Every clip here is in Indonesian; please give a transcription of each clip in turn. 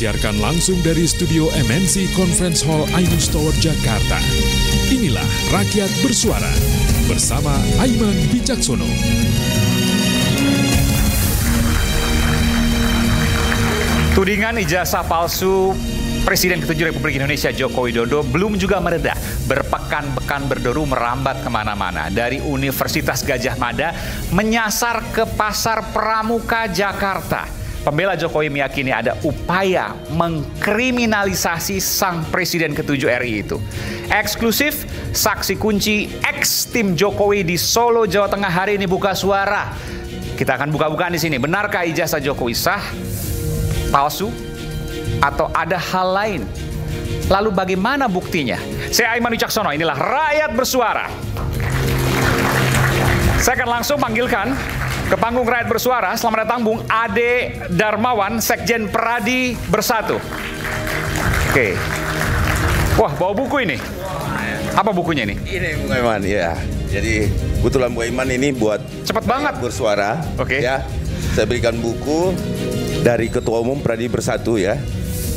Disiarkan langsung dari studio MNC Conference Hall Ainus Tower, Jakarta. Inilah Rakyat Bersuara bersama Aiman Wicaksono. Tudingan ijazah palsu Presiden ke-7 Republik Indonesia Joko Widodo belum juga mereda. Berpekan-pekan berderu merambat kemana-mana. Dari Universitas Gadjah Mada menyasar ke Pasar Pramuka, Jakarta. Pembela Jokowi meyakini ada upaya mengkriminalisasi sang Presiden ke-7 RI itu. Eksklusif, saksi kunci ex-tim Jokowi di Solo, Jawa Tengah hari ini buka suara. Kita akan buka-bukaan di sini. Benarkah ijazah Jokowi sah, palsu, atau ada hal lain? Lalu bagaimana buktinya? Saya Aiman Wicaksono, inilah Rakyat Bersuara. Saya akan langsung panggilkan ke panggung Rakyat Bersuara. Selamat datang Bung Ade Darmawan, Sekjen Peradi Bersatu. Oke. Wah, bawa buku ini. Apa bukunya ini? Ini Bung Aiman, ya. Jadi kebetulan Bung Aiman ini buat cepet banget Bersuara. Oke. Ya. Saya berikan buku dari Ketua Umum Peradi Bersatu, ya.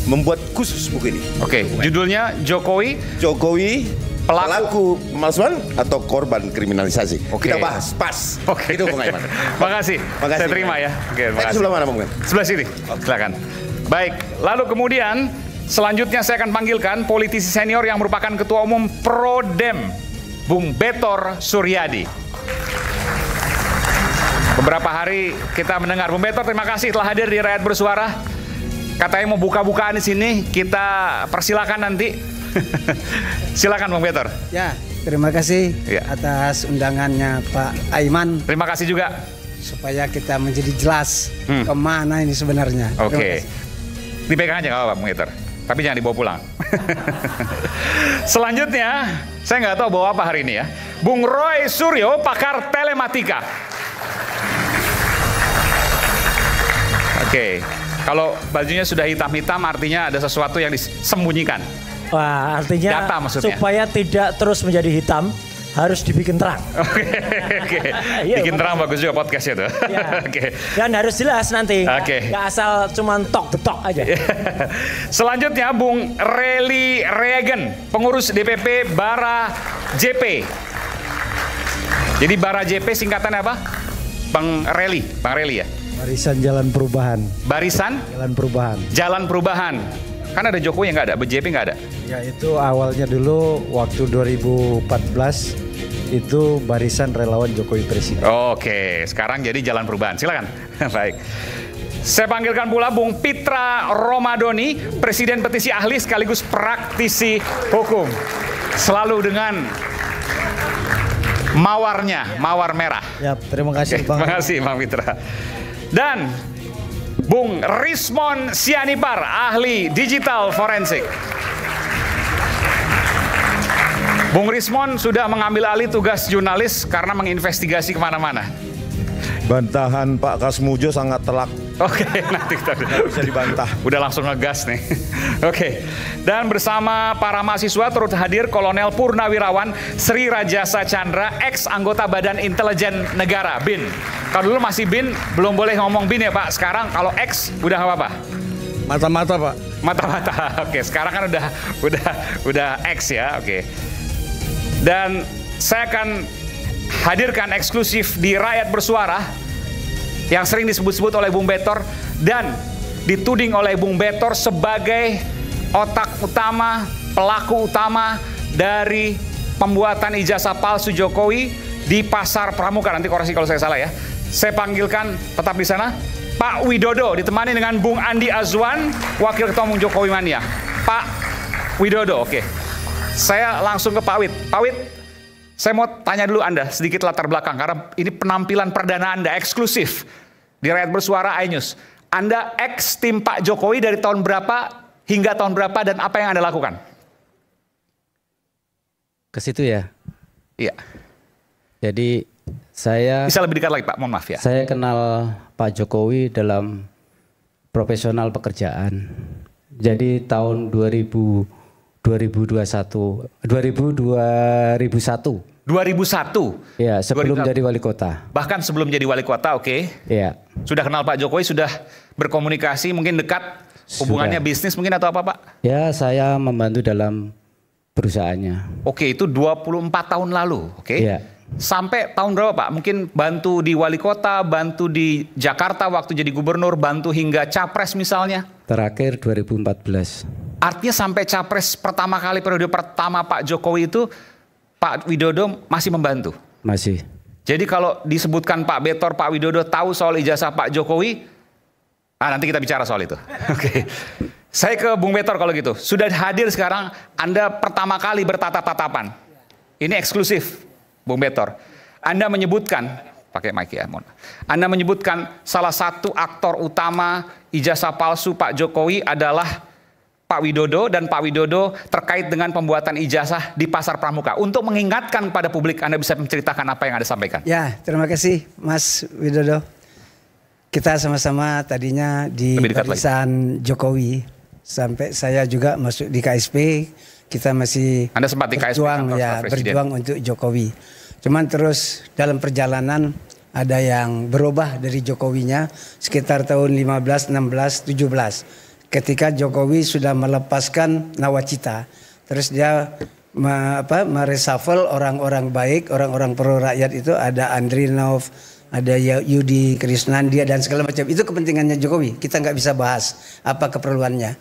Membuat khusus buku ini. Oke. Judulnya Jokowi pelaku pemalsuan atau korban kriminalisasi. Oke. Kita bahas pas. Oke. Itu Bung Aiman. Makasih. Saya terima ya. Oke, makasih. Sebelah mana Bung Aiman? Sebelah sini. Silakan. Baik, lalu kemudian selanjutnya saya akan panggilkan politisi senior yang merupakan Ketua Umum Prodem, Bung Betor Suryadi. Beberapa hari kita mendengar Bung Betor, terima kasih telah hadir di Rakyat Bersuara. Katanya mau buka-bukaan di sini, kita persilakan nanti. Silakan Bung Betor. Ya, terima kasih atas undangannya Pak Aiman. Terima kasih juga. Supaya kita menjadi jelas kemana ini sebenarnya. Oke. Dipegang aja nggak apa-apa Bung Betor. Tapi jangan dibawa pulang. Selanjutnya, saya nggak tahu bawa apa hari ini ya. Bung Roy Suryo, pakar telematika. Oke. Kalau bajunya sudah hitam-hitam artinya ada sesuatu yang disembunyikan. Wah, artinya data maksudnya. Supaya tidak terus menjadi hitam, harus dibikin terang. Oke. Bikin terang bagus juga podcastnya tuh. Ya. Oke. Dan harus jelas nanti. Oke. Nggak asal cuman tok-tok aja. Selanjutnya Bung Reli Reagen, pengurus DPP Bara JP. Jadi Bara JP singkatannya apa? Bang Reli ya? Barisan Jalan Perubahan. Barisan? Jalan Perubahan. Jalan Perubahan. Kan ada Jokowi yang nggak ada, BJP nggak ada. Ya itu awalnya dulu waktu 2014 itu Barisan Relawan Jokowi Presiden. Oke, sekarang jadi Jalan Perubahan. Silakan. Baik. Saya panggilkan pula Bung Pitra Romadoni, Presiden Petisi Ahli sekaligus praktisi hukum. Selalu dengan mawarnya, mawar merah. Ya, terima kasih Bang. Terima kasih Bang Pitra. Dan Bung Rismon Sianipar, ahli digital forensik. Bung Rismon sudah mengambil alih tugas jurnalis karena menginvestigasi kemana-mana. Bantahan Pak Kasmujo sangat telak. Oke, nanti kita bisa dibantah. Udah langsung ngegas nih. Oke. Dan bersama para mahasiswa turut hadir Kolonel Purnawirawan Sri Rajasa Chandra, ex anggota Badan Intelijen Negara BIN. Kalau dulu masih BIN, belum boleh ngomong BIN ya Pak. Sekarang kalau ex udah nggak apa-apa. Mata-mata Pak. Mata-mata. Oke, sekarang kan udah ex ya. Oke. Dan saya akan hadirkan eksklusif di Rakyat Bersuara yang sering disebut-sebut oleh Bung Betor dan dituding oleh Bung Betor sebagai otak utama, pelaku utama dari pembuatan ijazah palsu Jokowi di Pasar Pramuka. Nanti koreksi kalau saya salah ya. Saya panggilkan tetap di sana Pak Widodo ditemani dengan Bung Andi Azwan, Wakil Ketua Umum Jokowi Mania. Pak Widodo, oke. Saya langsung ke Pak Wid. Pak Wid, saya mau tanya dulu Anda sedikit latar belakang karena ini penampilan perdana Anda eksklusif di Rakyat Bersuara iNews. Anda ex tim Pak Jokowi dari tahun berapa hingga tahun berapa dan apa yang Anda lakukan? Ke situ ya. Iya. Jadi saya bisa lebih dekat lagi Pak, mohon maaf ya. Saya kenal Pak Jokowi dalam profesional pekerjaan. Jadi tahun 2001. 2001. Ya, sebelum jadi wali kota. Bahkan sebelum jadi wali kota, oke. Iya. Sudah kenal Pak Jokowi, sudah berkomunikasi, mungkin dekat Hubungannya Sudah. bisnis mungkin atau apa Pak? Ya, saya membantu dalam perusahaannya. Oke, itu 24 tahun lalu. Oke. Iya. Sampai tahun berapa Pak? Mungkin bantu di wali kota, bantu di Jakarta waktu jadi gubernur, bantu hingga capres misalnya. Terakhir 2014. Artinya sampai capres pertama kali periode pertama Pak Jokowi itu Pak Widodo masih membantu. Masih. Jadi kalau disebutkan Pak Betor, Pak Widodo tahu soal ijazah Pak Jokowi, nanti kita bicara soal itu. Oke. Saya ke Bung Betor kalau gitu. Sudah hadir sekarang, Anda pertama kali bertatap-tatapan. Ini eksklusif, Bung Betor. Anda menyebutkan, pakai mic ya, mohon. Anda menyebutkan salah satu aktor utama ijazah palsu Pak Jokowi adalah Pak Widodo, dan Pak Widodo terkait dengan pembuatan ijazah di Pasar Pramuka. Untuk mengingatkan kepada publik, Anda bisa menceritakan apa yang Anda sampaikan. Ya, terima kasih Mas Widodo. Kita sama-sama tadinya di barisan Jokowi. Sampai saya juga masuk di KSP. Kita masih Anda sempat di KSP, berjuang untuk Jokowi. Cuman terus dalam perjalanan ada yang berubah dari Jokowinya sekitar tahun 15, 16, 17. Ketika Jokowi sudah melepaskan nawacita, terus dia mereshuffle orang-orang baik, orang-orang pro rakyat itu, ada Andrinov, ada Yudi Krisnandia dan segala macam. Itu kepentingannya Jokowi. Kita nggak bisa bahas apa keperluannya.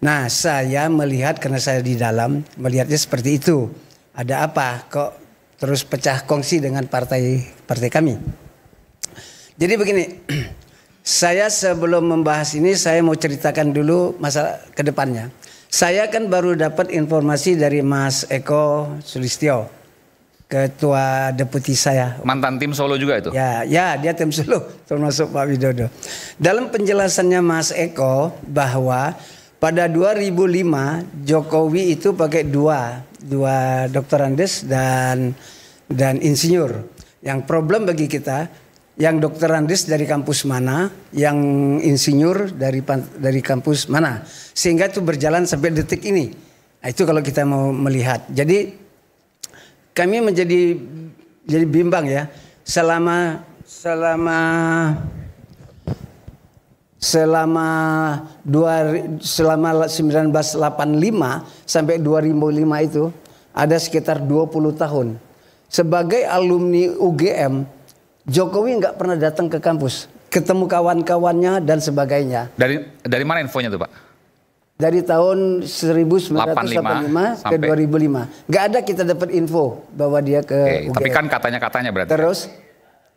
Nah, saya melihat karena saya di dalam melihatnya seperti itu. Ada apa kok terus pecah kongsi dengan partai kami? Jadi begini. Saya sebelum membahas ini saya mau ceritakan dulu masa ke depannya. Saya kan baru dapat informasi dari Mas Eko Sulistyo, ketua deputi saya. Mantan tim Solo juga itu? Ya, dia tim Solo, termasuk Pak Widodo. Dalam penjelasannya Mas Eko bahwa pada 2005 Jokowi itu pakai dua doktor Andes dan insinyur. Yang problem bagi kita, yang dokter Andes dari kampus mana, yang insinyur dari kampus mana, sehingga itu berjalan sampai detik ini. Nah, itu kalau kita mau melihat. Jadi kami menjadi bimbang ya selama 1985 sampai 2005 itu ada sekitar 20 tahun. Sebagai alumni UGM, Jokowi nggak pernah datang ke kampus, ketemu kawan-kawannya dan sebagainya. Dari mana infonya tuh Pak? Dari tahun 1985 ke 2005. Nggak ada kita dapat info bahwa dia ke UGM. Tapi kan katanya berarti.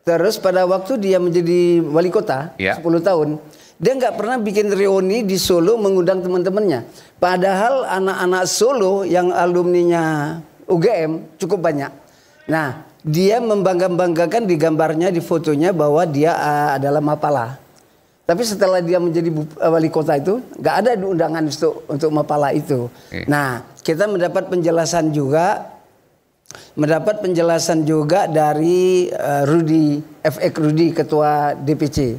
Terus pada waktu dia menjadi wali kota, 10 tahun, dia nggak pernah bikin reuni di Solo mengundang teman-temannya. Padahal anak-anak Solo yang alumninya UGM cukup banyak. Nah, dia membangga-banggakan di gambarnya, di fotonya bahwa dia adalah Mapala. Tapi setelah dia menjadi wali kota itu, nggak ada undangan untuk Mapala itu. Nah, kita mendapat penjelasan juga dari FX Rudi, ketua DPC,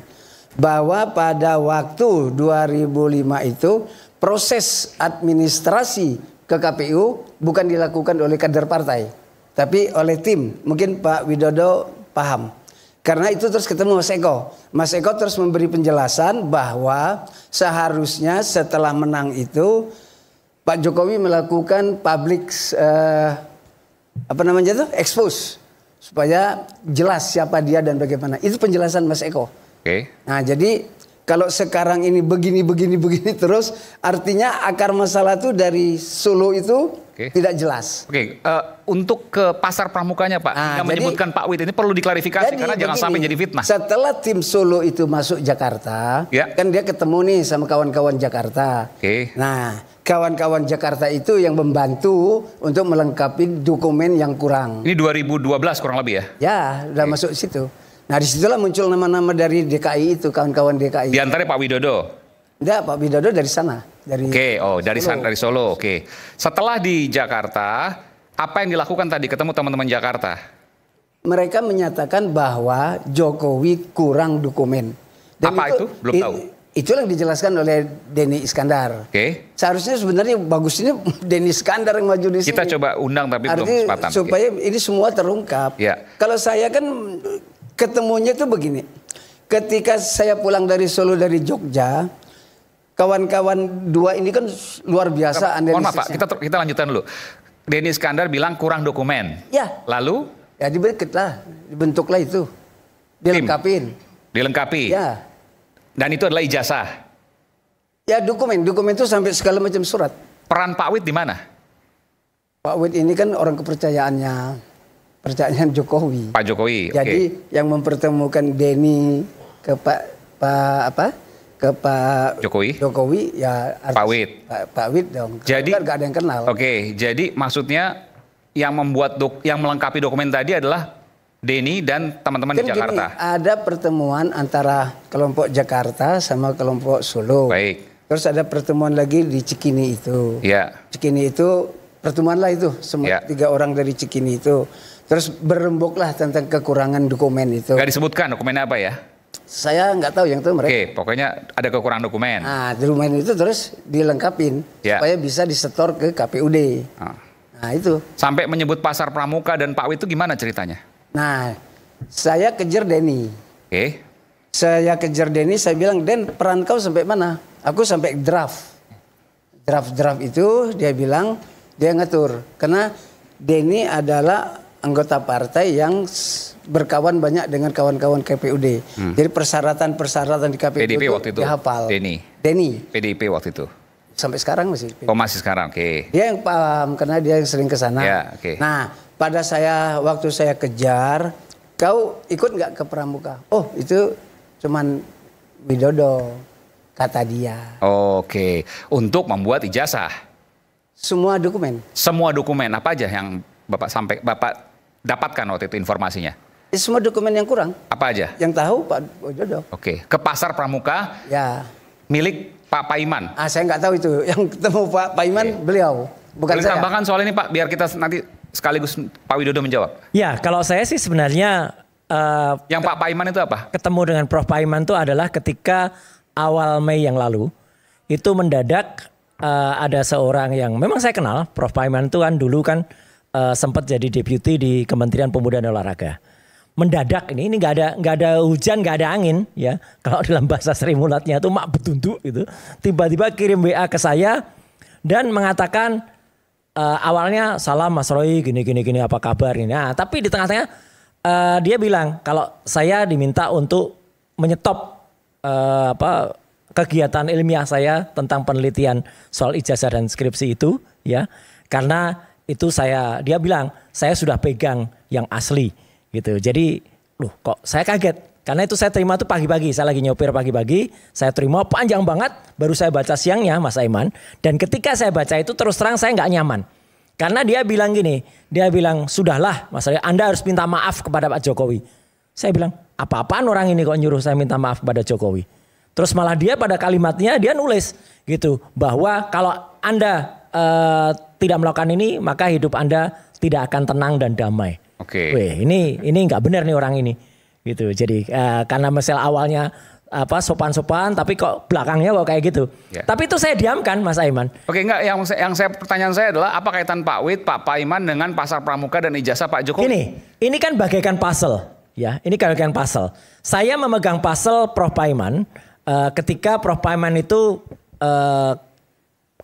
bahwa pada waktu 2005 itu proses administrasi ke KPU bukan dilakukan oleh kader partai, tapi oleh tim. Mungkin Pak Widodo paham. Karena itu terus ketemu Mas Eko. Mas Eko terus memberi penjelasan bahwa seharusnya setelah menang itu Pak Jokowi melakukan public expose supaya jelas siapa dia dan bagaimana. Itu penjelasan Mas Eko. Nah, jadi kalau sekarang ini begini terus, artinya akar masalah itu dari Solo itu tidak jelas. Untuk ke Pasar Pramukanya Pak, yang menyebutkan Pak Wid ini perlu diklarifikasi karena jangan sampai jadi fitnah. Setelah tim Solo itu masuk Jakarta, kan dia ketemu nih sama kawan-kawan Jakarta. Nah, kawan-kawan Jakarta itu yang membantu untuk melengkapi dokumen yang kurang. Ini 2012 kurang lebih ya? Ya, udah masuk situ. Nah, disitulah muncul nama-nama dari DKI itu, kawan-kawan DKI. Di antara Pak Widodo? Enggak, Pak Widodo dari sana. Dari Solo. Setelah di Jakarta, apa yang dilakukan tadi ketemu teman-teman Jakarta? Mereka menyatakan bahwa Jokowi kurang dokumen. Dan apa itu? Belum tahu. Itu yang dijelaskan oleh Denny Iskandar. Seharusnya sebenarnya bagus ini Denny Iskandar yang maju di sini. Kita coba undang tapi belum kesempatan. Supaya ini semua terungkap. Kalau saya kan ketemunya tuh begini. Ketika saya pulang dari Solo dari Jogja, kawan-kawan dua ini kan luar biasa Mohon maaf Pak, analisisnya. kita lanjutkan dulu. Denny Iskandar bilang kurang dokumen. Ya. Lalu? Ya dibentuklah itu. Dilengkapi. Ya. Dan itu adalah ijazah. Ya dokumen itu sampai segala macam surat. Peran Pak Wid di mana? Pak Wid ini kan orang kepercayaan Jokowi. Pak Jokowi. Jadi yang mempertemukan Denny ke Pak Jokowi ya Pak Wid. Pak Wid dong. Jadi nggak ada yang kenal. Oke, jadi maksudnya yang yang melengkapi dokumen tadi adalah Denny dan teman-teman di Jakarta. Gini, ada pertemuan antara kelompok Jakarta sama kelompok Solo. Baik. Terus ada pertemuan lagi di Cikini itu. Ya. Cikini itu pertemuan lah itu semua 3 orang dari Cikini itu. Terus berembuklah tentang kekurangan dokumen itu. Gak disebutkan dokumennya apa ya? Saya nggak tahu, yang tahu mereka. Oke, pokoknya ada kekurangan dokumen. Nah, dokumen itu terus dilengkapin supaya bisa disetor ke KPUD. Nah itu. Sampai menyebut Pasar Pramuka dan Pak Wid itu gimana ceritanya? Nah, saya kejar Denny. Oke. Saya kejar Denny, saya bilang, Den, peran kau sampai mana? Aku sampai draft. Draft itu dia bilang, dia ngatur. Karena Denny adalah anggota partai yang berkawan banyak dengan kawan-kawan KPUD. Jadi persyaratan di KPUD PDIP itu waktu itu dihafal. Denny. PDIP waktu itu. Sampai sekarang masih. Oh masih sekarang, oke. Dia yang paham karena dia yang sering ke sana. Ya, oke. Nah, waktu saya kejar, kau ikut nggak ke Pramuka? Oh, itu cuman Widodo, kata dia. Oke, untuk membuat ijazah. Semua dokumen. Semua dokumen apa aja yang Bapak dapatkan waktu itu informasinya? Semua dokumen yang kurang. Apa aja? Yang tahu Pak Widodo. Oke, ke Pasar Pramuka. Ya. Milik Pak Paiman. Saya nggak tahu itu. Yang ketemu Pak Paiman beliau, bukan boleh saya. tambahkan soal ini Pak, biar kita nanti sekaligus Pak Widodo menjawab. Ya, kalau saya sih sebenarnya yang Pak Paiman itu apa? Ketemu dengan Prof Paiman itu adalah ketika awal Mei yang lalu itu mendadak ada seorang yang memang saya kenal. Prof Paiman itu kan dulu kan sempat jadi deputi di Kementerian Pemuda dan Olahraga. Mendadak ini nggak ada hujan, nggak ada angin ya. Kalau dalam bahasa Sri Mulatnya itu mak betunduk gitu. Tiba-tiba kirim WA ke saya dan mengatakan awalnya salam Mas Roy gini apa kabar ini. Nah, tapi di tengah-tengah dia bilang kalau saya diminta untuk menyetop kegiatan ilmiah saya tentang penelitian soal ijazah dan skripsi itu ya. Karena itu dia bilang saya sudah pegang yang asli gitu. Jadi loh kok saya kaget. Karena itu saya terima tuh pagi-pagi. Saya lagi nyopir pagi-pagi. Saya terima panjang banget. Baru saya baca siangnya Mas Aiman. Dan ketika saya baca itu terus terang saya nggak nyaman. Karena dia bilang gini. Dia bilang sudahlah Mas Roy, Anda harus minta maaf kepada Pak Jokowi. Saya bilang apa-apaan orang ini kok nyuruh saya minta maaf kepada Jokowi. Terus malah dia pada kalimatnya dia nulis gitu. Bahwa kalau Anda tidak melakukan ini maka hidup Anda tidak akan tenang dan damai. Oke. Weh, ini nggak benar nih orang ini, gitu. Jadi karena misalnya awalnya sopan-sopan, tapi kok belakangnya kok kayak gitu. Ya. Tapi itu saya diamkan, Mas Aiman. Oke, enggak. Pertanyaan saya adalah apa kaitan Pak Wid, Pak Paiman dengan Pasar Pramuka dan ijazah Pak Jokowi? Ini kan bagaikan puzzle, ya. Ini bagaikan puzzle. Saya memegang puzzle Prof Paiman ketika Prof Paiman itu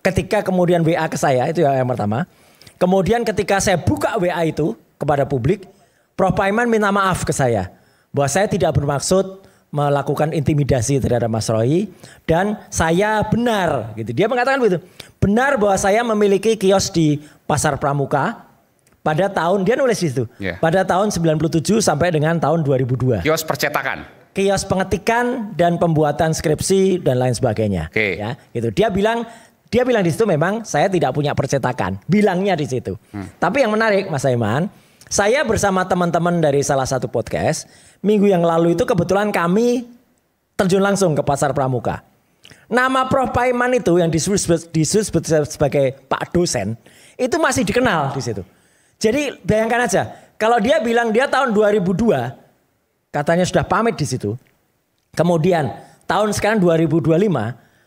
ketika kemudian WA ke saya itu yang pertama. Kemudian ketika saya buka WA itu kepada publik, Prof Paiman minta maaf ke saya bahwa saya tidak bermaksud melakukan intimidasi terhadap Mas Roy dan saya benar gitu. Dia mengatakan begitu. Benar bahwa saya memiliki kios di Pasar Pramuka pada tahun dia nulis itu. Yeah. Pada tahun 97 sampai dengan tahun 2002. Kios percetakan. Kios pengetikan dan pembuatan skripsi dan lain sebagainya. Okay. Ya, gitu. Dia bilang di situ memang saya tidak punya percetakan. Bilangnya di situ. Tapi yang menarik Mas Aiman, saya bersama teman-teman dari salah satu podcast, minggu yang lalu itu kebetulan kami terjun langsung ke Pasar Pramuka. Nama Prof Paiman itu yang disebut sebagai Pak dosen, itu masih dikenal di situ. Jadi bayangkan aja, kalau dia bilang dia tahun 2002, katanya sudah pamit di situ. Kemudian tahun sekarang 2025,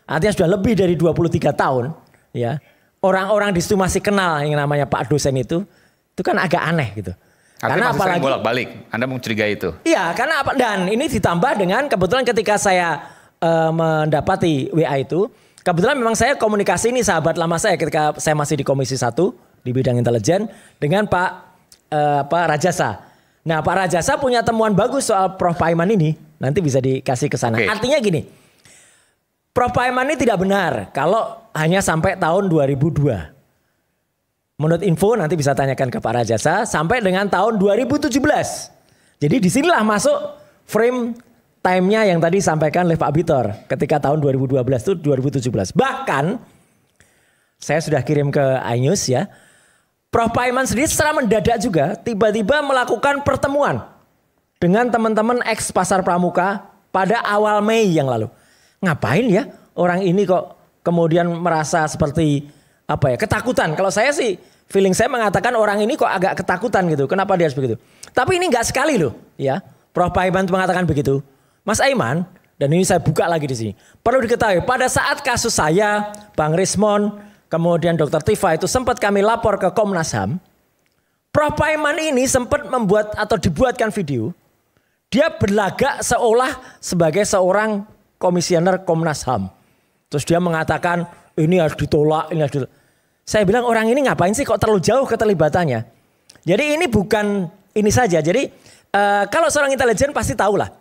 artinya sudah lebih dari 23 tahun. Ya, orang-orang di situ masih kenal yang namanya Pak dosen itu kan agak aneh gitu. Karena apalagi bolak-balik, Anda mencurigai itu. Iya, dan ini ditambah dengan kebetulan ketika saya mendapati WA itu kebetulan memang saya komunikasi ini sahabat lama saya ketika saya masih di Komisi 1 di bidang intelijen dengan Pak Rajasa. Nah, Pak Rajasa punya temuan bagus soal Prof Paiman ini. Nanti bisa dikasih ke sana. Artinya gini, Prof Paiman ini tidak benar kalau hanya sampai tahun 2002. Menurut info nanti bisa tanyakan ke Pak Rajasa sampai dengan tahun 2017. Jadi disinilah masuk frame time-nya yang tadi disampaikan oleh Pak Bitor ketika tahun 2012 itu 2017. Bahkan saya sudah kirim ke iNews ya. Prof Paiman sendiri secara mendadak juga tiba-tiba melakukan pertemuan dengan teman-teman ex Pasar Pramuka pada awal Mei yang lalu. Ngapain ya orang ini kok kemudian merasa seperti apa ya, ketakutan. Kalau saya sih feeling saya mengatakan orang ini kok agak ketakutan gitu. Kenapa dia harus begitu? Tapi ini enggak sekali loh ya. Prof Paiman mengatakan begitu. Mas Aiman, dan ini saya buka lagi di sini. Perlu diketahui pada saat kasus saya, Bang Rismon, kemudian Dr. Tifa itu sempat kami lapor ke Komnas HAM. Prof Paiman ini sempat membuat atau dibuatkan video. Dia berlagak seolah sebagai seorang komisioner Komnas HAM. Terus dia mengatakan ini harus ditolak, ini harus ditolak. Saya bilang orang ini ngapain sih kok terlalu jauh keterlibatannya. Jadi ini bukan ini saja. Jadi kalau seorang intelijen pasti tahu lah.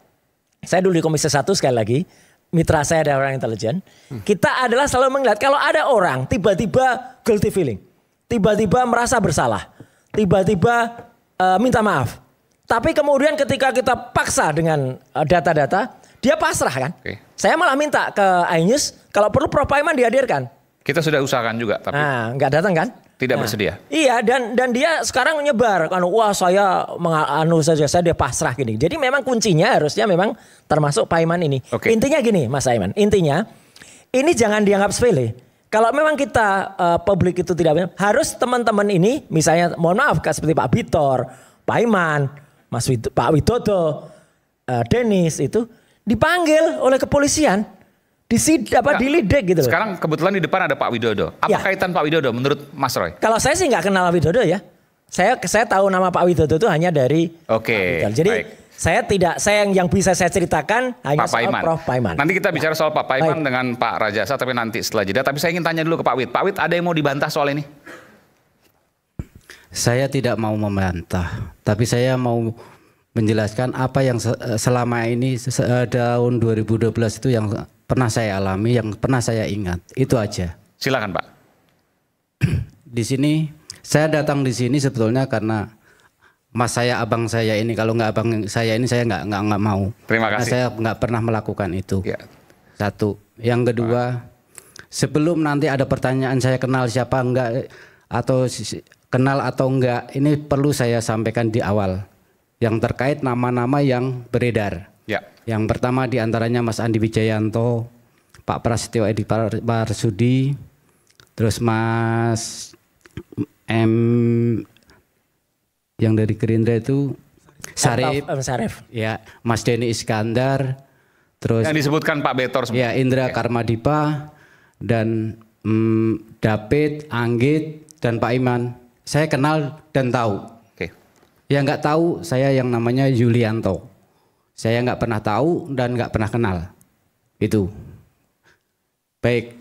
Saya dulu di Komisi 1 sekali lagi. Mitra saya ada orang intelijen. Kita adalah selalu melihat kalau ada orang tiba-tiba guilty feeling. Tiba-tiba merasa bersalah. Tiba-tiba minta maaf. Tapi kemudian ketika kita paksa dengan data-data. Dia pasrah kan. Saya malah minta ke iNews. Kalau perlu Prof Paiman dihadirkan. Kita sudah usahakan juga. Tapi nggak datang kan. Tidak bersedia. Iya dan dia sekarang menyebar kan, wah saya dia pasrah gini. Jadi memang kuncinya harusnya memang termasuk Paiman ini. Intinya gini Mas Aiman, intinya ini jangan dianggap sepele. Kalau memang kita publik itu tidak benar, harus teman-teman ini misalnya mohon maaf seperti Pak Bitor, Paiman, Pak Widodo, Denis itu dipanggil oleh kepolisian. Dilidik gitu loh. Sekarang kebetulan di depan ada Pak Widodo. Apa kaitan Pak Widodo menurut Mas Roy? Kalau saya sih nggak kenal Widodo ya. Saya tahu nama Pak Widodo itu hanya dari Jadi saya yang bisa saya ceritakan hanya Pak soal Paiman. Prof Paiman. Nanti kita bicara soal Pak Paiman dengan Pak Rajasa tapi nanti setelah jeda. Tapi saya ingin tanya dulu ke Pak Wid. Pak Wid, ada yang mau dibantah soal ini? Saya tidak mau membantah, tapi saya mau menjelaskan apa yang selama ini tahun 2012 itu yang pernah saya alami, yang pernah saya ingat. Itu aja. Silakan Pak. Di sini saya datang di sini sebetulnya karena mas saya, abang saya ini, kalau nggak abang saya ini saya nggak mau. Terima kasih. Karena saya nggak pernah melakukan itu. Ya. Satu. Yang kedua, sebelum nanti ada pertanyaan saya kenal siapa enggak atau kenal atau enggak, ini perlu saya sampaikan di awal. Yang terkait nama-nama yang beredar. Ya. Yang pertama diantaranya Mas Andi Wijayanto, Pak Prasetyo Edi Marsudi, terus Mas yang dari Gerindra itu Sarif, ya, Mas Denny Iskandar, terus yang disebutkan Pak Betor ya, Indra Karmadipa dan David, Anggit dan Pak Iman. Saya kenal dan tahu. Yang nggak tahu saya yang namanya Yulianto. Saya nggak pernah tahu dan nggak pernah kenal. Itu. Baik,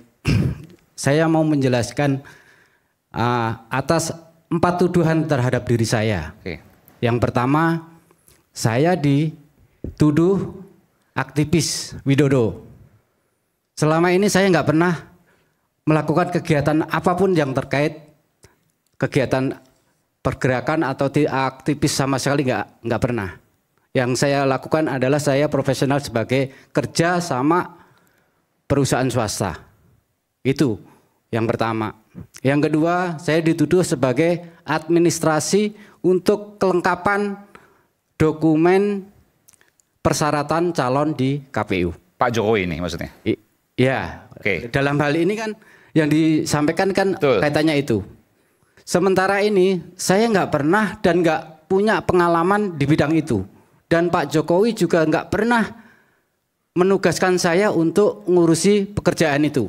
saya mau menjelaskan atas 4 tuduhan terhadap diri saya. Yang pertama, saya dituduh aktivis Widodo. Selama ini saya nggak pernah melakukan kegiatan apapun yang terkait kegiatan pergerakan atau aktivis sama sekali nggak pernah. Yang saya lakukan adalah saya profesional sebagai kerja sama perusahaan swasta. Itu yang pertama. Yang kedua, saya dituduh sebagai administrasi untuk kelengkapan dokumen persyaratan calon di KPU. Pak Jokowi ini maksudnya? Iya. Dalam hal ini kan yang disampaikan kan kaitannya itu. Sementara ini saya nggak pernah dan nggak punya pengalaman di bidang itu. Dan Pak Jokowi juga nggak pernah menugaskan saya untuk ngurusi pekerjaan itu.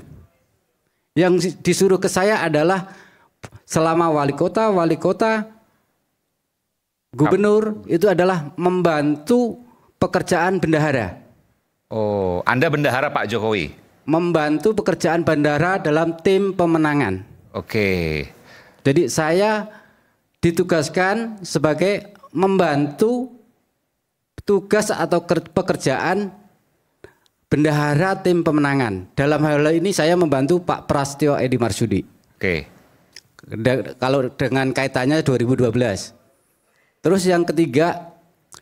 Yang disuruh ke saya adalah selama wali kota, gubernur itu adalah membantu pekerjaan bendahara. Oh, Anda bendahara Pak Jokowi? membantu pekerjaan bandara dalam tim pemenangan. Oke. Jadi saya ditugaskan sebagai membantu tugas atau pekerjaan bendahara tim pemenangan. Dalam hal ini saya membantu Pak Prasetyo Edi Marsudi. Oke. Kalau dengan kaitannya 2012. Terus yang ketiga,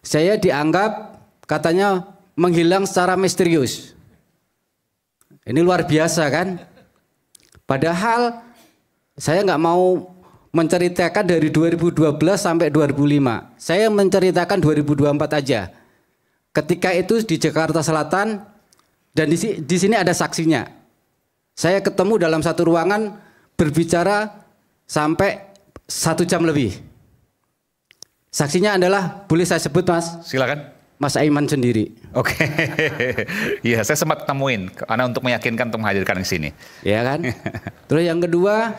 saya dianggap katanya menghilang secara misterius. Ini luar biasa kan? Padahal saya nggak mau menceritakan dari 2012 sampai 2005. Saya menceritakan 2024 aja. Ketika itu di Jakarta Selatan dan di sini ada saksinya. Saya ketemu dalam satu ruangan berbicara sampai 1 jam lebih. Saksinya adalah, boleh saya sebut Mas? Silakan. Mas Aiman sendiri. Oke. Iya, saya sempat temuin karena untuk meyakinkan untuk menghadirkan di sini. Ya kan? Terus yang kedua,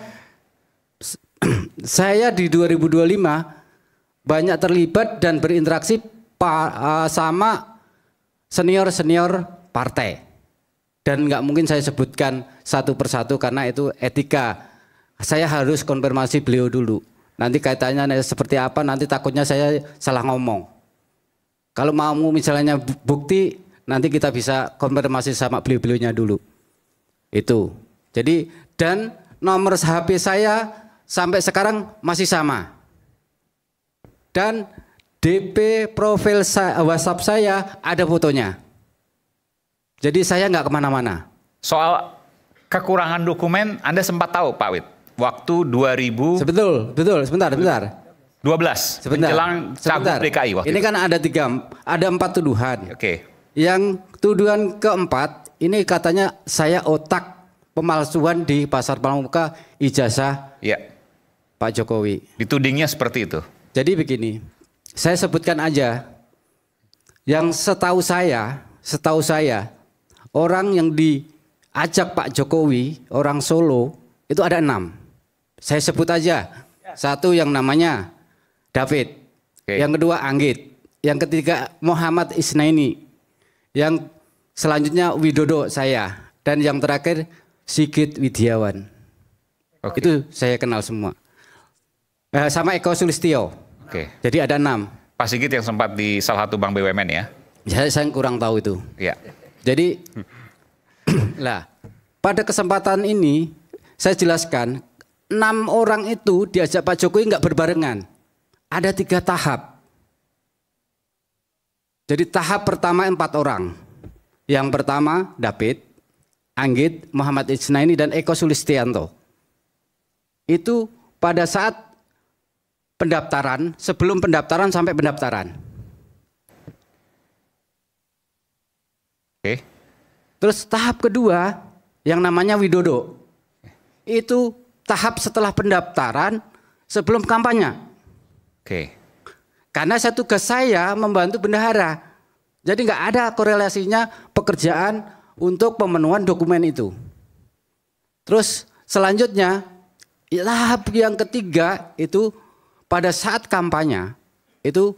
saya di 2025 banyak terlibat dan berinteraksi sama senior-senior partai. Dan nggak mungkin saya sebutkan satu persatu karena itu etika. Saya harus konfirmasi beliau dulu. Nanti kaitannya seperti apa, nanti takutnya saya salah ngomong. Kalau mau misalnya bukti, nanti kita bisa konfirmasi sama beliau-beliaunya dulu. Itu. Jadi, dan nomor HP saya sampai sekarang masih sama. Dan DP profil WhatsApp saya ada fotonya. Jadi saya nggak kemana-mana. Soal kekurangan dokumen, Anda sempat tahu Pak Wid? Waktu 2000... Betul, sebentar. 12, sebentar, menjelang Cagup DKI waktu ini itu. Kan ada 4 tuduhan. Oke. Yang tuduhan keempat, ini katanya saya otak pemalsuan di Pasar Pramuka ijazah Pak Jokowi. Ditudingnya seperti itu. Jadi begini, saya sebutkan aja, yang setahu saya, orang yang diajak Pak Jokowi, orang Solo, itu ada 6. Saya sebut aja, satu yang namanya David, yang kedua Anggit, yang ketiga Muhammad Isnaini, yang selanjutnya Widodo saya, dan yang terakhir Sigit Widiawan. Itu saya kenal semua. Sama Eko Sulistyo. Jadi ada 6. Pak Sigit yang sempat di salah satu bank BUMN ya? Saya kurang tahu itu. Ya. Jadi, lah pada kesempatan ini saya jelaskan 6 orang itu diajak Pak Jokowi nggak berbarengan. Ada 3 tahap. Jadi tahap pertama 4 orang. Yang pertama David, Anggit, Muhammad Isnaini dan Eko Sulistianto. Itu pada saat pendaftaran, sebelum pendaftaran sampai pendaftaran. Oke. Terus tahap kedua yang namanya Widodo. Itu tahap setelah pendaftaran sebelum kampanye. Oke. Karena tugas saya membantu bendahara. Jadi nggak ada korelasinya pekerjaan untuk pemenuhan dokumen itu. Terus selanjutnya tahap yang ketiga itu pada saat kampanye itu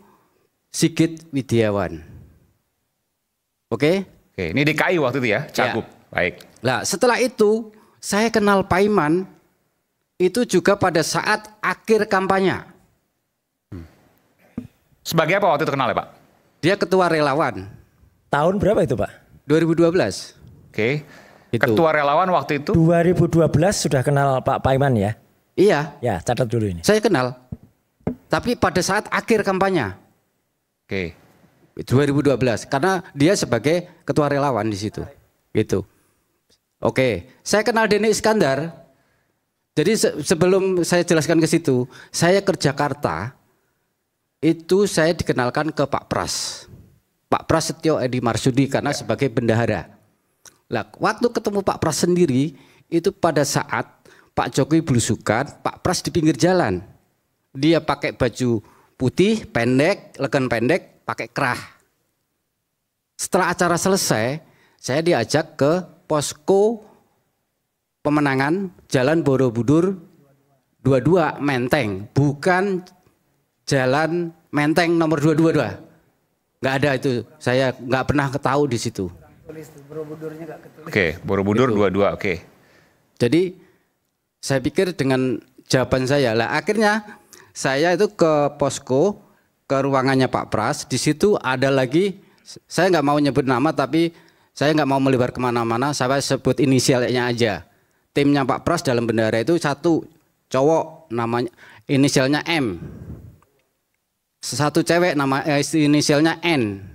Sigit Widiawan. Oke? Oke, ini DKI waktu itu ya, Cagup. Ya. Baik. Nah, setelah itu saya kenal Pak Iman itu juga pada saat akhir kampanye. Sebagai apa waktu itu kenal ya Pak? Dia ketua relawan. Tahun berapa itu Pak? 2012. Oke. Ketua relawan waktu itu? 2012 sudah kenal Pak Paiman ya? Iya. Ya, catat dulu ini. Saya kenal. Tapi pada saat akhir kampanye. Oke. 2012 karena dia sebagai ketua relawan di situ. Gitu. Oke, saya kenal Denny Iskandar. Jadi sebelum saya jelaskan ke situ, saya ke Jakarta. Itu saya dikenalkan ke Pak Pras. Pak Prasetyo Edi Marsudi karena sebagai bendahara. Lah, waktu ketemu Pak Pras sendiri itu pada saat Pak Jokowi belusukan, Pak Pras di pinggir jalan. Dia pakai baju putih, pendek, lengan pendek, pakai kerah. Setelah acara selesai, saya diajak ke posko pemenangan Jalan Borobudur 22 Menteng, bukan Jalan Menteng nomor 222. Nggak ada itu, saya nggak pernah tahu di situ. ketulis tuh, Borobudurnya nggak ketulis. Oke, Borobudur 22, oke. Jadi saya pikir dengan jawaban saya lah, akhirnya saya itu ke posko, ke ruangannya Pak Pras. Di situ ada lagi, saya nggak mau nyebut nama tapi saya nggak mau melebar kemana-mana. Saya sebut inisialnya aja. Timnya Pak Pras dalam bendera itu satu cowok namanya inisialnya M, satu cewek inisialnya N.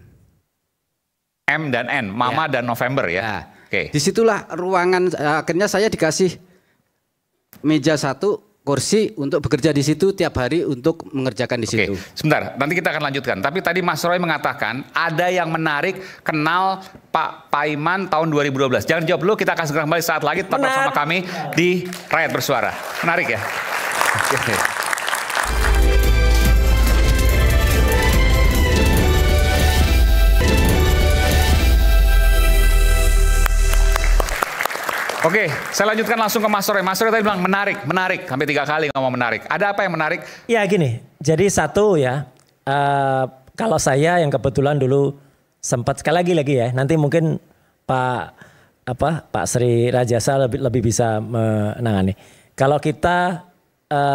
M dan N, Mama dan November ya. Nah, oke. disitulah ruangan, akhirnya saya dikasih meja satu, kursi untuk bekerja di situ tiap hari untuk mengerjakan di situ. Sebentar, nanti kita akan lanjutkan. Tapi tadi Mas Roy mengatakan ada yang menarik kenal Pak Paiman tahun 2012. Jangan jawab dulu, kita akan segera kembali saat lagi tetap bersama kami di Rakyat Bersuara. Menarik ya? Oke, saya lanjutkan langsung ke Mas Roy. Mas Roy tadi bilang menarik, sampai 3 kali ngomong menarik. Ada apa yang menarik? Ya gini, jadi satu ya, kalau saya yang kebetulan dulu sempat sekali lagi ya, nanti mungkin Pak Sri Rajasa lebih bisa menangani. Kalau kita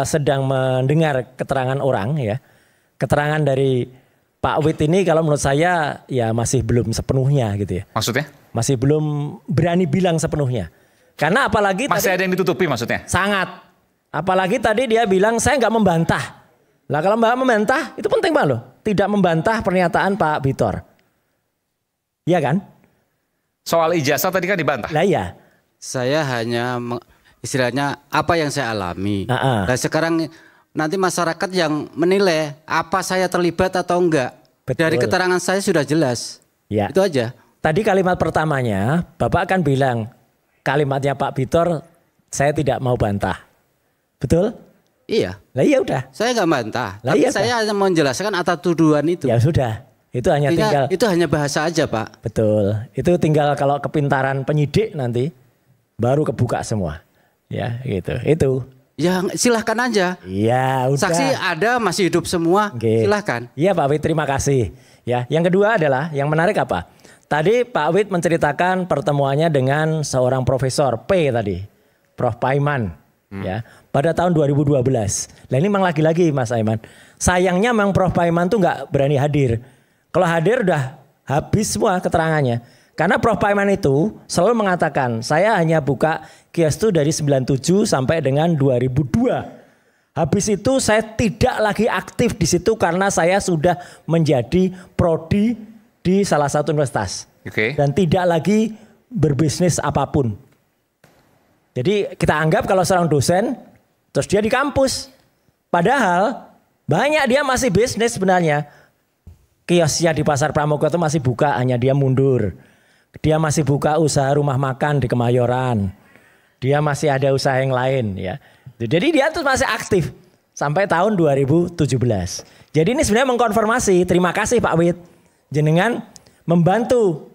sedang mendengar keterangan orang ya, keterangan dari Pak Wit ini kalau menurut saya ya masih belum sepenuhnya gitu ya. Maksudnya? Masih belum berani bilang sepenuhnya. Karena apalagi masih ada yang ditutupi maksudnya? Sangat. Apalagi tadi dia bilang saya nggak membantah. Lah kalau Mbak membantah itu penting Pak loh. Tidak membantah pernyataan Pak Bitor. Iya kan? Soal ijazah tadi kan dibantah. Lah iya. Saya hanya istilahnya apa yang saya alami. Nah sekarang nanti masyarakat yang menilai apa saya terlibat atau enggak. Betul. Dari keterangan saya sudah jelas. Ya. Itu aja. Tadi kalimat pertamanya Bapak kan bilang kalimatnya Pak Bitor saya tidak mau bantah. Betul? Iya. Lah iya udah. Saya nggak bantah. Lah tapi iya, saya hanya menjelaskan atas tuduhan itu. Ya sudah. Itu hanya tinggal. Itu hanya bahasa aja Pak. Betul. Itu tinggal kalau kepintaran penyidik nanti baru kebuka semua. Ya gitu. Itu. Ya silahkan aja. Iya udah. Saksi ada masih hidup semua. Okay. Silahkan. Iya Pak Wit, terima kasih. Ya, yang kedua adalah yang menarik apa? Tadi Pak Wit menceritakan pertemuannya dengan seorang profesor P tadi, Prof Paiman, ya, pada tahun 2012. Nah ini memang lagi-lagi Mas Aiman. Sayangnya memang Prof Paiman tuh nggak berani hadir. Kalau hadir udah habis semua keterangannya. Karena Prof Paiman itu selalu mengatakan saya hanya buka kios itu dari 97 sampai dengan 2002. Habis itu saya tidak lagi aktif di situ karena saya sudah menjadi prodi di salah satu universitas. Dan tidak lagi berbisnis apapun. Jadi kita anggap kalau seorang dosen terus dia di kampus. Padahal banyak dia masih bisnis sebenarnya. Kiosnya di Pasar Pramuka itu masih buka, hanya dia mundur. Dia masih buka usaha rumah makan di Kemayoran. Dia masih ada usaha yang lain ya. Jadi dia tuh masih aktif sampai tahun 2017. Jadi ini sebenarnya mengkonfirmasi, terima kasih Pak Wit. Jenengan membantu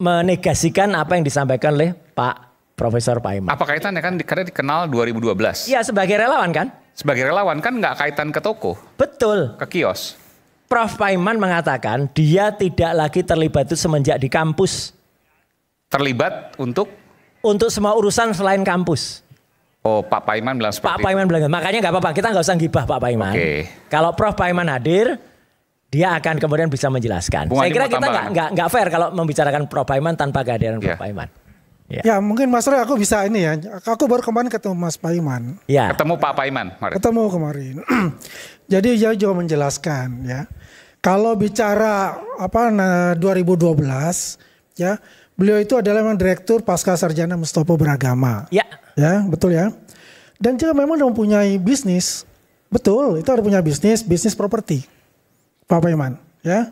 menegasikan apa yang disampaikan oleh Pak Profesor Paiman. Apa kaitannya kan karena dikenal 2012? Iya sebagai relawan kan? Sebagai relawan kan nggak kaitan ke toko. Betul. Ke kios. Prof Paiman mengatakan dia tidak lagi terlibat itu semenjak di kampus. Terlibat untuk? Untuk semua urusan selain kampus. Oh Pak Paiman bilang seperti Pak Paiman bilang, makanya nggak apa-apa, kita nggak usah gibah Pak Paiman. Kalau Prof Paiman hadir, dia akan kemudian bisa menjelaskan. Saya kira kita nggak fair kalau membicarakan Prof Paiman tanpa kehadiran Prof Paiman. Ya mungkin Mas Roy aku bisa ini ya. Aku baru kemarin ketemu Mas Paiman. Ya. Ketemu Pak Paiman. Ketemu kemarin. Jadi dia juga menjelaskan ya. Kalau bicara 2012 ya, beliau itu adalah memang Direktur Pasca Sarjana Mustopo Beragama. Ya. Ya betul ya. Dan juga memang dia mempunyai bisnis. Betul, itu ada punya bisnis properti. Pak Paiman ya.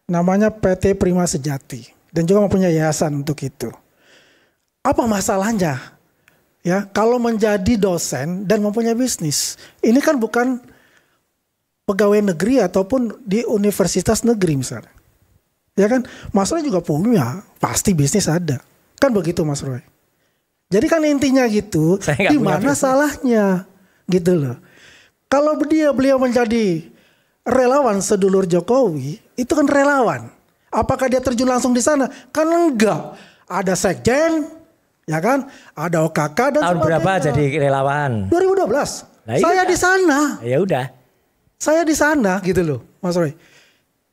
Namanya PT Prima Sejati dan juga mempunyai yayasan untuk itu. Apa masalahnya? Ya, kalau menjadi dosen dan mempunyai bisnis. Ini kan bukan pegawai negeri ataupun di universitas negeri misalnya. Ya kan? Mas Roy juga punya, pasti bisnis ada. Kan begitu Mas Roy. Jadi kan intinya gitu, di mana salahnya? Gitu loh. Kalau beliau menjadi relawan sedulur Jokowi, itu kan relawan. Apakah dia terjun langsung di sana? Kan enggak. Ada sekjen, ya kan? Ada OKK dan tahun berapa jadi relawan? 2012. Nah, saya di sana. Ya udah. Saya di sana gitu loh, Mas Roy.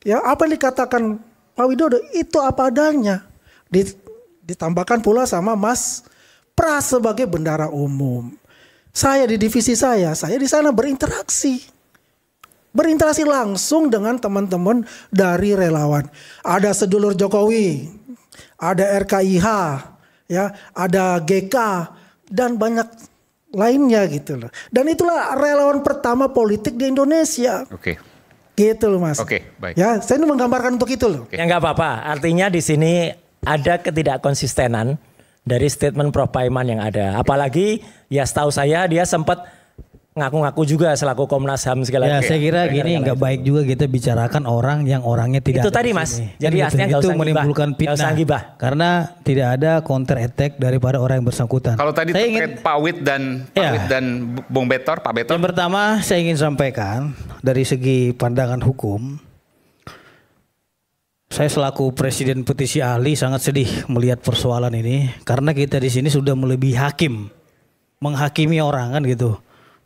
Ya apa yang dikatakan Pak Widodo itu apa adanya. Ditambahkan pula sama Mas Pras sebagai bendara umum. Saya di divisi saya di sana berinteraksi langsung dengan teman-teman dari relawan. Ada sedulur Jokowi, ada RKIH, ya, ada GK dan banyak lainnya gitu loh. Dan itulah relawan pertama politik di Indonesia. Oke. Gitu loh Mas. Oke, baik. Ya, saya ini menggambarkan untuk itu loh. Ya nggak apa-apa. Artinya di sini ada ketidakkonsistenan dari statement Prof. Paiman yang ada. Apalagi ya setahu saya dia sempat ngaku-ngaku juga selaku Komnas HAM segala ya, saya kira gini nggak baik juga kita bicarakan orang yang orangnya tidak itu tadi Mas. Jadi aslinya nggak itu usah menimbulkan fitnah karena tidak ada counter attack daripada orang yang bersangkutan. Kalau tadi terkait Pak Wid dan Bung Betor, Pak Betor. Yang pertama saya ingin sampaikan dari segi pandangan hukum, saya selaku Presiden Petisi Ahli sangat sedih melihat persoalan ini karena kita di sini sudah melebihi hakim, menghakimi orang kan gitu.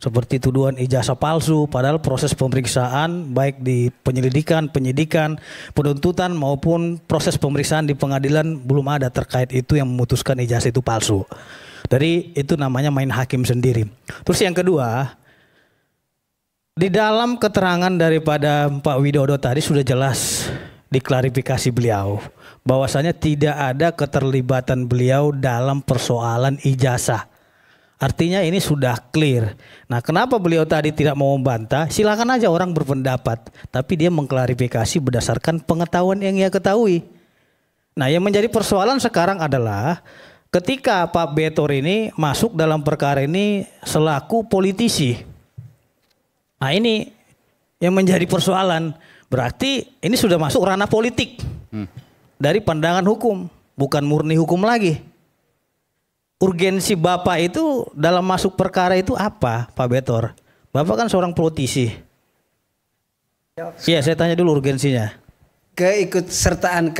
Seperti tuduhan ijazah palsu, padahal proses pemeriksaan baik di penyelidikan, penyidikan, penuntutan maupun proses pemeriksaan di pengadilan belum ada terkait itu yang memutuskan ijazah itu palsu. Dari itu namanya main hakim sendiri. Terus yang kedua, di dalam keterangan daripada Pak Widodo tadi sudah jelas diklarifikasi beliau bahwasanya tidak ada keterlibatan beliau dalam persoalan ijazah. Artinya ini sudah clear. Nah, kenapa beliau tadi tidak mau membantah? Silakan aja orang berpendapat, tapi dia mengklarifikasi berdasarkan pengetahuan yang ia ketahui. Nah, yang menjadi persoalan sekarang adalah ketika Pak Betor ini masuk dalam perkara ini selaku politisi. Nah, ini yang menjadi persoalan. Berarti ini sudah masuk ranah politik. Dari pandangan hukum, bukan murni hukum lagi. Urgensi Bapak itu dalam masuk perkara itu apa, Pak Betor? Bapak kan seorang politisi. Iya, saya tanya dulu urgensinya. Keikutsertaan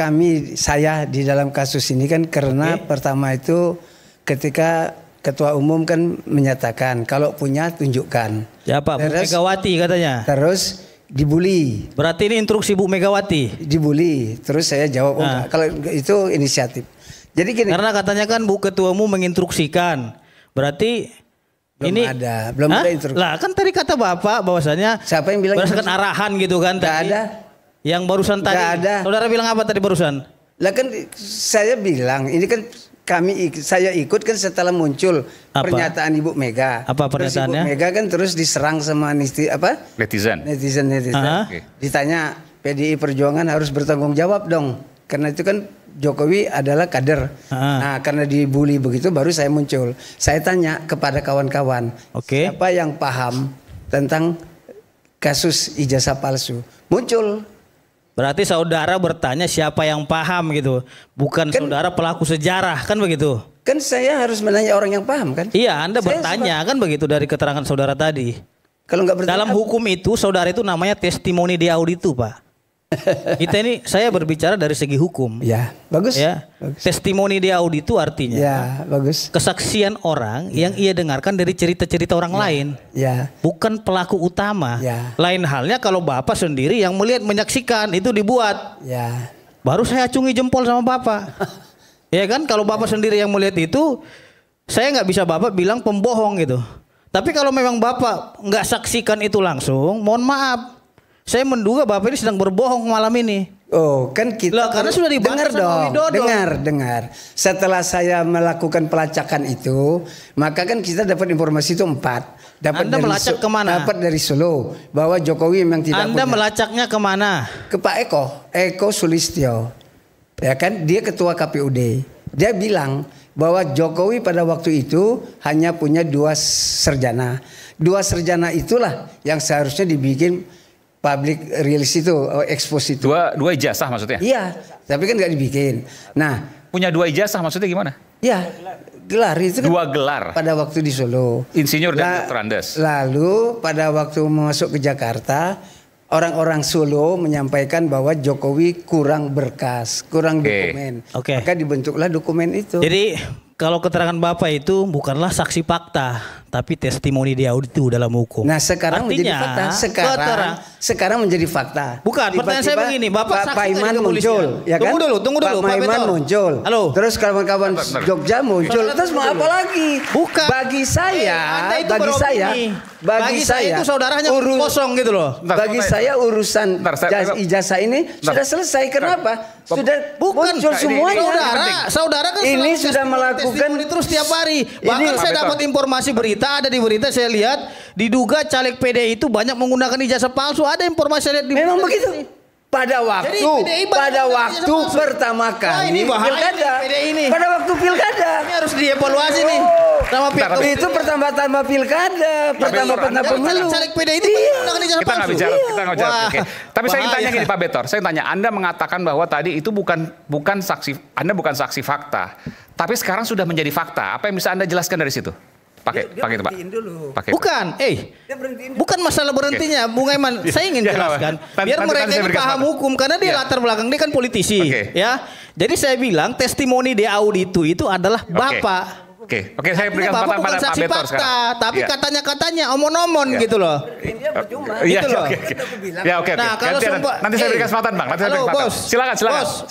saya di dalam kasus ini kan karena pertama itu ketika Ketua Umum kan menyatakan kalau punya tunjukkan. Siapa? Bu Megawati katanya. Terus dibully. Berarti ini instruksi Bu Megawati. Dibully. Terus saya jawab, kalau itu inisiatif. Jadi gini, karena katanya kan Bu Ketua Umum menginstruksikan. Berarti belum ada instruksi. Lah kan tadi kata Bapak bahwasanya siapa yang bilang berdasarkan arahan gitu kan tadi. Ada. Yang barusan tadi. Ada. Saudara bilang apa tadi barusan? Lah kan saya bilang ini kan saya ikut kan setelah muncul pernyataan Ibu Mega. Apa pernyataannya? Ibu Mega kan terus diserang sama netizen. Ditanya PDI Perjuangan harus bertanggung jawab dong. Karena itu kan Jokowi adalah kader. Nah, karena dibully begitu baru saya muncul. Saya tanya kepada kawan-kawan, siapa yang paham tentang kasus ijazah palsu? Muncul. Berarti saudara bertanya siapa yang paham gitu, bukan saudara pelaku sejarah kan begitu? Kan saya harus menanya orang yang paham kan? Iya, Anda bertanya kan begitu dari keterangan saudara tadi. Kalau nggak bertanya, dalam hukum itu saudara itu namanya testimoni di auditu, Pak. Kita ini saya berbicara dari segi hukum. Ya, bagus. Ya. Bagus. Testimoni di auditu artinya bagus. Kesaksian orang yang ia dengarkan dari cerita-cerita orang lain. Ya. Bukan pelaku utama. Lain halnya kalau Bapak sendiri yang melihat menyaksikan itu dibuat. Ya. Baru saya acungi jempol sama Bapak. Ya kan kalau Bapak sendiri yang melihat itu, saya nggak bisa Bapak bilang pembohong gitu. Tapi kalau memang Bapak nggak saksikan itu langsung, mohon maaf. Saya menduga Bapak ini sedang berbohong malam ini. Oh, kan kita karena sudah dibahas sama Widodo. Dengar. Setelah saya melakukan pelacakan itu, maka kan kita dapat informasi itu 4. Anda melacak kemana? Dapat dari Solo bahwa Jokowi memang tidak Anda melacaknya kemana? Ke Pak Eko Sulistyo. Ya kan, dia ketua KPUD. Dia bilang bahwa Jokowi pada waktu itu hanya punya 2 sarjana. 2 sarjana itulah yang seharusnya dibikin public release itu, expose itu. Dua ijazah maksudnya? Iya, tapi kan nggak dibikin. Nah, punya 2 ijazah maksudnya gimana? Iya, gelar itu kan. 2 gelar. Pada waktu di Solo. Insinyur dan Dr. Andes. Lalu pada waktu masuk ke Jakarta, orang-orang Solo menyampaikan bahwa Jokowi kurang berkas, kurang dokumen. Maka dibentuklah dokumen itu. Jadi kalau keterangan Bapak itu bukanlah saksi fakta, tapi testimoni di auditu dalam hukum. Nah sekarang menjadi fakta. Sekarang menjadi fakta. Bukan, pertanyaan saya begini, Bapak Pak Iman muncul, ya kan? Tunggu dulu, Pak Iman muncul. Halo. Terus kawan-kawan Jogja muncul. Terus mau apa lagi? Bukan. Bagi saya, bagi saya itu saudaranya kosong gitu loh. Bagi saya urusan ijazah ini sudah selesai. Kenapa? Sudah muncul semuanya. Saudara kan ini sudah melakukan terus tiap hari. Bahkan saya dapat informasi berita, ada di berita saya lihat diduga caleg PDI itu banyak menggunakan ijazah palsu. Ada informasi saya lihat di memang begitu. Pada waktu pertama kali pilkada. Pada waktu pilkada. Ini harus dievaluasi nih. Sama itu pertama pilkada, pertama pemilu. Caleg PDI itu menggunakan ijazah palsu. Kita nggak bicara. Tapi saya ingin tanya gini Pak Betor. Saya tanya, Anda mengatakan bahwa tadi itu bukan saksi, Anda bukan saksi fakta. Tapi sekarang sudah menjadi fakta. Apa yang bisa Anda jelaskan dari situ? Pakai itu Pak. Bukan, bukan masalah berhentinya, Bung Eman. Saya ingin jelaskan, biar mereka ini paham hukum, karena dia latar belakang dia kan politisi, ya. Jadi saya bilang testimoni di auditu itu adalah Bapak. Oke, saya berikan kesempatan pada Pak Betor sekarang. Tapi katanya omon-omon gitu loh. Gitu loh. Ya oke. Nah, kalau nanti saya berikan kesempatan Bang. Silakan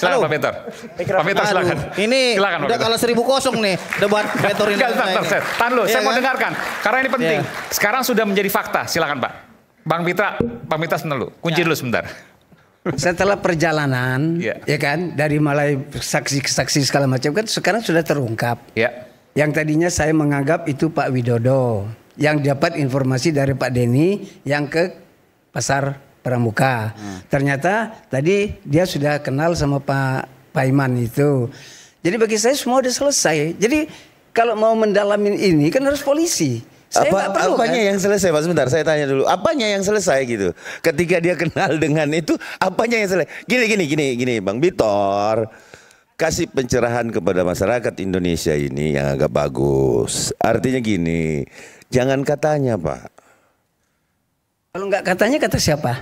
Pak Betor. Pak Betor silakan. Ini udah kalah 1000 nih debat Betor ini. Tahan dulu, saya mau dengarkan karena ini penting. Sekarang sudah menjadi fakta. Silakan Pak. Bang Mitra dulu. Kunci dulu sebentar. Setelah perjalanan, ya kan, dari mulai saksi segala macam kan sekarang sudah terungkap. Yang tadinya saya menganggap itu Pak Widodo, yang dapat informasi dari Pak Denny yang ke Pasar Pramuka. Ternyata tadi dia sudah kenal sama Pak Iman itu. Jadi bagi saya semua sudah selesai. Jadi kalau mau mendalamin ini kan harus polisi. Apanya yang selesai Pak? Sebentar, saya tanya dulu. Apanya yang selesai gitu? Ketika dia kenal dengan itu, apanya yang selesai? Gini, Bang Bitor. Kasih pencerahan kepada masyarakat Indonesia ini yang agak bagus. Artinya gini, jangan katanya Pak. Kalau nggak katanya kata siapa?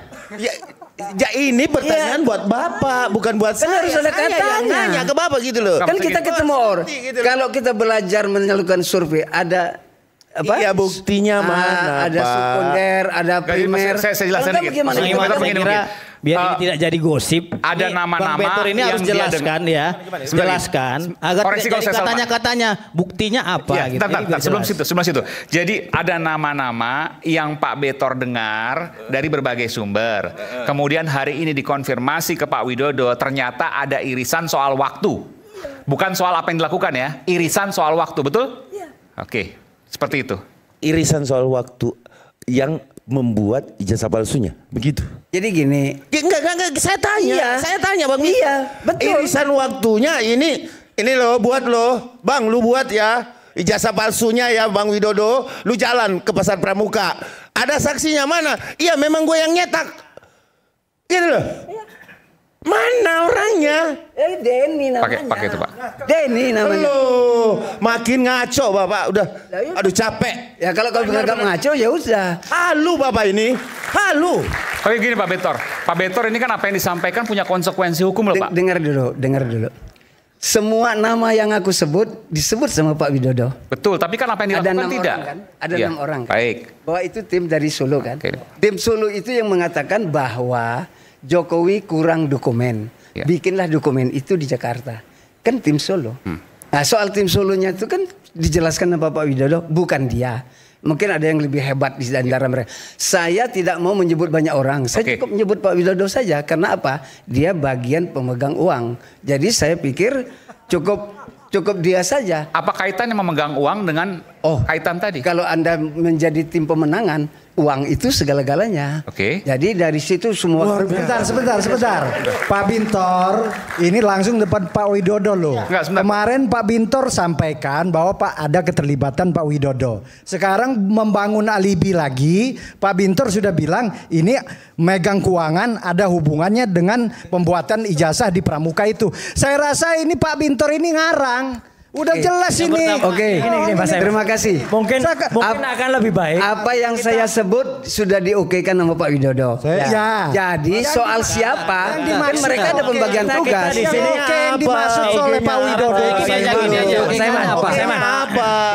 Ya ini pertanyaan buat Bapak, bukan buat saya. Harus ada katanya. Nanya ke Bapak gitu loh. Kan kita ketemu orang. Kalau kita belajar menyalurkan survei, ada apa? Iya buktinya mana ada Pak? Sekunder, ada primer. Saya jelaskan dikit. Biar ini tidak jadi gosip. Ada nama-nama Bang Betor ini harus jelaskan jelaskan agar tidak jadi katanya buktinya apa gitu. Sebelum situ. Jadi ada nama-nama yang Pak Betor dengar dari berbagai sumber. Kemudian hari ini dikonfirmasi ke Pak Widodo, ternyata ada irisan soal waktu. Bukan soal apa yang dilakukan ya, irisan soal waktu, betul? Iya. Oke, seperti itu. Irisan soal waktu yang membuat ijazah palsunya, begitu. Jadi gini, enggak, saya tanya Bang. Iya, betul. Irisan waktunya ini loh, buat loh, Bang, lu buat ya ijazah palsunya ya, Bang Widodo, lu jalan ke Pasar Pramuka. Ada saksinya mana? Iya, memang gue yang nyetak. Gitu loh. Iya. Mana orangnya? Denny namanya. Pakai itu Pak. Denny namanya. Loh, makin ngaco Bapak, udah. Aduh capek. Ya kalau nggak ngaco ya udah. Halu Bapak ini, halu. Oke gini Pak Betor. Pak Betor ini kan apa yang disampaikan punya konsekuensi hukum loh Pak. Dengar dulu. Semua nama yang aku sebut disebut sama Pak Widodo. Betul, tapi kan apa yang dilakukan tidak. Ada 6 orang kan. Baik. Bahwa itu tim dari Solo kan. Tim Solo itu yang mengatakan bahwa Jokowi kurang dokumen, bikinlah dokumen itu di Jakarta. Kan tim Solo. Nah soal tim Solonya itu kan dijelaskan sama Pak Widodo, bukan dia. Mungkin ada yang lebih hebat di antara mereka. Saya tidak mau menyebut banyak orang. Saya cukup menyebut Pak Widodo saja. Karena apa? Dia bagian pemegang uang. Jadi saya pikir cukup dia saja. Apa kaitannya memegang uang dengan kaitan tadi? Kalau Anda menjadi tim pemenangan, uang itu segala-galanya. Jadi dari situ semua. Sebentar. Pak Bintor ini langsung depan Pak Widodo loh. Kemarin Pak Bintor sampaikan bahwa ada keterlibatan Pak Widodo. Sekarang membangun alibi lagi. Pak Bintor sudah bilang ini megang keuangan ada hubungannya dengan pembuatan ijazah di Pramuka itu. Saya rasa ini Pak Bintor ini ngarang. Udah jelas ini. Oke. Gini, Mas Eman. Terima kasih. Mungkin akan lebih baik. Apa yang saya sebut sudah diokekan sama Pak Widodo. Jadi soal siapa, kan mereka ada pembagian tugas. Di sini yang dimaksud oleh Pak Widodo. Saya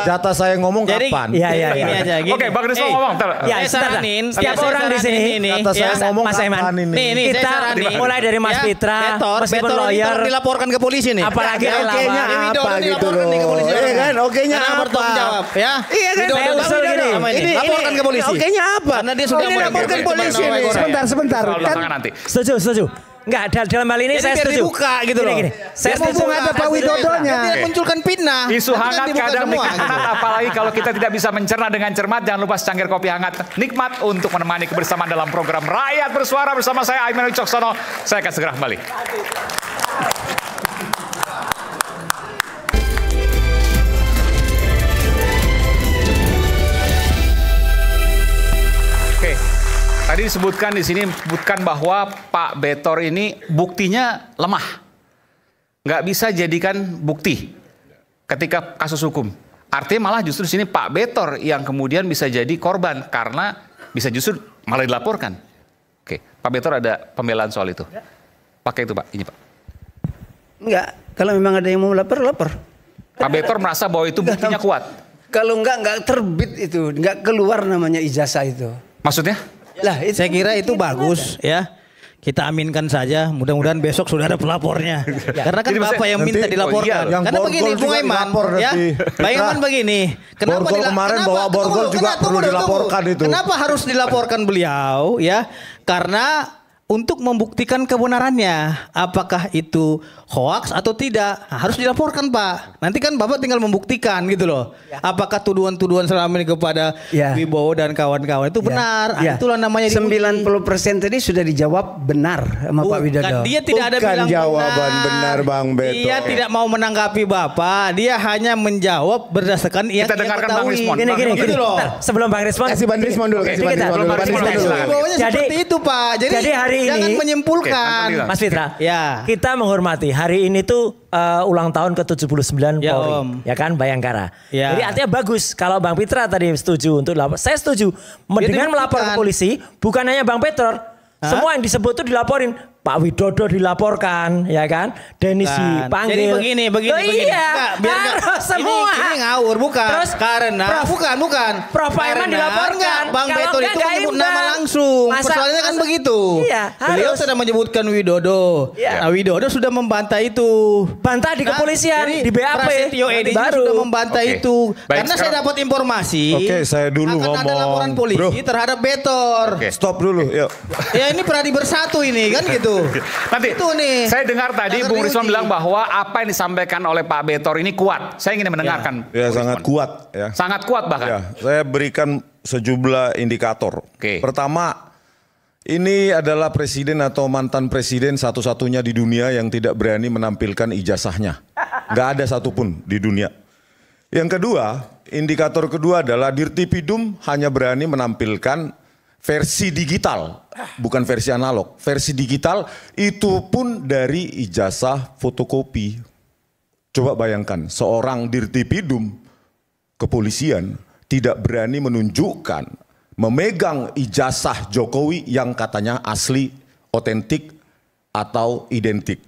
Jatah saya ngomong kapan? Iya. Oke, Bang Risma ngomong. Ya, setiap orang di sini. Jatah saya ngomong Mas Eman. kapan ini? Kita mulai dari Mas Fitra, meskipun lawyer, dilaporkan ke polisi nih. apalagi Oke-nya apa gitu loh. Iya kan, oke-nya apa? Jawab ya. Iya kan, Saya usul gini. ini Laporkan ke polisi. Oke-nya apa? Karena dia sudah laporkan polisi nih. Sebentar. Soal Kan belakangan nanti. Setuju. Enggak, dalam hal ini Jadi saya biar setuju. dibuka gitu loh. Gini. Saya setuju. mumpung ada Pak Widodonya. Tidak munculkan fitnah. Isu Nanti kan hangat dibuka kadang semua, nikmat, gitu. apalagi kalau kita tidak bisa mencerna dengan cermat. Jangan lupa secangkir kopi hangat nikmat untuk menemani kebersamaan dalam program Rakyat Bersuara bersama saya Aiman Wicaksono. Saya akan segera kembali. Oke, tadi disebutkan di sini bahwa Pak Betor ini buktinya lemah. Nggak bisa jadikan bukti ketika kasus hukum. Artinya malah justru di sini Pak Betor yang kemudian bisa jadi korban karena bisa justru malah dilaporkan. Oke, Pak Betor ada pembelaan soal itu. Pakai itu Pak, ini Pak. Enggak, kalau memang ada yang mau lapor. Pak Betor merasa bahwa itu buktinya kuat. Kalau enggak terbit itu, enggak keluar namanya ijazah itu. Maksudnya? Lah, itu Saya kira itu bagus ya. Kita aminkan saja, mudah-mudahan besok sudah ada pelapornya. Karena kan Jadi Bapak yang minta nanti- dilaporkan. Yang Karena borgol begini, juga Bung Aiman, dilapor ya. nanti. Bang Aiman begini. Borgol kemarin bawa borgol juga perlu dilaporkan itu. Kenapa harus dilaporkan beliau ya? Karena untuk membuktikan kebenarannya, apakah itu hoaks atau tidak, harus dilaporkan Pak. Nanti kan Bapak tinggal membuktikan gitu loh. Apakah tuduhan-tuduhan selama ini kepada Wibowo dan kawan-kawan itu benar? Itulah namanya 90% tadi sudah dijawab benar sama Pak Widodo. Dia tidak ada Bukan bilang jawaban benar Bang Beto. Dia tidak mau menanggapi Bapak. Dia hanya menjawab berdasarkan yang Kita dengarkan Bang ketahui. Rismon. Gini. Gitu loh. Bentar, sebelum Bang Rismon. Kasih Bang Rismon dulu, kasih Bang Kita- Rismon dulu. Bang Rismon dulu. Bawahnya Jadi- seperti itu Pak. Jadi hari ini jangan menyimpulkan. Mas Fitra, Ya. kita menghormati hari ini tuh ulang tahun ke-79 Ya, Polri, Om. ya kan, Bayangkara. Ya. Jadi artinya bagus kalau Bang Fitra tadi setuju untuk lapor. Saya setuju. Dengan melapor ke polisi, bukan hanya Bang Petor, semua yang disebut tuh dilaporin. Pak Widodo dilaporkan, ya kan? Denis dipanggil. Jadi begini. Iya, harus semua. Ini ngawur, bukan. Terus karena bukan. Prof. Aiman dilaporkan. Bang Kalau Betor enggak, itu enggak menyebut imbang. nama langsung. Masa- Persoalannya kan begitu. Iya, Beliau harus. sudah menyebutkan Widodo. Iya. Nah, Widodo sudah membantah itu. Bantah di kepolisian, jadi di BAP. Prasetyo Edi Baru. sudah membantah Oke. itu. Baik, Karena saya sekarang- dapat informasi. Oke, saya dulu akan ada ngomong. laporan polisi Bro. terhadap Betor. Oke. Stop dulu, yuk. Ya ini Pradi Bersatu ini kan gitu. Nanti Itu nih. saya dengar tadi Jangan Bung Rismon diuji. bilang bahwa apa yang disampaikan oleh Pak Betor ini kuat. Saya ingin mendengarkan. Ya Bung sangat Rismon. kuat ya. Sangat kuat bahkan. Ya, saya berikan sejumlah indikator. Oke. Pertama, ini adalah presiden atau mantan presiden satu-satunya di dunia yang tidak berani menampilkan ijazahnya. Nggak ada satupun di dunia. Yang kedua, indikator kedua adalah Dirtipidum hanya berani menampilkan versi digital, bukan versi analog. Versi digital itu pun dari ijazah fotokopi. Coba bayangkan, seorang Dirtipidum kepolisian tidak berani menunjukkan, memegang ijazah Jokowi yang katanya asli, otentik, atau identik.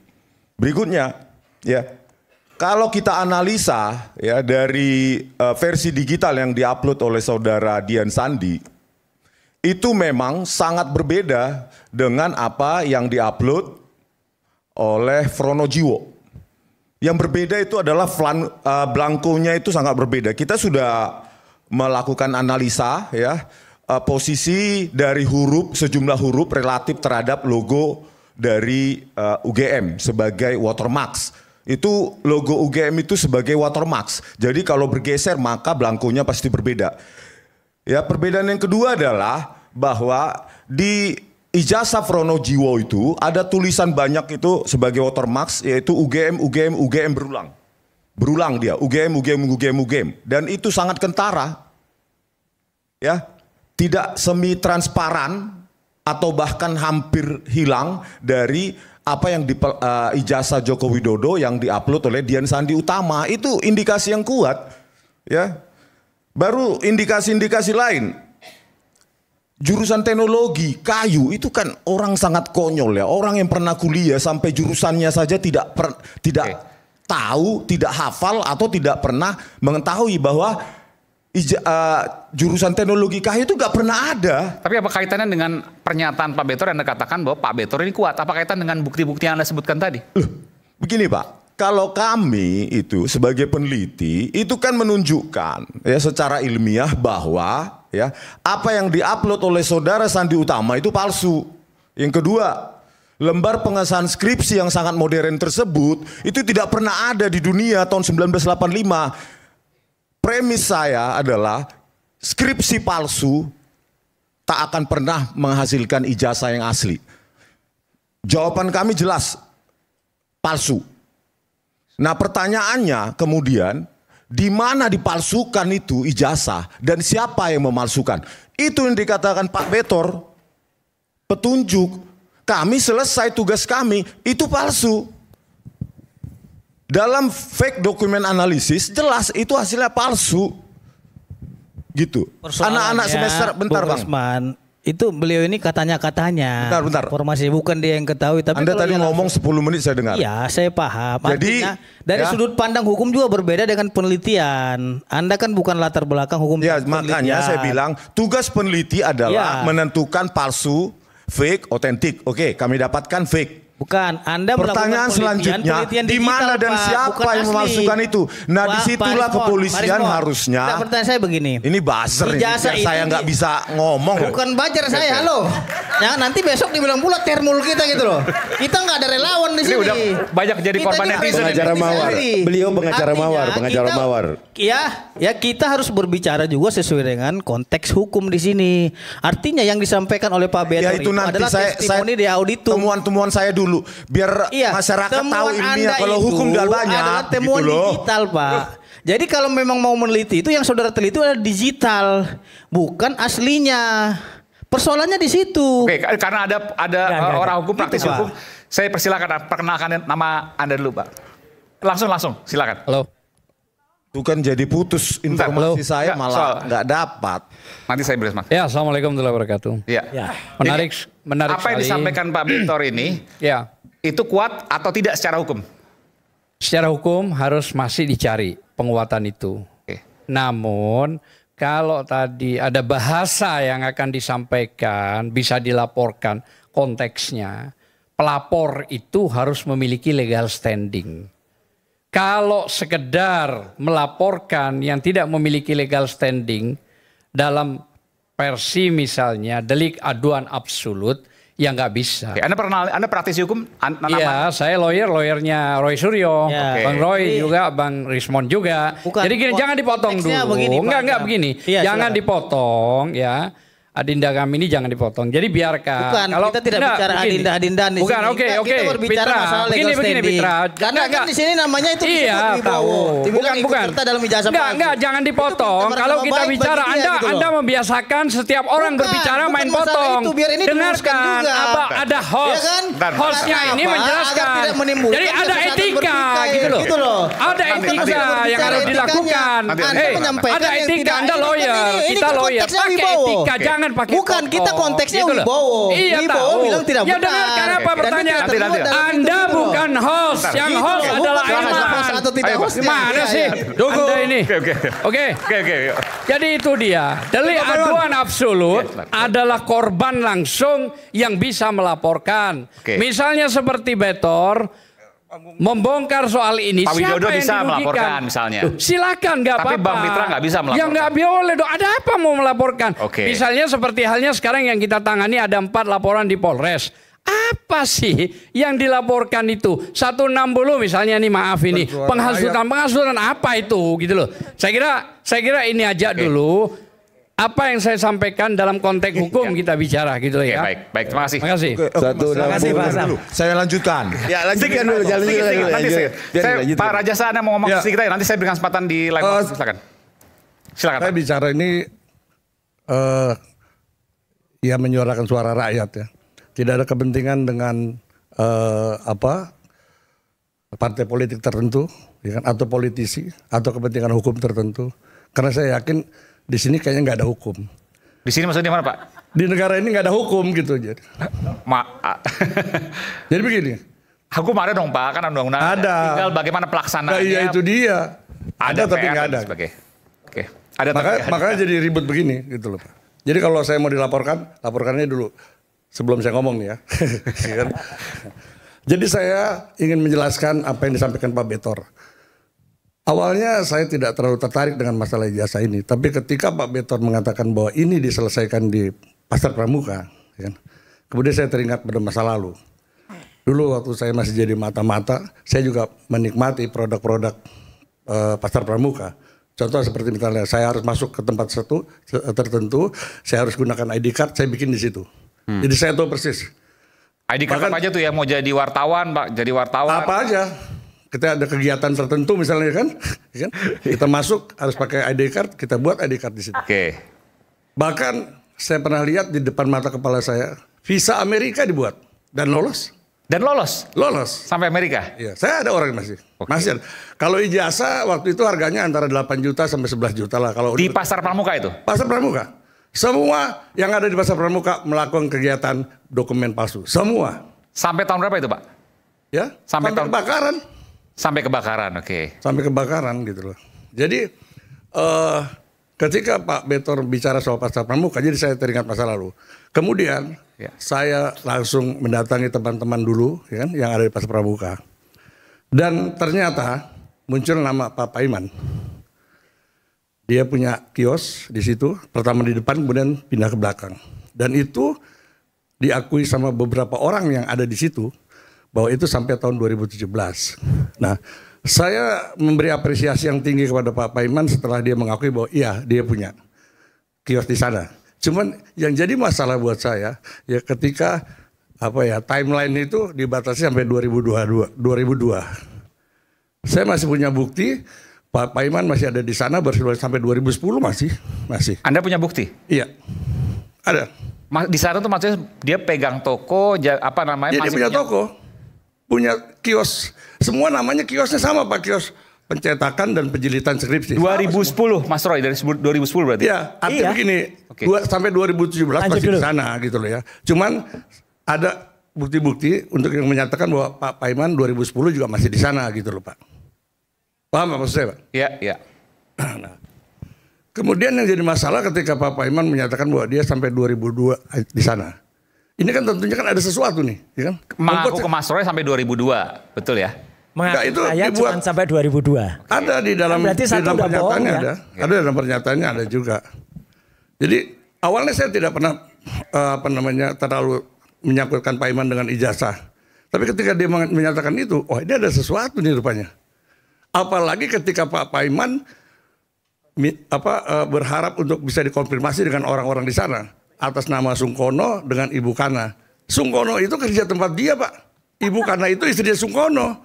Berikutnya, ya, kalau kita analisa ya dari versi digital yang diupload oleh saudara Dian Sandi, itu memang sangat berbeda dengan apa yang diupload oleh Fronojiwo. Yang berbeda itu adalah blankonya itu sangat berbeda. Kita sudah melakukan analisa ya posisi dari sejumlah huruf relatif terhadap logo dari UGM sebagai watermarks. Itu logo UGM itu sebagai watermarks. Jadi kalau bergeser maka blankonya pasti berbeda. Ya, perbedaan yang kedua adalah bahwa di ijazah Fronojiwo itu ada tulisan banyak itu sebagai watermarks, yaitu UGM berulang. Berulang dia, UGM. Dan itu sangat kentara. Ya, tidak semi transparan atau bahkan hampir hilang dari apa yang ijazah Joko Widodo yang diupload oleh Dian Sandi Utama itu indikasi yang kuat, ya. Baru indikasi-indikasi lain. Jurusan teknologi, kayu itu kan orang sangat konyol ya. Orang yang pernah kuliah sampai jurusannya saja tidak tahu, tidak hafal atau tidak pernah mengetahui bahwa jurusan teknologi kayu itu gak pernah ada. Tapi apa kaitannya dengan pernyataan Pak Betor yang Anda katakan bahwa Pak Betor ini kuat? Apa kaitan dengan bukti-bukti yang Anda sebutkan tadi? Begini Pak, kalau kami itu sebagai peneliti itu kan menunjukkan ya secara ilmiah bahwa ya apa yang diupload oleh saudara Sandi Utama itu palsu. Yang kedua, lembar pengesahan skripsi yang sangat modern tersebut itu tidak pernah ada di dunia tahun 1985. Premis saya adalah skripsi palsu tak akan pernah menghasilkan ijazah yang asli. Jawaban kami jelas, palsu. Nah pertanyaannya kemudian, di mana dipalsukan itu ijazah dan siapa yang memalsukan? Itu yang dikatakan Pak Betor, petunjuk. Kami selesai tugas kami, itu palsu. Dalam fake document analysis jelas itu hasilnya palsu. Gitu. Anak-anak semester bentar Bang. Resman, itu beliau ini katanya-katanya. Bentar. Informasi bukan dia yang ketahui. Tapi Anda tadi ngomong 10 menit saya dengar. Iya, saya paham. Jadi artinya, dari sudut pandang hukum juga berbeda dengan penelitian. Anda kan bukan latar belakang hukum. Ya, makanya saya bilang tugas peneliti adalah menentukan palsu, fake, otentik. Oke, kami dapatkan fake. Bukan, Anda pertanyaan selanjutnya di mana dan siapa yang memalsukan itu? Nah, disitulah kepolisian harusnya. Nah, pertanyaan saya begini. Ini buzzer ini, saya nggak bisa ngomong. Bukan buzzer saya, halo. Ya, nanti besok dibilang pula termul kita gitu loh. Kita nggak ada relawan di sini. Ini udah banyak jadi korban netizen. Pengacara mawar. Beliau pengacara mawar, pengacara mawar. Ya kita harus berbicara juga sesuai dengan konteks hukum di sini. Artinya yang disampaikan oleh Pak Betor itu adalah testimoni di auditum. Temuan-temuan saya dulu biar masyarakat tahu ilmiah kalau hukum dan banyak adalah temuan gitu digital Pak. Jadi kalau memang mau meneliti itu yang saudara teliti adalah digital, bukan aslinya. Persoalannya di situ. Oke, karena ada orang hukum, praktisi hukum, saya perkenalkan nama Anda dulu Pak. Langsung silakan. Halo. Itu kan jadi putus informasi saya malah nggak dapat. Nanti saya beres Mas. Ya, assalamualaikum warahmatullahi wabarakatuh. Ya. Menarik apa yang disampaikan Pak Betor ini, itu kuat atau tidak secara hukum? Secara hukum harus masih dicari penguatan itu. Namun kalau tadi ada bahasa yang akan disampaikan, bisa dilaporkan konteksnya, pelapor itu harus memiliki legal standing. Kalau sekedar melaporkan yang tidak memiliki legal standing dalam versi misalnya delik aduan absolut, ya nggak bisa. Anda praktisi hukum? Iya, saya lawyernya Roy Suryo, Bang Roy juga, Bang Rismond juga. Jadi gini, jangan dipotong dulu. Enggak begini. Jangan dipotong ya. Adinda kami ini jangan dipotong. Jadi biarkan. Bukan, kalau kita tidak bicara adinda-adindan di sini. Bukan, oke. Kita berbicara masalah legal standing. Begini, Karena kan di sini namanya itu tahu. Bukan. Dalam ijazah enggak, jangan dipotong. Kalau kita bicara, Anda membiasakan setiap orang berbicara main potong. Dengarkan, ada host. Hostnya ini menjelaskan. Jadi ada etika gitu loh. Ada etika yang harus dilakukan. Ada etika, Anda lawyer, kita lawyer. Pakai etika, jangan pakai bukan potong. Kita konteksnya gitu Wibowo. Iya, Wibowo bilang tidak benar. Ya dengarkan apa pertanyaan. Anda bukan host. Yang host adalah Aiman. Atau tidak host. Mana sih? Anda ini. Oke. Jadi itu dia. Delik aduan absolut adalah korban langsung yang bisa melaporkan. Misalnya seperti Betor membongkar soal ini, Pak Widodo siapa bisa yang melaporkan misalnya. Silakan, nggak apa-apa. Tapi Bang Mitra nggak bisa melaporkan. Ya nggak boleh dong. Ada apa mau melaporkan? Misalnya seperti halnya sekarang yang kita tangani ada 4 laporan di Polres. Apa sih yang dilaporkan itu? 160 misalnya nih, maaf ini penghasutan apa itu gitu loh. Saya kira ini aja dulu. Apa yang saya sampaikan dalam konteks hukum kita bicara gitu ya. Baik, terima kasih. Terima kasih. Terima kasih Pak Sam. Saya lanjutkan. Ya, lanjutkan dulu. Pak Rajasa, Anda mau ngomong sedikit aja, nanti saya berikan kesempatan di live. Silakan. Saya bicara ini ya menyuarakan suara rakyat ya. Tidak ada kepentingan dengan partai politik tertentu, ya kan, atau politisi, atau kepentingan hukum tertentu. Karena saya yakin di sini kayaknya nggak ada hukum. Di sini maksudnya mana Pak? Di negara ini nggak ada hukum gitu. Jadi begini. Hukum ada dong Pak, kan undang-undang. Ada. Tinggal bagaimana pelaksanaannya. Iya itu dia. Ada tapi nggak ada. Oke. Ada makanya jadi ribet begini gitu loh Pak. Jadi kalau saya mau dilaporkan, laporkannya dulu sebelum saya ngomong nih ya. Jadi saya ingin menjelaskan apa yang disampaikan Pak Betor. Awalnya saya tidak terlalu tertarik dengan masalah ijazah ini, tapi ketika Pak Betor mengatakan bahwa ini diselesaikan di Pasar Pramuka, ya kan? Kemudian saya teringat pada masa lalu. Dulu waktu saya masih jadi mata-mata, saya juga menikmati produk-produk Pasar Pramuka. Contoh seperti misalnya saya harus masuk ke tempat tertentu, saya harus gunakan ID card, saya bikin di situ. Jadi saya tahu persis. ID card apa aja tuh ya, mau jadi wartawan Pak, jadi wartawan. Apa aja. Kita ada kegiatan tertentu misalnya kan, kita masuk harus pakai ID card, kita buat ID card di situ. Oke. Bahkan saya pernah lihat di depan mata kepala saya, visa Amerika dibuat dan lolos. Dan lolos? Lolos. Sampai Amerika? Iya, saya ada orang yang masih ada. Kalau ijazah waktu itu harganya antara 8 juta sampai 11 juta lah. Kalau di Pasar Pramuka itu? Pasar Pramuka. Semua yang ada di Pasar Pramuka melakukan kegiatan dokumen palsu. Semua. Sampai tahun berapa itu Pak? Ya, sampai kebakaran. Sampai kebakaran, oke. Sampai kebakaran gitu loh. Jadi ketika Pak Betor bicara soal Pasar Pramuka, jadi saya teringat masa lalu. Kemudian saya langsung mendatangi teman-teman dulu ya kan, yang ada di Pasar Pramuka. Dan ternyata muncul nama Pak Paiman. Dia punya kios di situ, pertama di depan kemudian pindah ke belakang. Dan itu diakui sama beberapa orang yang ada di situ bahwa itu sampai tahun 2017. Nah, saya memberi apresiasi yang tinggi kepada Pak Paiman setelah dia mengakui bahwa iya dia punya kios di sana. Cuman yang jadi masalah buat saya ya ketika timeline itu dibatasi sampai 2002. Saya masih punya bukti Pak Paiman masih ada di sana sampai 2010 masih. Anda punya bukti? Iya. Ada. Di sana tuh maksudnya dia pegang toko apa namanya? Dia punya toko. Punya kios. Semua namanya kiosnya sama Pak, kios pencetakan dan penjilitan skripsi. 2010 Mas Roy, dari 2010 berarti? Iya, artinya begini, sampai 2017 masih di sana gitu loh ya. Cuman ada bukti-bukti untuk yang menyatakan bahwa Pak Paiman 2010 juga masih di sana gitu loh Pak. Paham apa maksud saya Pak? Iya. Nah, kemudian yang jadi masalah ketika Pak Paiman menyatakan bahwa dia sampai 2002 di sana. Ini kan tentunya kan ada sesuatu nih, ya kan? Mengaku ke Mas Roy sampai 2002, betul ya? Itu saya cuma sampai 2002. Ada di dalam pernyataannya ya? Ada dalam pernyataannya ada juga. Jadi awalnya saya tidak pernah terlalu menyangkutkan Pak Paiman dengan ijazah. Tapi ketika dia menyatakan itu, oh ini ada sesuatu nih rupanya. Apalagi ketika Pak Paiman berharap untuk bisa dikonfirmasi dengan orang-orang di sana atas nama Sungkono dengan Ibu Kana. Sungkono itu kerja tempat dia Pak. Ibu Kana itu istri Sungkono.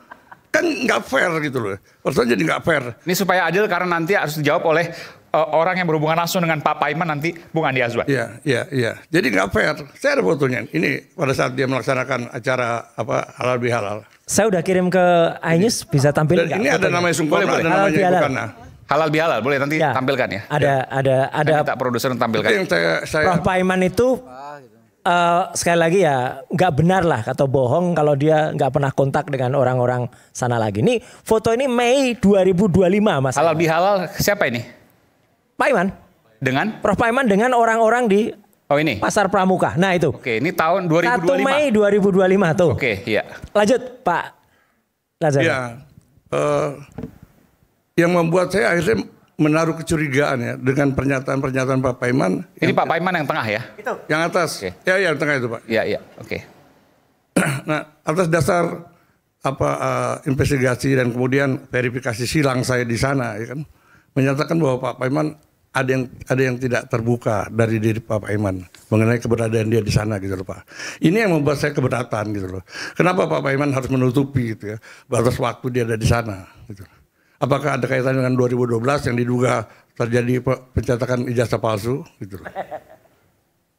Kan nggak fair gitu loh. Persoalannya jadi nggak fair. Ini supaya adil karena nanti harus dijawab oleh orang yang berhubungan langsung dengan Pak Paiman nanti, Bung Andi Azwan. Iya. Jadi nggak fair. Saya ada fotonya. Ini pada saat dia melaksanakan acara halal bihalal. Saya udah kirim ke iNews, bisa tampil. Dan ini ada namanya Sungkono, ada namanya Ibu Kana. Halal bihalal, boleh nanti tampilkan ya. Ada tak produser tampilkan. Yang saya Prof Paiman itu sekali lagi ya nggak benar lah atau bohong kalau dia nggak pernah kontak dengan orang-orang sana lagi. Nih foto ini Mei 2025 Mas. Halal bihalal siapa ini? Paiman. Dengan? Prof Paiman dengan orang-orang di ini Pasar Pramuka. Nah itu. Oke, ini tahun 2025. 1 Mei 2025 tuh. Oke, iya. Lanjut Pak Lazar. Iya. Yang membuat saya akhirnya menaruh kecurigaan ya dengan pernyataan-pernyataan Pak Paiman. Ini Pak Paiman yang tengah ya? Itu. Yang atas. Okay. Ya, yang tengah itu Pak. Iya. Oke. Nah, atas dasar investigasi dan kemudian verifikasi silang saya di sana, ya kan, menyatakan bahwa Pak Paiman ada yang tidak terbuka dari diri Pak Paiman mengenai keberadaan dia di sana gitu loh Pak. Ini yang membuat saya keberatan gitu loh. Kenapa Pak Paiman harus menutupi gitu ya batas waktu dia ada di sana gitu. Apakah ada kaitan dengan 2012 yang diduga terjadi pencetakan ijazah palsu gitu loh.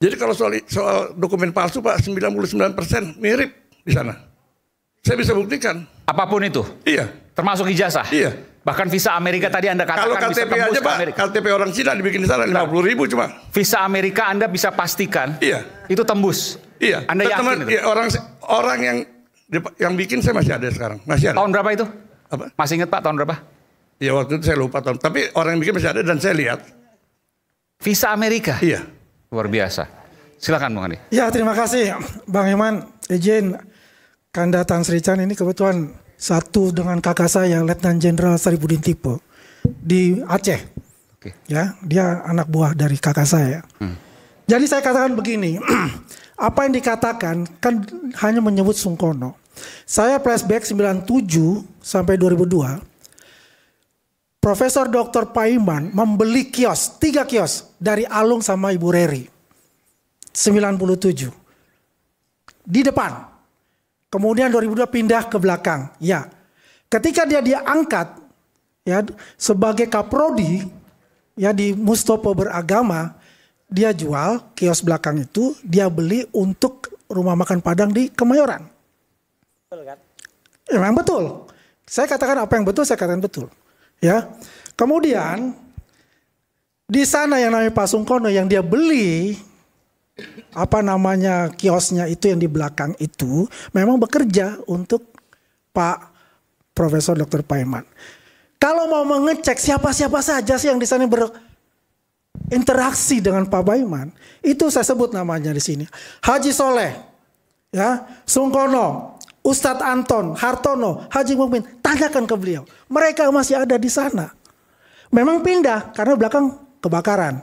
Jadi kalau soal dokumen palsu Pak 99% mirip di sana. Saya bisa buktikan. Apapun itu? Iya. Termasuk ijazah? Iya. Bahkan visa Amerika tadi Anda katakan kalau bisa KTP tembus aja ke Pak, Amerika. KTP orang Cina dibikin di sana 50.000 cuma. Visa Amerika Anda bisa pastikan? Iya. Itu tembus? Iya. Anda yakin itu? Ya, orang yang bikin saya masih ada sekarang. Masih ada. Tahun berapa itu? Apa? Masih ingat Pak tahun berapa? Ya waktu itu saya lupa tahun. Tapi orang yang bikin masih ada dan saya lihat. Visa Amerika? Iya. Luar biasa. Silakan Bang Andi. Ya terima kasih Bang Iman. Izin Kanda Tan Sri Chan ini kebetulan satu dengan kakak saya Letnan Jenderal Saripudin Tipo di Aceh. Oke. Ya, dia anak buah dari kakak saya. Jadi saya katakan begini, apa yang dikatakan kan hanya menyebut Sungkono. Saya flashback 97 sampai 2002. Profesor Dr. Paiman membeli kios, 3 kios dari Alung sama Ibu Reri. 97. Di depan. Kemudian 2002 pindah ke belakang. Ya. Ketika dia diangkat ya sebagai kaprodi ya di Mustopo Beragama, dia jual kios belakang itu, dia beli untuk rumah makan Padang di Kemayoran. Betul kan? Memang betul. Saya katakan apa yang betul, saya katakan betul. Ya. Kemudian di sana yang namanya Pak Sungkono yang dia beli apa namanya kiosnya itu yang di belakang itu memang bekerja untuk Pak Profesor Dr. Paiman. Kalau mau mengecek siapa-siapa saja sih yang di sana berinteraksi dengan Pak Paiman, itu saya sebut namanya di sini. Haji Soleh, ya, Sungkono, Ustadz Anton, Hartono, Haji Mukmin, tanyakan ke beliau. Mereka masih ada di sana. Memang pindah karena belakang kebakaran.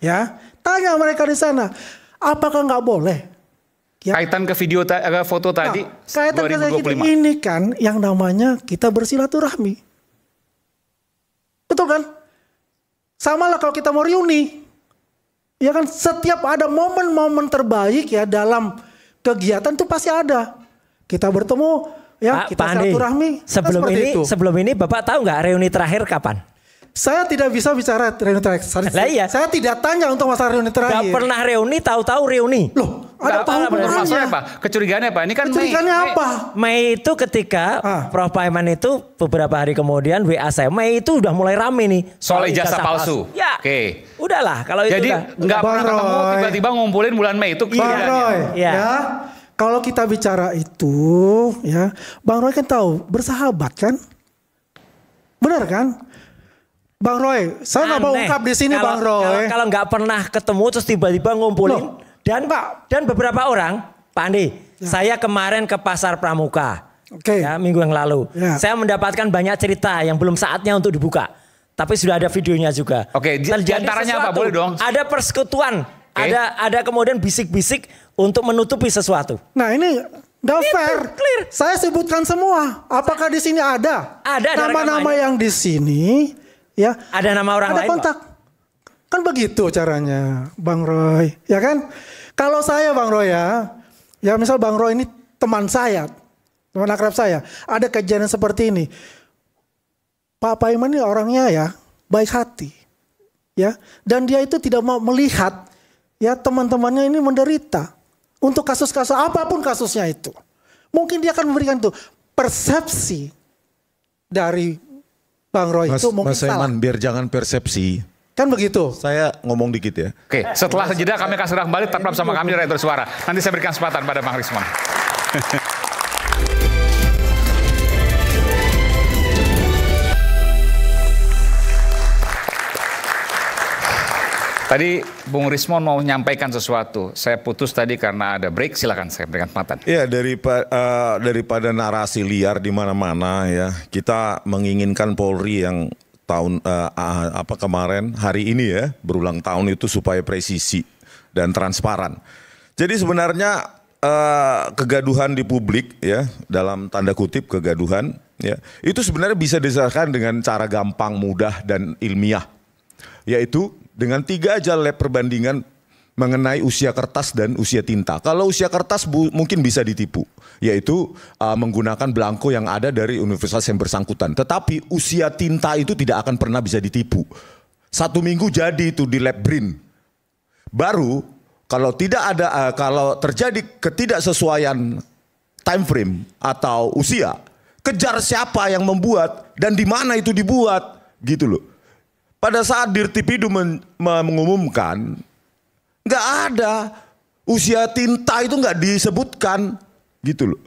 Ya, tanya mereka di sana. Apakah nggak boleh? Ya. Kaitan ke foto tadi, kaitan 2025. Ini kan yang namanya kita bersilaturahmi. Betul kan? Sama lah kalau kita mau reuni. Ya kan setiap ada momen-momen terbaik ya dalam kegiatan itu pasti ada. Kita bertemu ya, kita silaturahmi. Sebelum ini Bapak tahu nggak reuni terakhir kapan? Saya tidak bisa bicara reuni terakhir. Iya. Saya tidak tanya untuk masalah reuni terakhir. Gak pernah reuni, tahu-tahu reuni. Loh, ada masalahnya apa? Kecurigaannya apa? Ini kan kecurigaannya apa? Mei itu ketika Prof. Paiman itu beberapa hari kemudian WA saya, Mei itu udah mulai rame nih soal ijazah palsu. Ya. Oke. Udahlah kalau itu. Jadi nggak pernah ketemu, tiba-tiba ngumpulin bulan Mei itu. Bang Roy, ya. Kalau kita bicara itu, ya, Bang Roy kan tahu bersahabat kan, benar kan? Bang Roy, saya nggak mau ungkap di sini, Bang Roy. Kalau nggak pernah ketemu terus tiba-tiba ngumpulin dan beberapa orang, Pak Andi, saya kemarin ke Pasar Pramuka, ya, minggu yang lalu, saya mendapatkan banyak cerita yang belum saatnya untuk dibuka, tapi sudah ada videonya juga. Oke, diantaranya apa? Boleh dong. Ada persekutuan, ada kemudian bisik-bisik untuk menutupi sesuatu. Nah ini nggak fair. Clear. Saya sebutkan semua. Apakah di sini ada? Ada nama-nama yang di sini. Ya, ada nama orang lain. Ada kontak. Kan begitu caranya, Bang Roy. Ya kan? Kalau saya Bang Roy ya misal Bang Roy ini teman saya, teman akrab saya, ada kejadian seperti ini. Pak Paiman ini orangnya ya baik hati. Ya, dan dia itu tidak mau melihat ya teman-temannya ini menderita. Untuk kasus-kasus apapun kasusnya itu. Mungkin dia akan memberikan itu persepsi dari Bang Roy itu mungkin Mas Saiman, biar jangan persepsi. Kan begitu. Saya ngomong dikit ya. Oke, setelah jeda kami akan segera kembali tetap bersama kami di Rakyat Bersuara. Nanti saya berikan kesempatan pada Bang Rismon. Tadi Bung Rismon mau menyampaikan sesuatu. Saya putus tadi karena ada break. Silakan saya berikan kesempatan. Ya daripada narasi liar di mana-mana ya, kita menginginkan Polri yang kemarin hari ini ya berulang tahun itu supaya presisi dan transparan. Jadi sebenarnya kegaduhan di publik ya, dalam tanda kutip kegaduhan ya, itu sebenarnya bisa diselesaikan dengan cara gampang, mudah dan ilmiah, yaitu dengan 3 aja lab perbandingan mengenai usia kertas dan usia tinta. Kalau usia kertas mungkin bisa ditipu, yaitu menggunakan belangko yang ada dari universitas yang bersangkutan. Tetapi usia tinta itu tidak akan pernah bisa ditipu. 1 minggu jadi itu di lab BRIN. Baru kalau tidak ada, kalau terjadi ketidaksesuaian time frame atau usia. Kejar siapa yang membuat dan di mana itu dibuat, gitu loh. Pada saat Dirtipidum mengumumkan, nggak ada usia tinta itu nggak disebutkan, gitu loh.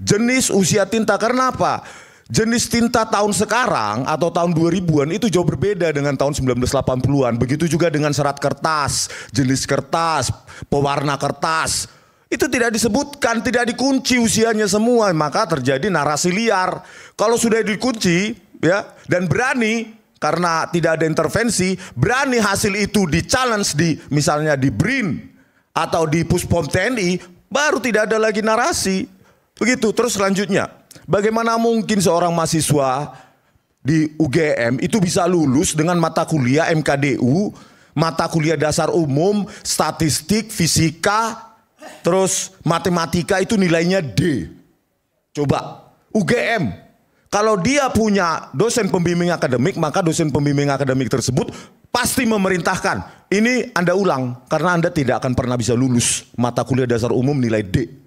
Jenis usia tinta karena apa? Jenis tinta tahun sekarang atau tahun 2000-an itu jauh berbeda dengan tahun 1980-an. Begitu juga dengan serat kertas, jenis kertas, pewarna kertas. Itu tidak disebutkan, tidak dikunci usianya semua, maka terjadi narasi liar. Kalau sudah dikunci ya dan berani karena tidak ada intervensi, berani hasil itu di-challenge di misalnya di BRIN atau di Puspom TNI, baru tidak ada lagi narasi. Begitu. Terus selanjutnya, bagaimana mungkin seorang mahasiswa di UGM itu bisa lulus dengan mata kuliah MKDU, mata kuliah dasar umum, statistik, fisika, terus matematika itu nilainya D. Coba UGM, kalau dia punya dosen pembimbing akademik, maka dosen pembimbing akademik tersebut pasti memerintahkan, ini Anda ulang karena Anda tidak akan pernah bisa lulus mata kuliah dasar umum nilai D.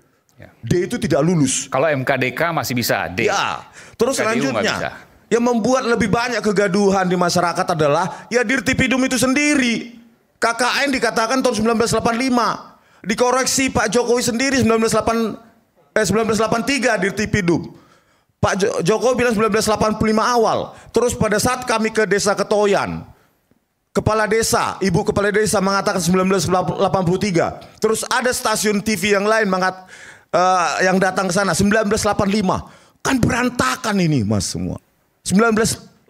D itu tidak lulus. Kalau MKDK masih bisa D. Ya. Terus selanjutnya yang membuat lebih banyak kegaduhan di masyarakat adalah ya Dirtipidum itu sendiri. KKN dikatakan tahun 1985. Dikoreksi Pak Jokowi sendiri 1983 Dirtipidum. Pak Jokowi bilang 1985 awal. Terus pada saat kami ke desa Ketoyan, kepala desa, ibu kepala desa mengatakan 1983. Terus ada stasiun TV yang lain yang datang ke sana 1985. Kan berantakan ini Mas semua. 1983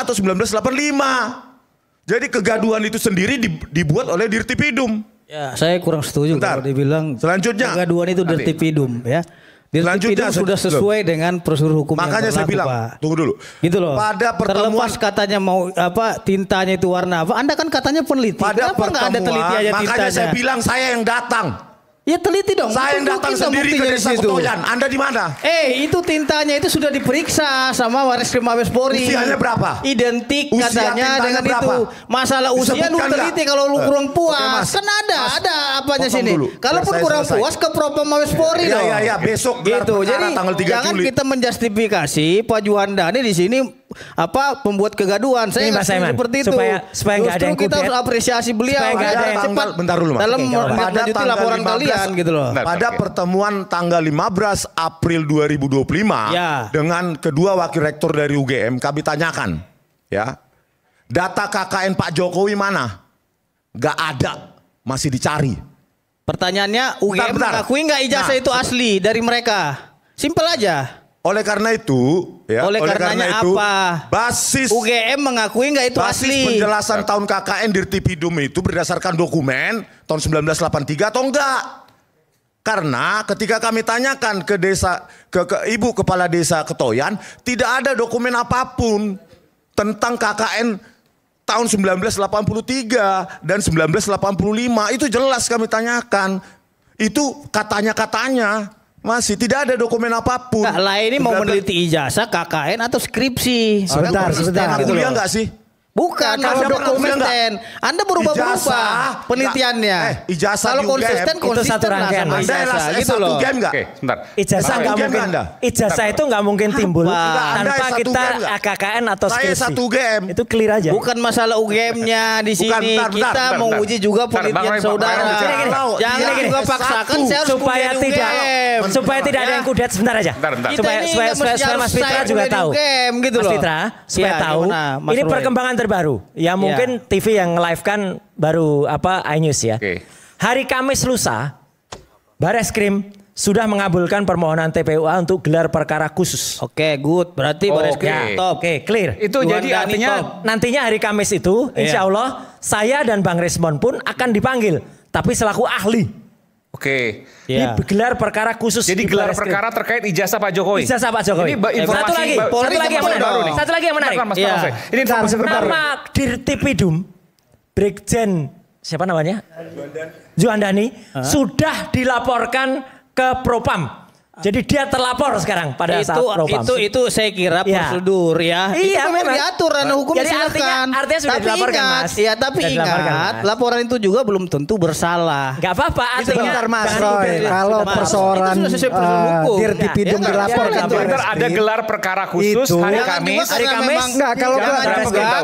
atau 1985. Jadi kegaduhan itu sendiri dibuat oleh Dirtipidum. Ya, saya kurang setuju kalau dibilang selanjutnya kegaduhan itu Dirtipidum ya. Dirtipidum sudah sesuai dengan prosedur hukum makanya yang berlaku, saya bilang, Pak. Tunggu dulu. Gitu loh. Pada pertemuan terlepas katanya mau apa tintanya itu warna apa, Anda kan katanya peneliti. Pada Kenapa nggak ada teliti aja makanya tintanya? saya bilang saya yang datang. Ya teliti dong. Saya yang datang sendiri ke desa Ketoyan. Anda di mana? Itu tintanya itu sudah diperiksa sama Bareskrim Mabes Polri. Usianya berapa? Identik Usia katanya dengan berapa? itu. Masalah usia lu teliti kalau lu kurang puas. Kan ada apanya sini. Kalaupun kurang puas ke Propam Mabes Polri dong. Ya, besok gitu. Jadi tanggal 3 jangan Juli. kita menjustifikasi Pak Juandani di sini pembuat kegaduhan. Saya nggak seperti itu. Supaya nggak ada yang kita harus apresiasi beliau. Cepat bentar dulu Mas. Dalam menindaklanjuti laporan kalian gitu loh. Pada pertemuan tanggal 15 April 2025 dengan kedua wakil rektor dari UGM kami tanyakan ya. Data KKN Pak Jokowi mana? Gak ada, masih dicari. Pertanyaannya UGM mengakui nggak ijazah itu asli dari mereka? Simpel aja. Oleh karena itu, ya, oleh karenanya itu, apa? Basis UGM mengakui nggak itu basis asli? Penjelasan tahun KKN Dirtipidum itu berdasarkan dokumen tahun 1983 atau enggak? Karena ketika kami tanyakan ke desa ke ibu kepala desa Ketoyan, tidak ada dokumen apapun tentang KKN tahun 1983 dan 1985. Itu jelas kami tanyakan. Itu katanya masih tidak ada dokumen apapun. Nah, lah ini mau meneliti ijazah KKN atau skripsi. Sebentar. Kuliah enggak sih? Bukan, kalau konsisten. Anda berubah-ubah penelitiannya. Ijazah kalau konsisten itu satu rangkaian. Ijazah gitu loh. Oke, sebentar. Ijazah nggak mungkin. Ijazah itu nggak mungkin timbul tanpa kita KKN atau skripsi. Saya 1 UGM. Itu clear aja. Bukan masalah UGM-nya di sini. Kita mau uji juga penelitian saudara. Jangan juga paksakan saya harus supaya tidak ada yang kudet sebentar aja. Supaya Mas Fitra juga tahu. Mas Fitra supaya tahu. Ini perkembangan terbaru. Ya mungkin TV yang live kan baru iNews ya. Hari Kamis lusa Bareskrim sudah mengabulkan permohonan TPUA untuk gelar perkara khusus. Oke, good. Berarti Bareskrim top. Oke, clear. Itu jadi artinya nantinya hari Kamis itu insya Allah saya dan Bang Resmond pun akan dipanggil. Tapi selaku ahli. Oke. Ini gelar perkara khusus. Jadi gelar perkara terkait ijazah Pak Jokowi. Ijazah Pak Jokowi. Ini informasi satu lagi yang menarik. Ini informasi terbaru. Nama Dirtipidum Brigjen siapa namanya? Juandani sudah dilaporkan ke Propam Jadi dia terlapor sekarang pada saat propam. Itu saya kira prosedur ya. Iya, memang diatur ranah hukum. Jadi silakan. artinya sudah dilaporkan, Mas. Ya, tapi ingat laporan itu juga belum tentu bersalah. Gak apa-apa. Sebentar Mas Roy, kalau persoalan Dirtipidum dilaporkan, ada gelar perkara khusus hari Kamis. Enggak, kalau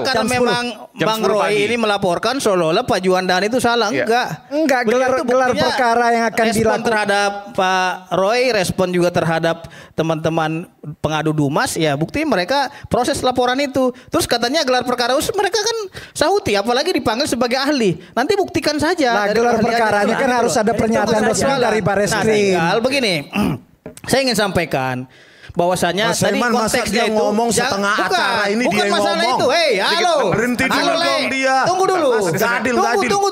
karena memang Bang Roy ini melaporkan seolah-olah Pak Juandan itu salah. Enggak, gelar perkara yang akan dilakukan terhadap Pak Roy, respon juga terhadap teman-teman pengadu Dumas, ya bukti mereka proses laporan itu. Terus katanya gelar perkara khusus, mereka kan sahuti, apalagi dipanggil sebagai ahli. Nanti buktikan saja. Nah, gelar perkaranya kan harus ada pernyataan resmi dari Barreskrim. Tinggal begini, saya ingin sampaikan bahwasanya tadi konteksnya itu ngomong setengah acara ini bukan dia yang masalah ngomong. itu. Halo. Berhenti dulu dong dia. Tunggu dulu.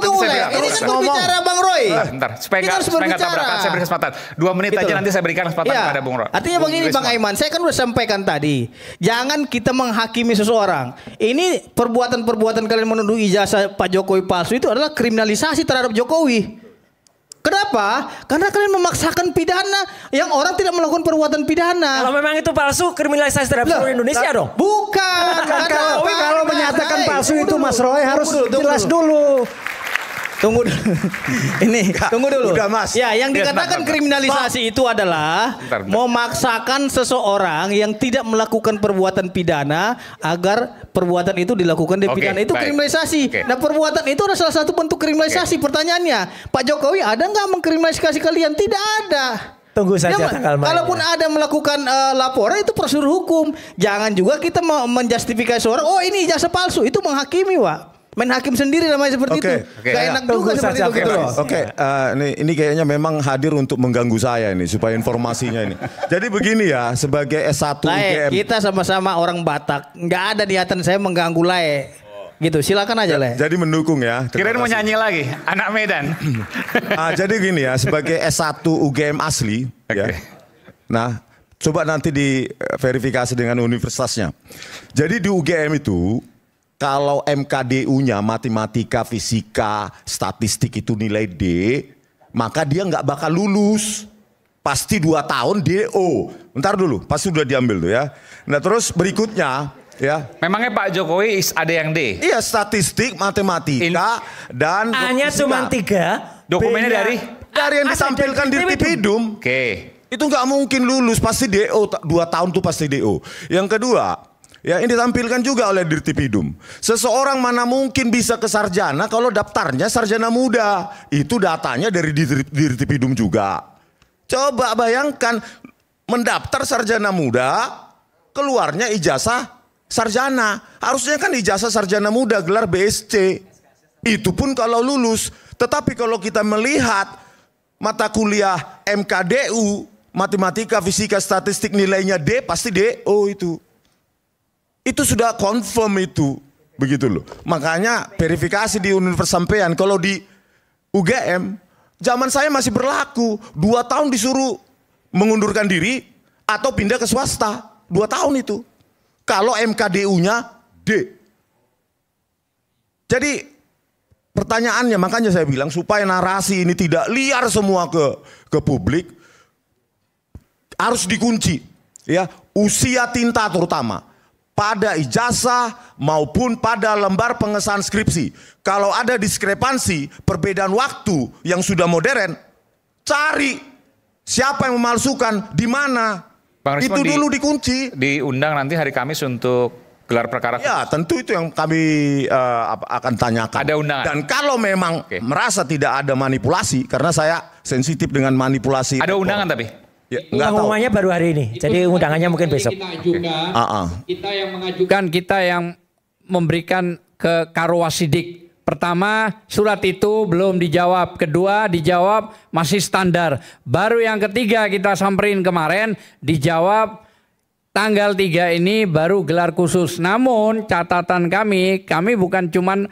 Tunggu. Ini kan berbicara Bang Roy. Bentar, supaya nggak tabrakan, saya beri kesempatan. 2 menit aja nanti saya berikan kesempatan kepada Bung Roy. Artinya begini Bang Aiman, saya kan udah sampaikan tadi. Jangan kita menghakimi seseorang. Ini perbuatan-perbuatan kalian menuduh ijazah Pak Jokowi palsu itu adalah kriminalisasi terhadap Jokowi. Kenapa? Karena kalian memaksakan pidana yang orang tidak melakukan perbuatan pidana. Kalau memang itu palsu, kriminalisasi terhadap seluruh Indonesia dong. Bukan. Kalau menyatakan palsu itu Mas Roy harus jelas dulu. Tunggu dulu. Tunggu dulu. Udah, Mas. Ya, yang dikatakan kriminalisasi itu adalah memaksakan seseorang yang tidak melakukan perbuatan pidana agar perbuatan itu dilakukan di pidana. Itu kriminalisasi. Nah, perbuatan itu adalah salah satu bentuk kriminalisasi. Pertanyaannya, Pak Jokowi ada nggak mengkriminalisasi kalian? Tidak ada. Tunggu saja tanggal main. Kalaupun ada melakukan laporan itu prosedur hukum. Jangan juga kita menjustifikasi seorang, oh ini ijazah palsu, itu menghakimi, Pak. Main hakim sendiri namanya seperti itu. Gak enak juga seperti itu gitu loh. Ini kayaknya memang hadir untuk mengganggu saya ini supaya informasinya ini. Jadi begini ya, sebagai S1 UGM. Kita sama-sama orang Batak. Nggak ada niatan saya mengganggu Lae. Gitu, silakan aja Lae. Jadi mendukung ya. Kirain mau nyanyi lagi, anak Medan. Jadi gini ya, sebagai S1 UGM asli. Ya. Nah, coba nanti diverifikasi dengan universitasnya. Jadi di UGM itu, kalau MKDU-nya matematika, fisika, statistik itu nilai D, maka dia nggak bakal lulus. Pasti 2 tahun DO. Bentar dulu, pasti udah diambil tuh ya. Nah terus berikutnya ya. Memangnya Pak Jokowi ada yang D? Iya, statistik, matematika, dan hanya cuma 3. Dokumennya dari yang ditampilkan di Dirtipidum. Itu nggak mungkin lulus, pasti DO. 2 tahun tuh pasti DO. Yang kedua, ya ini ditampilkan juga oleh Dirtipidum. Seseorang mana mungkin bisa ke sarjana kalau daftarnya sarjana muda. Itu datanya dari Dirtipidum juga. Coba bayangkan mendaftar sarjana muda, keluarnya ijazah sarjana. Harusnya kan ijazah sarjana muda gelar BSc. Itu pun kalau lulus. Tetapi kalau kita melihat mata kuliah MKDU, matematika, fisika, statistik nilainya D, pasti DO itu. Itu sudah confirm itu, begitu loh. Makanya verifikasi di universitas sampean. Kalau di UGM, zaman saya masih berlaku. 2 tahun disuruh mengundurkan diri atau pindah ke swasta. 2 tahun itu. Kalau MKDU-nya D. Jadi pertanyaannya, makanya saya bilang supaya narasi ini tidak liar semua ke publik, harus dikunci. Ya, usia tinta terutama. Pada ijazah maupun pada lembar pengesahan skripsi. Kalau ada diskrepansi, perbedaan waktu yang sudah modern, cari siapa yang memalsukan, di mana. Itu dulu dikunci. Diundang nanti hari Kamis untuk gelar perkara. Ya, tentu itu yang kami akan tanyakan. Ada undangan. Dan kalau memang merasa tidak ada manipulasi, karena saya sensitif dengan manipulasi. Ada undangan tapi? Ya, pengumumannya baru hari ini, jadi undangannya mungkin besok. Kita yang mengajukan, kita yang memberikan ke Karwasidik. Pertama, surat itu belum dijawab. Kedua, dijawab masih standar. Baru yang ketiga kita samperin kemarin, dijawab tanggal 3 ini baru gelar khusus. Namun catatan kami bukan cuman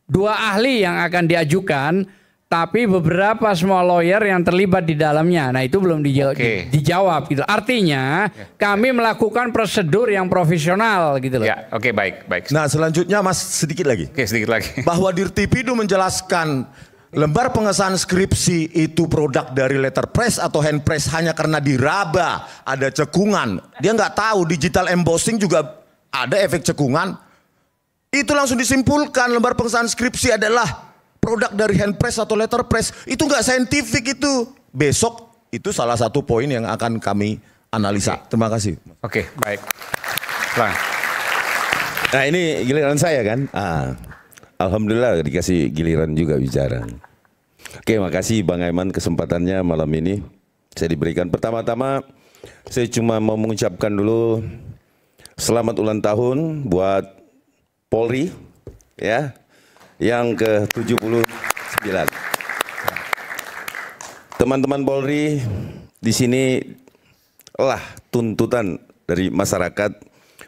2 ahli yang akan diajukan, tapi beberapa semua lawyer yang terlibat di dalamnya. Nah itu belum dijawab gitu. Artinya kami melakukan prosedur yang profesional gitu loh. Ya, baik. Nah selanjutnya Mas sedikit lagi. Sedikit lagi. Bahwa Dirtipidum menjelaskan lembar pengesahan skripsi itu produk dari letterpress atau handpress hanya karena diraba, ada cekungan. Dia nggak tahu digital embossing juga ada efek cekungan. Itu langsung disimpulkan lembar pengesahan skripsi adalah produk dari handpress atau letterpress. Itu nggak saintifik itu. Besok itu salah satu poin yang akan kami analisa. Terima kasih. Oke, baik. Nah ini giliran saya kan. Alhamdulillah dikasih giliran juga bicara. Oke, makasih Bang Aiman kesempatannya malam ini saya diberikan. Pertama-tama saya cuma mau mengucapkan dulu selamat ulang tahun buat Polri ya yang ke-79. Teman-teman Polri di sini lah tuntutan dari masyarakat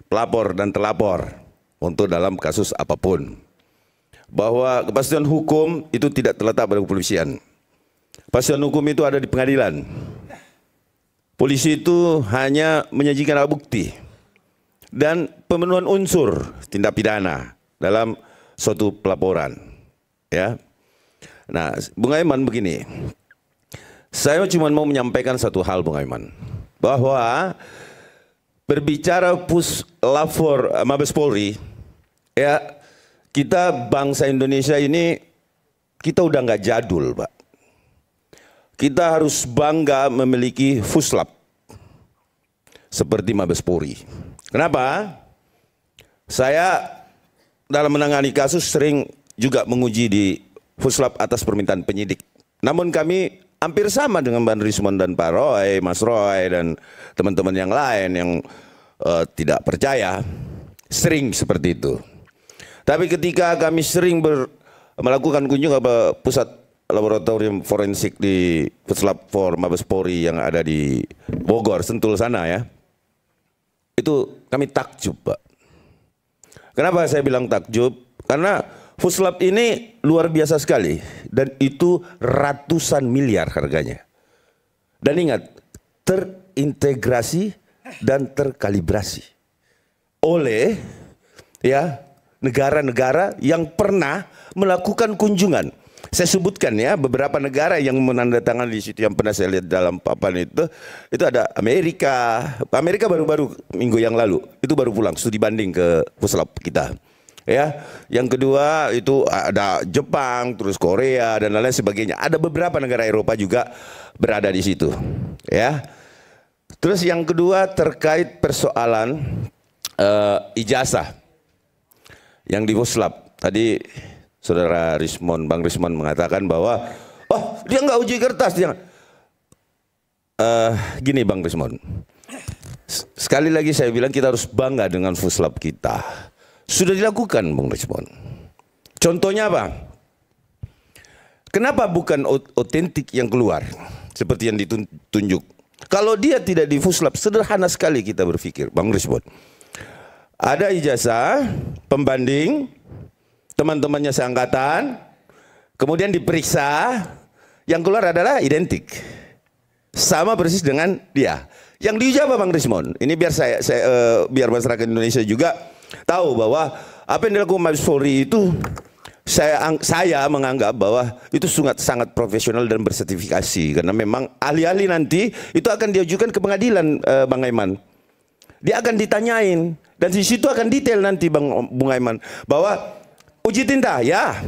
pelapor dan terlapor untuk dalam kasus apapun. Bahwa kepastian hukum itu tidak terletak pada kepolisian. Kepastian hukum itu ada di pengadilan. Polisi itu hanya menyajikan alat bukti dan pemenuhan unsur tindak pidana dalam suatu pelaporan. Ya. Nah, Bung Aiman begini. Saya cuma mau menyampaikan satu hal, Bung Aiman, bahwa berbicara puslapor Mabes Polri, ya. Kita bangsa Indonesia ini, kita udah nggak jadul, Pak. Kita harus bangga memiliki Puslap seperti Mabes Polri. Kenapa? Saya dalam menangani kasus sering juga menguji di Puslap atas permintaan penyidik. Namun kami hampir sama dengan Bang Rismon dan Pak Roy, Mas Roy dan teman-teman yang lain yang tidak percaya, sering seperti itu. Tapi ketika kami sering melakukan kunjungan ke pusat laboratorium forensik di Puslap for Mabes Polri yang ada di Bogor, Sentul sana ya, itu kami takjub, Pak. Kenapa saya bilang takjub? Karena Puslap ini luar biasa sekali dan itu ratusan miliar harganya. Dan ingat, terintegrasi dan terkalibrasi oleh ya negara-negara yang pernah melakukan kunjungan. Saya sebutkan ya beberapa negara yang menandatangani di situ yang pernah saya lihat dalam papan itu ada Amerika. Amerika baru-baru minggu yang lalu itu baru pulang studi banding ke Puslap kita. Ya, yang kedua itu ada Jepang, terus Korea dan lain-lain sebagainya. Ada beberapa negara Eropa juga berada di situ. Ya. Terus yang kedua terkait persoalan ijazah yang di Puslap. Tadi Saudara Rismon, Bang Rismon mengatakan bahwa dia nggak uji kertas. Dia gini Bang Rismon, sekali lagi saya bilang kita harus bangga dengan Puslap kita. Sudah dilakukan Bang Rismon. Contohnya apa? Kenapa bukan otentik yang keluar seperti yang ditunjuk? Kalau dia tidak di Puslap, sederhana sekali kita berpikir Bang Rismon. Ada ijazah pembanding, teman-temannya seangkatan, kemudian diperiksa, yang keluar adalah identik, sama persis dengan dia. Yang diuji apa Bang Rismon? Ini biar biar masyarakat Indonesia juga tahu bahwa apa yang dilakukan Mabes Polri itu saya menganggap bahwa itu sangat profesional dan bersertifikasi karena memang ahli-ahli nanti itu akan diajukan ke pengadilan Bang Aiman. Dia akan ditanyain dan di situ akan detail nanti Bung Aiman bahwa uji tinta ya.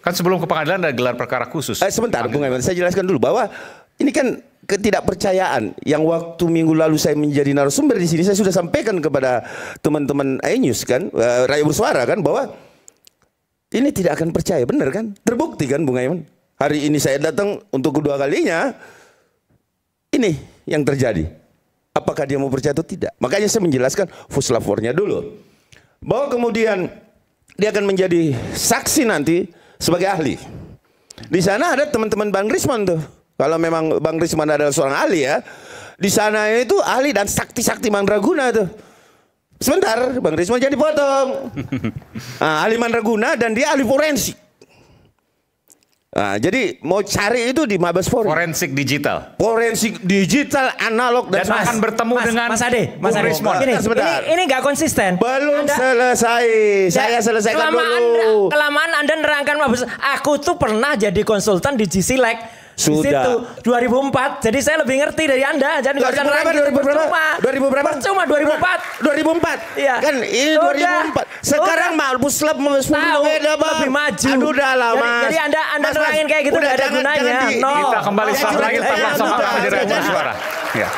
Kan sebelum ke pengadilan ada gelar perkara khusus. Sebentar Bung Aiman, saya jelaskan dulu bahwa ini kan ketidakpercayaan yang waktu minggu lalu saya menjadi narasumber di sini saya sudah sampaikan kepada teman-teman iNews kan, Rakyat Bersuara kan bahwa ini tidak akan percaya, benar kan? Terbukti kan Bung Aiman? Hari ini saya datang untuk kedua kalinya, ini yang terjadi. Apakah dia mau percaya atau tidak? Makanya saya menjelaskan puslapornya dulu. Bahwa kemudian dia akan menjadi saksi nanti sebagai ahli. Di sana ada teman-teman Bang Rismon tuh. Kalau memang Bang Rismon adalah seorang ahli ya. Di sana itu ahli dan sakti-sakti mandraguna tuh. Sebentar, Bang Rismon jadi potong. Ahli mandraguna dan dia ahli forensik. Nah, jadi mau cari itu di Mabes Polri. Forensik digital. Forensik digital, analog dan akan bertemu dengan Mas Ade, Mas Ade. Ini nggak konsisten. Belum selesai. Saya selesaikan dulu. Kelamaan Anda nerangkan Mabes. Aku tuh pernah jadi konsultan di GSilek. Sudah. Di situ 2004. Jadi saya lebih ngerti dari Anda. Jadi 2000 berapa? 2004. 2004. Iya. Kan ini 2004. Sekarang Mabes Polri beda, Bang. Lebih maju. Aduh, udah lah, Mas. Jadi Anda nerangin kayak gitu nggak ada gunanya. Kita kembali sesaat lagi tetaplah sama kami di Rakyat Bersuara. Ya.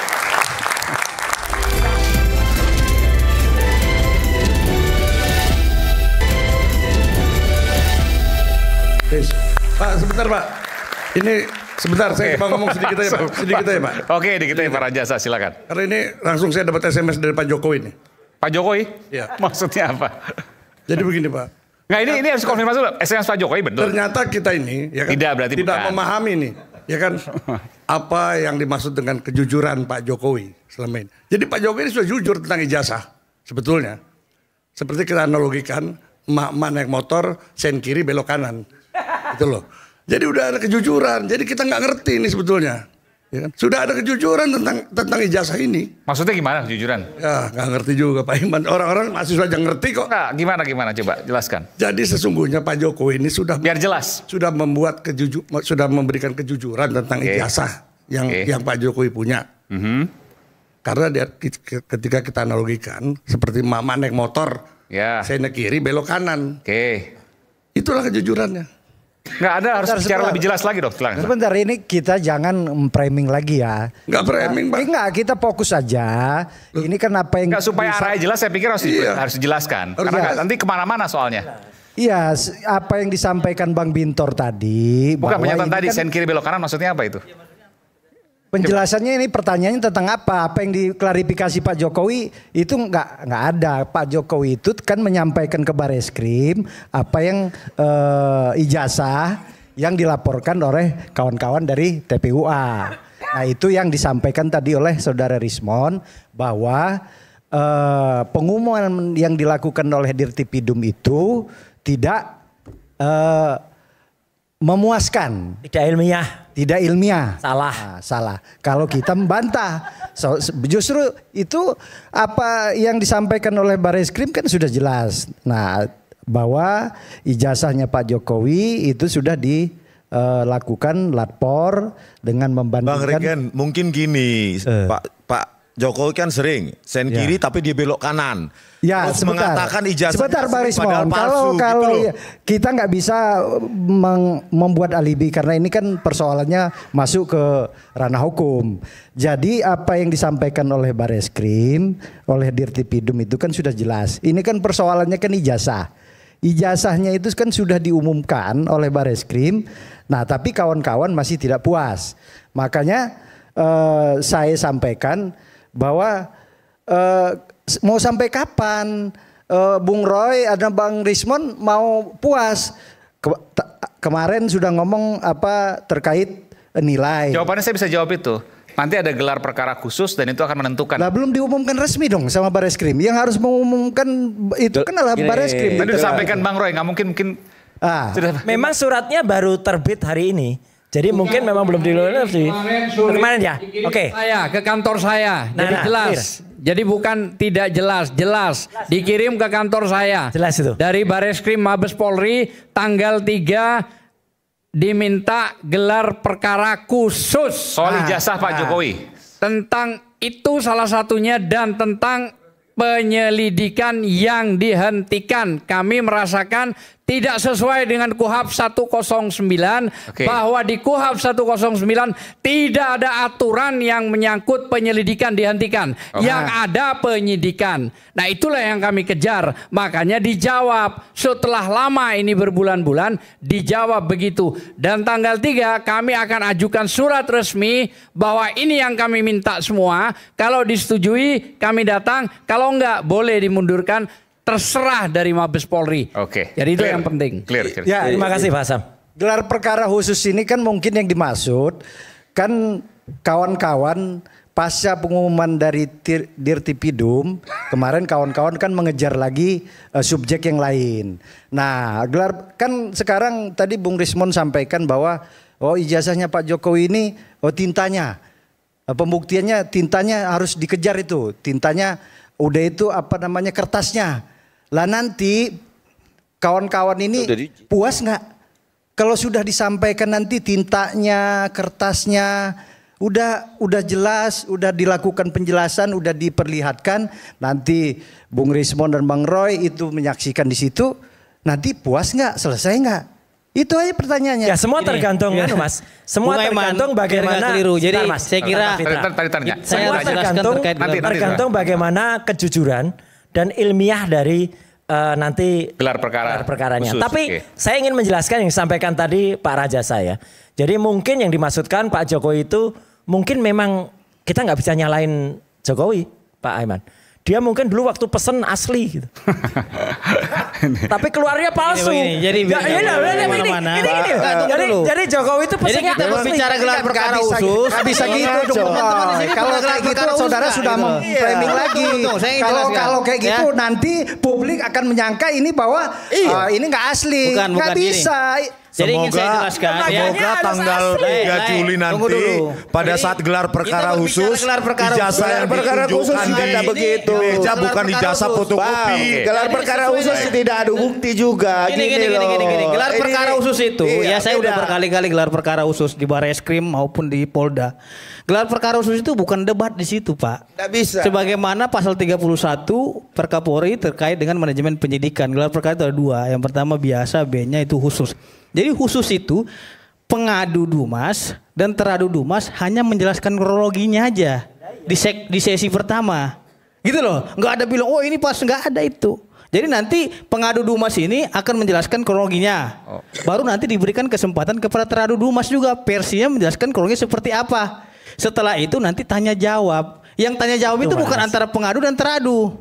Pak, sebentar Pak. Ini sebentar, saya mau ngomong sedikit aja Pak. Sedikit aja Pak. Oke, dikit aja Pak Rajasa, silakan. Karena ini langsung saya dapat SMS dari Pak Jokowi nih. Pak Jokowi? Iya. Maksudnya apa? Jadi begini Pak. Nggak, ini harus konfirmasi dulu. SMS Pak Jokowi betul. Ternyata kita ini ya kan, tidak memahami nih, ya kan, apa yang dimaksud dengan kejujuran Pak Jokowi selama ini. Jadi Pak Jokowi ini sudah jujur tentang ijazah sebetulnya. Seperti kita analogikan, emak-emak naik motor, sen kiri belok kanan. Itu loh. Jadi udah ada kejujuran. Jadi kita nggak ngerti ini sebetulnya. Ya kan? Sudah ada kejujuran tentang ijazah ini. Maksudnya gimana kejujuran? Ya nggak ngerti juga Pak Iman. Orang-orang masih saja ngerti kok. Nah, gimana coba jelaskan. Jadi sesungguhnya Pak Jokowi ini sudah biar jelas. Sudah memberikan kejujuran tentang ijazah yang Pak Jokowi punya. Karena ketika kita analogikan seperti mama naik motor, saya naik kiri belok kanan. Itulah kejujurannya. Nggak ada, harus secara lebih jelas lagi dong. Sebentar, ini kita jangan framing lagi ya. Nggak framing Pak. Nggak, kita fokus saja. Ini kan apa yang... Nggak, supaya arahnya jelas saya pikir harus dijelaskan. Karena nanti kemana-mana soalnya. Iya, apa yang disampaikan Bang Bintor tadi. Bukan pernyataan tadi, sen kiri belok kanan maksudnya apa itu? Penjelasannya ini pertanyaannya tentang apa? Apa yang diklarifikasi Pak Jokowi itu nggak ada. Pak Jokowi itu kan menyampaikan ke Bareskrim apa yang ijazah yang dilaporkan oleh kawan-kawan dari TPUA. Nah itu yang disampaikan tadi oleh Saudara Rismon bahwa pengumuman yang dilakukan oleh Dirtipidum itu tidak memuaskan, tidak ilmiah, salah. Kalau kita membantah, justru itu apa yang disampaikan oleh Bareskrim kan sudah jelas. Nah, bahwa ijazahnya Pak Jokowi itu sudah dilakukan lapor dengan membandingkan. Bang Regen, mungkin gini, Pak Jokowi kan sering sen kiri tapi dia belok kanan. Ya, terus mengatakan ijazah sebentar Bang Rismon, kalau gitu kita nggak bisa membuat alibi karena ini kan persoalannya masuk ke ranah hukum. Jadi apa yang disampaikan oleh Bareskrim, oleh Dirtipidum itu kan sudah jelas. Ini kan persoalannya kan ijazah. Ijazahnya itu kan sudah diumumkan oleh Bareskrim. Nah, tapi kawan-kawan masih tidak puas. Makanya saya sampaikan bahwa mau sampai kapan Bung Roy ada Bang Rismon mau puas? Kemarin sudah ngomong apa terkait nilai. Jawabannya saya bisa jawab itu. Nanti ada gelar perkara khusus dan itu akan menentukan. Nah, belum diumumkan resmi dong sama Bareskrim. Yang harus mengumumkan itu kan adalah Bareskrim. Tadi disampaikan Bang Roy, nggak mungkin. Memang suratnya baru terbit hari ini. Jadi mungkin memang belum dilulus sih. Kemarin ya. Oke. Saya ke kantor saya. Jadi jelas. Jadi bukan tidak jelas. Dikirim ke kantor saya. Jelas itu. Dari Bareskrim Mabes Polri tanggal 3 diminta gelar perkara khusus soal ijazah Pak Jokowi. Tentang itu salah satunya dan tentang penyelidikan yang dihentikan. Kami merasakan tidak sesuai dengan KUHP 109 bahwa di KUHP 109 tidak ada aturan yang menyangkut penyelidikan dihentikan. Yang ada penyidikan. Nah itulah yang kami kejar. Makanya dijawab setelah lama ini berbulan-bulan dijawab begitu. Dan tanggal 3 kami akan ajukan surat resmi bahwa ini yang kami minta semua. Kalau disetujui kami datang. Kalau enggak boleh dimundurkan. Terserah dari Mabes Polri. Jadi itu yang penting. Ya, terima kasih Pak Sam. Gelar perkara khusus ini kan mungkin yang dimaksud kan kawan-kawan pasca pengumuman dari Dirtipidum, kemarin kawan-kawan kan mengejar lagi subjek yang lain. Nah, kan sekarang tadi Bung Rismon sampaikan bahwa ijazahnya Pak Jokowi ini tintanya, pembuktiannya tintanya harus dikejar itu, tintanya udah itu kertasnya. Lah nanti kawan-kawan ini puas nggak? Kalau sudah disampaikan nanti tintanya, kertasnya udah jelas, udah dilakukan penjelasan, udah diperlihatkan, nanti Bung Rismon dan Bang Roy itu menyaksikan di situ, nanti puas nggak, selesai nggak? Itu aja pertanyaannya. Ya semua tergantung Mas. Semua tergantung bagaimana. Jadi Mas, saya kira semua tergantung bagaimana kejujuran dan ilmiah dari nanti gelar perkaranya. Tapi saya ingin menjelaskan yang disampaikan tadi Pak Raja saya. Jadi mungkin yang dimaksudkan Pak Jokowi itu mungkin memang kita nggak bisa nyalain Jokowi, Pak Aiman. Dia mungkin dulu waktu pesen asli gitu. Tapi keluarnya palsu. Jadi Jokowi itu pesennya kita berbicara gelar perkara khusus. Bisa gitu dong. Kalau kayak gitu saudara sudah memframing lagi. Kalau kayak gitu nanti publik akan menyangka ini bahwa ini nggak asli. Nggak bisa. Jadi ingin saya jelaskan, semoga tanggal 3 Juli nanti pada saat gelar perkara khusus, ijazah yang ditunjukkan di meja bukan ijazah fotokopi. Gelar perkara khusus tidak ada bukti juga. Gini. Gelar perkara khusus itu, ya saya udah berkali-kali gelar perkara khusus di Barreskrim maupun di Polda. Gelar perkara khusus itu bukan debat di situ, Pak. Tidak bisa. Sebagaimana pasal 31 Perkapolri terkait dengan manajemen penyidikan. Gelar perkara itu ada dua. Yang pertama biasa, B-nya itu khusus. Jadi khusus itu pengadu Dumas dan teradu Dumas hanya menjelaskan kronologinya aja di sesi pertama. Gitu loh. Nggak ada bilang, oh ini pas, nggak ada itu. Jadi nanti pengadu Dumas ini akan menjelaskan kronologinya. Baru nanti diberikan kesempatan kepada teradu Dumas juga versinya menjelaskan kronologi seperti apa. Setelah itu nanti tanya jawab. Yang tanya jawab itu bukan antara pengadu dan teradu,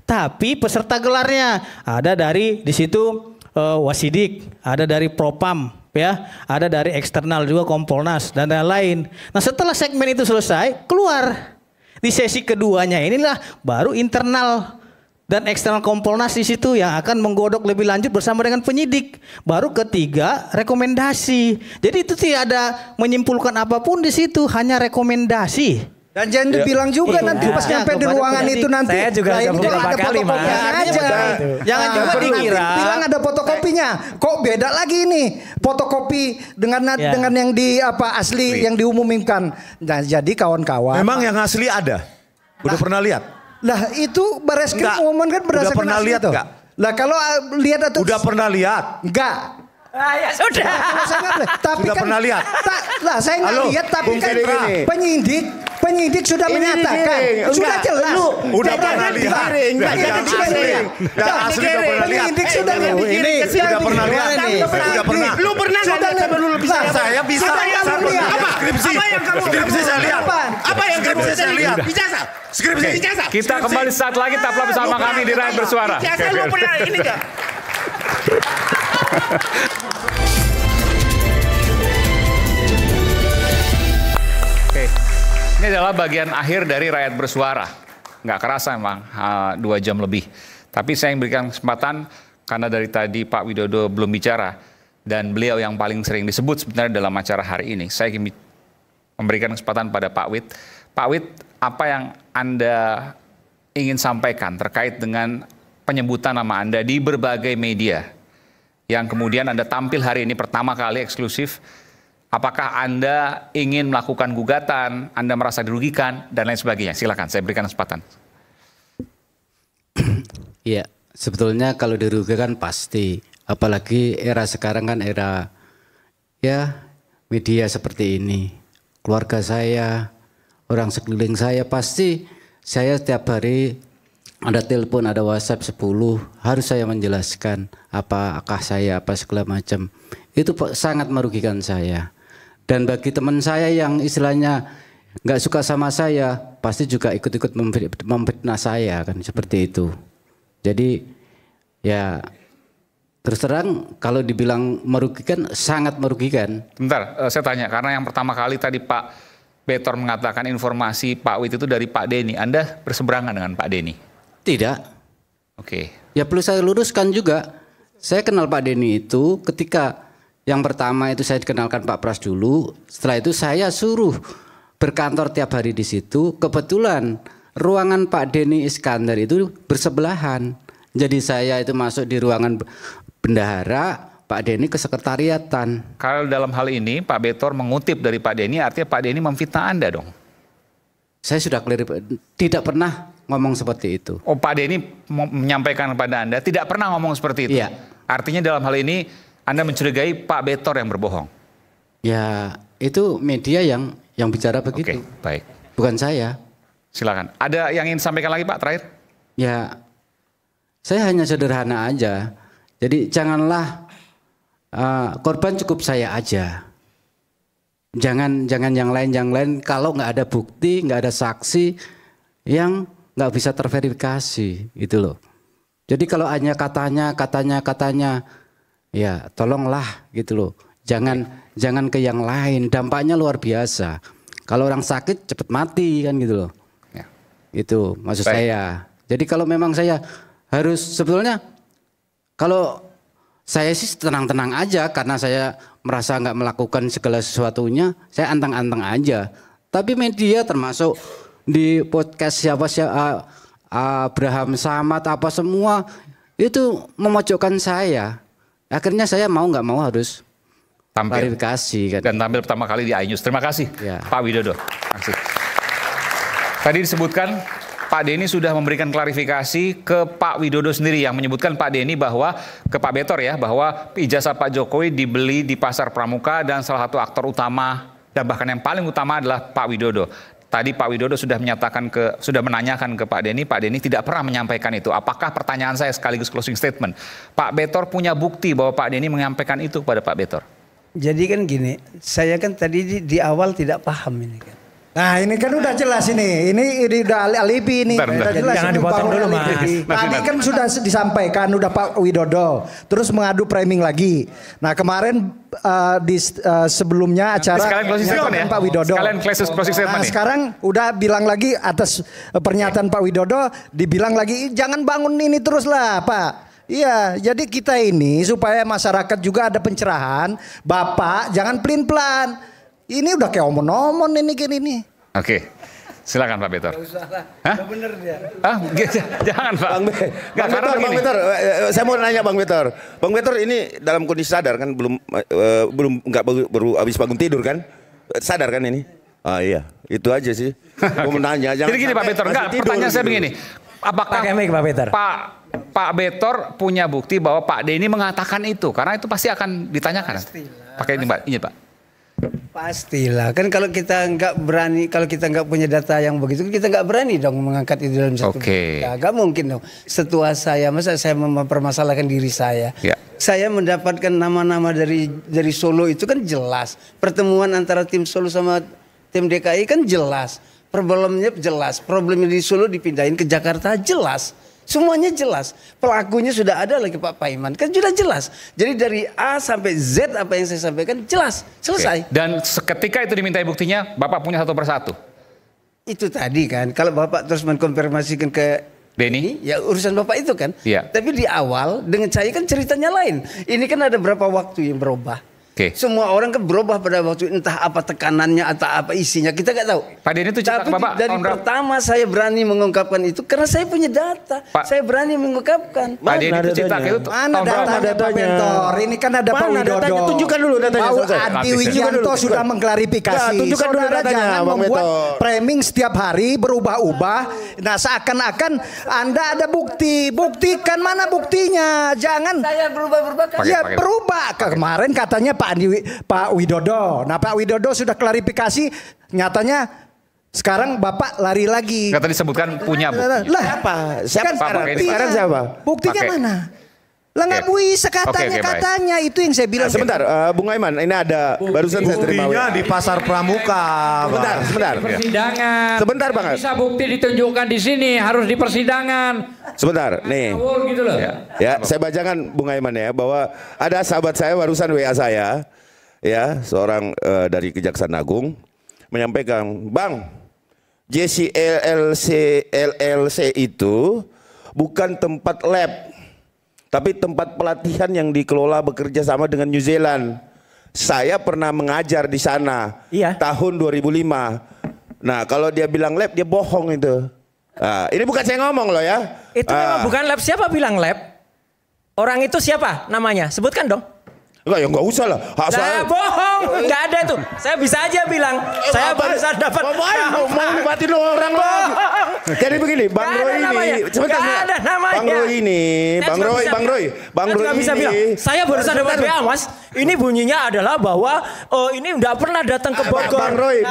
tapi peserta gelarnya. Ada dari di situ Wasidik, ada dari Propam, ya, ada dari eksternal juga Kompolnas dan lain-lain. Nah setelah segmen itu selesai, keluar di sesi keduanya inilah baru internal dan eksternal Kompolnas di situ yang akan menggodok lebih lanjut bersama dengan penyidik. Baru ketiga rekomendasi. Jadi itu tidak ada menyimpulkan apapun di situ, hanya rekomendasi. Dan jangan dibilang juga nanti pas nyampe di ruangan itu nanti. Saya juga ini ada fotokopinya aja. Jangan juga dikira. Bilang ada fotokopinya. Kok beda lagi ini fotokopi dengan yang di asli yang diumumkan. Nah, jadi kawan-kawan. Memang yang asli ada. Udah pernah lihat? Lah itu Barreskrim umumkan berdasarkan udah pernah asli lihat itu. enggak? Lah kalau lihat atau udah pernah lihat? Enggak. Ya sudah. Tapi sudah kan pernah lihat? Lah saya nggak lihat, tapi kan penyidik sudah menyatakan. Sudah jelas. Udah pernah lihat. Yang asli udah pernah lihat. Penyidik sudah ini sudah pernah lihat. Udah pernah. Lu pernah nggak lihat sampai lu bisa? Saya bisa. Skripsi saya lihat. Apa yang skripsi saya lihat? Ijazah. Skripsi. Ijazah. Kita kembali saat lagi tetaplah bersama kami di Rakyat Bersuara. Ijazah lu pernah ini nggak? Oke, ini adalah bagian akhir dari Rakyat Bersuara. Nggak kerasa emang 2 jam lebih. Tapi saya yang berikan kesempatan karena dari tadi Pak Widodo belum bicara dan beliau yang paling sering disebut sebenarnya dalam acara hari ini. Saya ingin memberikan kesempatan pada Pak Wid. Pak Wid, apa yang Anda ingin sampaikan terkait dengan penyebutan nama Anda di berbagai media yang kemudian Anda tampil hari ini pertama kali eksklusif? Apakah Anda ingin melakukan gugatan, Anda merasa dirugikan, dan lain sebagainya? Silakan, saya berikan kesempatan. Iya, sebetulnya kalau dirugikan pasti. Apalagi era sekarang kan era media seperti ini. Keluarga saya, orang sekeliling saya pasti saya setiap hari ada telepon, ada WhatsApp 10, harus saya menjelaskan apakah saya apa segala macam. Itu sangat merugikan saya. Dan bagi teman saya yang istilahnya nggak suka sama saya, pasti juga ikut-ikut memfitnah saya kan, seperti itu. Jadi ya terus terang kalau dibilang merugikan, sangat merugikan. Bentar, saya tanya, karena yang pertama kali tadi Pak Betor mengatakan informasi Pak Wid itu dari Pak Denny. Anda berseberangan dengan Pak Denny? Tidak. Oke. Ya perlu saya luruskan juga. Saya kenal Pak Denny itu ketika yang pertama itu saya dikenalkan Pak Pras dulu. Setelah itu saya suruh berkantor tiap hari di situ. Kebetulan ruangan Pak Denny Iskandar itu bersebelahan. Jadi saya itu masuk di ruangan bendahara, Pak Denny ke sekretariatan. Kalau dalam hal ini Pak Betor mengutip dari Pak Denny, artinya Pak Denny memfitnah Anda dong? Saya sudah clear, tidak pernah ngomong seperti itu. Oh, Pak Denny menyampaikan kepada Anda tidak pernah ngomong seperti itu? Iya. Artinya dalam hal ini Anda mencurigai Pak Betor yang berbohong? Ya, itu media yang bicara begitu. Oke, baik. Bukan saya. Silakan. Ada yang ingin disampaikan lagi Pak terakhir? Ya, saya hanya sederhana aja. Jadi janganlah korban cukup saya aja. Jangan yang lain. Kalau nggak ada bukti, nggak ada saksi yang nggak bisa terverifikasi, gitu loh. Jadi kalau hanya katanya, ya tolonglah gitu loh. Jangan ke yang lain. Dampaknya luar biasa. Kalau orang sakit cepet mati kan gitu loh. Ya. Itu maksud saya. Jadi kalau memang saya harus sebetulnya kalau saya sih tenang-tenang aja karena saya merasa nggak melakukan segala sesuatunya, saya anteng-anteng aja. Tapi media termasuk di podcast siapa Abraham Samad apa semua itu memojokkan saya. Akhirnya saya mau nggak mau harus klarifikasi kan. Dan tampil pertama kali di iNews. Terima kasih ya. Pak Widodo. Terima. Tadi disebutkan Pak Denny sudah memberikan klarifikasi ke Pak Widodo sendiri yang menyebutkan Pak Denny bahwa ke Pak Betor ya bahwa ijazah Pak Jokowi dibeli di Pasar Pramuka dan salah satu aktor utama dan bahkan yang paling utama adalah Pak Widodo. Tadi Pak Widodo sudah menanyakan ke Pak Denny tidak pernah menyampaikan itu. Apakah pertanyaan saya sekaligus closing statement? Pak Betor punya bukti bahwa Pak Denny menyampaikan itu kepada Pak Betor? Jadi kan gini, saya kan tadi di awal tidak paham ini kan. Nah ini kan udah jelas ini udah alibi ini. Bentar. Jangan dipotong dulu Mas. Tadi kan sudah disampaikan udah Pak Widodo, terus mengadu framing lagi. Nah kemarin sebelumnya acara Pak Widodo. Nah sekarang udah bilang lagi atas pernyataan Pak Widodo, dibilang lagi jangan bangun ini terus lah Pak. Iya, jadi kita ini supaya masyarakat juga ada pencerahan, Bapak jangan pelin-pelan. Ini udah kayak omon-omon ini gini nih. Oke, silakan Pak Betor. Hah? Bener dia. Jangan Pak. Bang Betor, saya mau nanya Bang Betor. Bang Betor ini dalam kondisi sadar kan belum baru habis bangun tidur kan? Sadar kan ini? Ah iya, itu aja sih. Mau menanya. Jadi gini Pak Betor, pertanyaan saya begini. Apakah Pak Betor punya bukti bahwa Pak Denny mengatakan itu? Karena itu pasti akan ditanyakan. Pakai ini Pak, ini Pak. Pastilah, kan kalau kita nggak berani, kalau kita nggak punya data yang begitu, kita nggak berani dong mengangkat itu dalam satu berita. Nggak mungkin dong. Setua saya, masa saya mempermasalahkan diri saya? Ya. Saya mendapatkan nama-nama dari Solo itu kan jelas. Pertemuan antara tim Solo sama tim DKI kan jelas. Problemnya jelas. Problemnya di Solo dipindahin ke Jakarta jelas. Semuanya jelas. Pelakunya sudah ada lagi Pak Paiman. Kan sudah jelas. Jadi dari A sampai Z apa yang saya sampaikan jelas. Selesai. Dan ketika itu dimintai buktinya, Bapak punya satu persatu? Itu tadi kan. Kalau Bapak terus mengkonfirmasikan ke Denny, ya urusan Bapak itu kan. Ya. Tapi di awal dengan saya kan ceritanya lain. Ini kan ada berapa waktu yang berubah. Semua orang kan berubah pada waktu entah apa tekanannya atau apa isinya kita nggak tahu. Pak Denny itu cetak Bapak dari pertama saya berani mengungkapkan itu karena saya punya data. Saya berani mengungkapkan. Pak Denny itu cetak itu mana datanya Pak Betor? Ini kan ada Pak Widodo. Tunjukkan dulu datanya. Pak Adi Wijanto sudah mengklarifikasi. Tunjukkan dulu datanya. Jangan membuat framing setiap hari berubah-ubah. Nah seakan-akan Anda ada bukti. Buktikan mana buktinya. Jangan. Saya berubah-ubah. Ya berubah. Kemarin katanya Pak Widodo. Nah Pak Widodo sudah klarifikasi, nyatanya sekarang Bapak lari lagi. Nggak tadi sebutkan punya bukti. Lah siapa sekarang siapa? Buktinya mana? Lah nggak bisa katanya itu yang saya bilang. Sebentar, Bung Aiman, ini ada barusan saya terima. Buktinya di Pasar Pramuka. Sebentar. Persidangan. Sebentar Bang. Bisa bukti ditunjukkan di sini, harus di persidangan. Sebentar, nih. Gitu loh. Ya, saya bacakan Bung Aiman ya bahwa ada sahabat saya barusan WA saya, ya seorang dari Kejaksaan Agung menyampaikan, Bang, JC LLC itu bukan tempat lab, tapi tempat pelatihan yang dikelola bekerja sama dengan New Zealand. Saya pernah mengajar di sana tahun 2005. Nah, kalau dia bilang lab, dia bohong itu. Nah, ini bukan saya ngomong loh ya. Itu memang bukan lab. Siapa bilang lab? Orang itu siapa namanya? Sebutkan dong. Enggak, ya enggak usah lah. Nah, bohong, enggak ada itu. Saya bisa aja bilang, saya barusan dapat. Mau libatin orang lagi. Jadi begini, Bang Roy ini, sebentar. Bang Roy ini, Bang Roy bisa bilang, saya barusan dapat WA, Mas. Ini bunyinya adalah bahwa ini enggak pernah datang ke Bogor. Bang Roy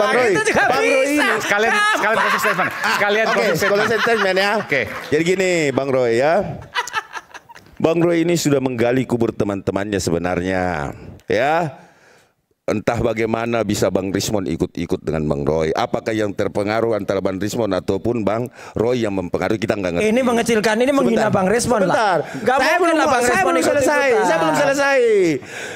ini sekalian closing statement ya. Oke. Jadi gini, Bang Roy ya. Bang Roy ini sudah menggali kubur teman-temannya sebenarnya, ya. Entah bagaimana bisa Bang Rismond ikut-ikut dengan Bang Roy. Apakah yang terpengaruh antara Bang Rismond ataupun Bang Roy yang mempengaruhi, kita nggak ngerti. Ini mengecilkan, ini menghina Bang Rismond lah. Saya belum selesai.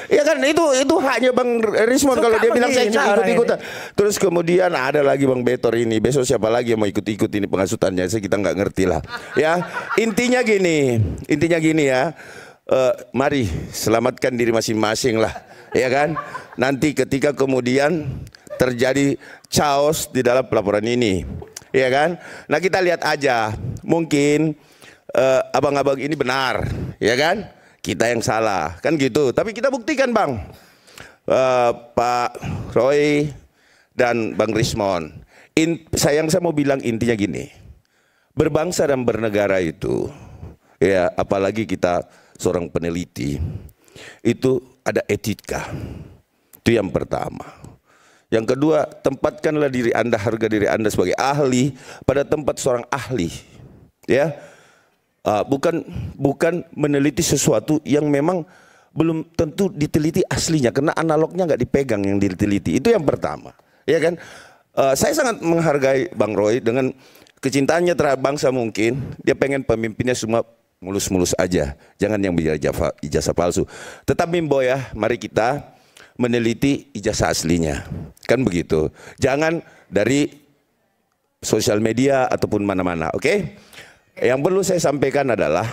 Ya kan itu haknya Bang Rismond kalau dia bilang saya ikut-ikutan. Terus kemudian ada lagi Bang Betor ini. Besok siapa lagi yang mau ikut-ikut ini pengasutannya? Kita nggak ngerti lah. Ya intinya gini ya. Mari selamatkan diri masing-masing lah. Ya kan? Nanti ketika kemudian terjadi chaos di dalam pelaporan ini, ya kan? Nah kita lihat aja, mungkin abang-abang ini benar, ya kan? Kita yang salah, kan gitu. Tapi kita buktikan, Bang, Pak Roy dan Bang Rismond. Saya mau bilang intinya gini, berbangsa dan bernegara itu, ya apalagi kita seorang peneliti, itu ada etika. Itu yang pertama. Yang kedua, tempatkanlah diri Anda, harga diri Anda sebagai ahli pada tempat seorang ahli. Ya, bukan meneliti sesuatu yang memang belum tentu diteliti aslinya, karena analognya nggak dipegang yang diteliti. Itu yang pertama. Ya kan? Saya sangat menghargai Bang Roy dengan kecintaannya terhadap bangsa mungkin. Dia pengen pemimpinnya semua mulus-mulus aja, jangan yang bicara ijazah palsu. Tetapi Mbo ya, mari kita meneliti ijazah aslinya, kan begitu. Jangan dari sosial media ataupun mana-mana, oke? Yang perlu saya sampaikan adalah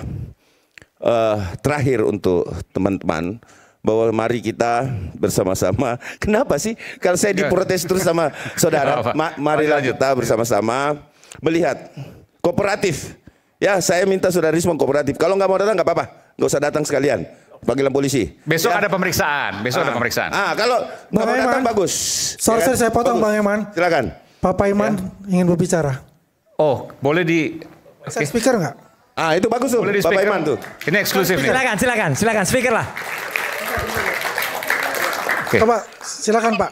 terakhir untuk teman-teman, bahwa mari kita bersama-sama. Kenapa sih? Kalau saya diprotes terus sama saudara, marilah kita bersama-sama melihat kooperatif. Ya, saya minta saudara Rismond kooperatif. Kalau nggak mau datang nggak apa-apa, nggak usah datang sekalian. Panggilan polisi. Besok ada pemeriksaan. Kalau nggak mau datang bagus. Sorry saya potong Bang Iman. Silakan. Pak Paiman ingin berbicara. Oh, boleh di. Saya speaker nggak? Itu bagus tuh. Boleh di Pak Paiman tuh. Ini eksklusif nih. Silakan speaker lah. Coba silakan Pak.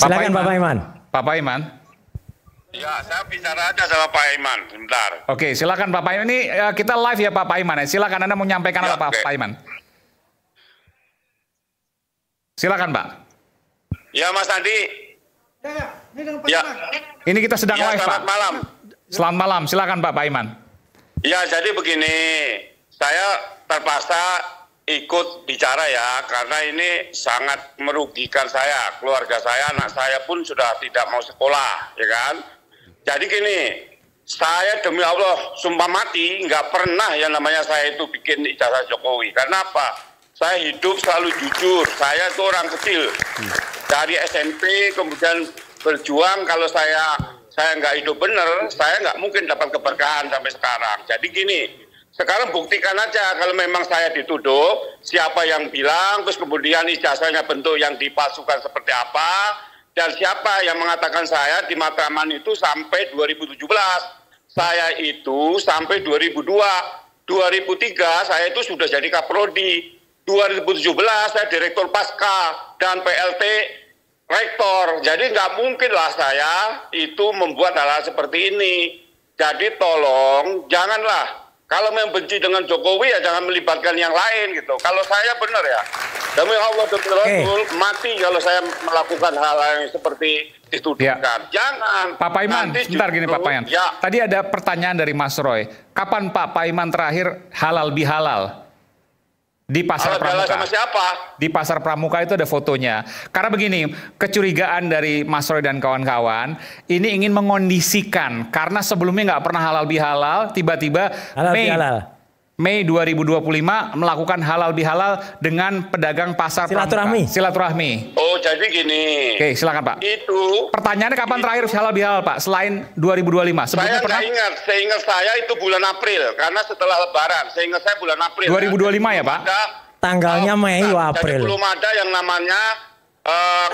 Silakan Pak Paiman. Pak Paiman. Ya, saya bicara aja sama Pak Iman, sebentar. Oke, silakan Pak Paiman. Ini kita live ya Pak Paiman. Silakan Anda mau menyampaikan apa Pak Paiman. Silakan Pak. Ya Mas Andi. Ya. Ini kita sedang live Pak. Selamat malam. Selamat malam, silakan Pak Paiman. Ya, jadi begini, saya terpaksa ikut bicara ya, karena ini sangat merugikan saya, keluarga saya, anak saya pun sudah tidak mau sekolah, ya kan? Jadi gini, saya demi Allah sumpah mati nggak pernah yang namanya saya itu bikin ijazah Jokowi. Karena apa? Saya hidup selalu jujur. Saya itu orang kecil dari SMP kemudian berjuang. Kalau saya nggak hidup bener, saya nggak mungkin dapat keberkahan sampai sekarang. Jadi gini, sekarang buktikan aja kalau memang saya dituduh, siapa yang bilang, terus kemudian ijazahnya bentuk yang dipalsukan seperti apa. Dan siapa yang mengatakan saya di Matraman itu sampai 2017. Saya itu sampai 2002. 2003 saya itu sudah jadi Kaprodi. 2017 saya Direktur Pasca dan PLT Rektor. Jadi nggak mungkin lah saya itu membuat hal-hal seperti ini. Jadi tolong janganlah. Kalau membenci dengan Jokowi ya jangan melibatkan yang lain gitu. Kalau saya benar ya, demi Allah betul-betul mati kalau saya melakukan hal-hal yang seperti dituduhkan. Jangan. Pak Paiman, sebentar gini Pak Paiman. Ya. Tadi ada pertanyaan dari Mas Roy. Kapan Pak Paiman terakhir halal bihalal? Di Pasar Pramuka. Sama siapa? Di Pasar Pramuka itu ada fotonya. Karena begini, kecurigaan dari Mas Roy dan kawan-kawan, ini ingin mengondisikan. Karena sebelumnya nggak pernah halal bihalal, tiba-tiba Mei 2025 melakukan halal bihalal dengan pedagang pasar Pramuka. Silaturahmi. Oh, jadi gini. Oke, silakan Pak. Itu. Pertanyaannya kapan terakhir halal bihalal Pak? Selain 2025. Saya nggak ingat. Seingat saya itu bulan April. Karena setelah Lebaran. Seingat saya bulan April. 2025 ya Pak? Tanggalnya Mei April. Jadi belum ada yang namanya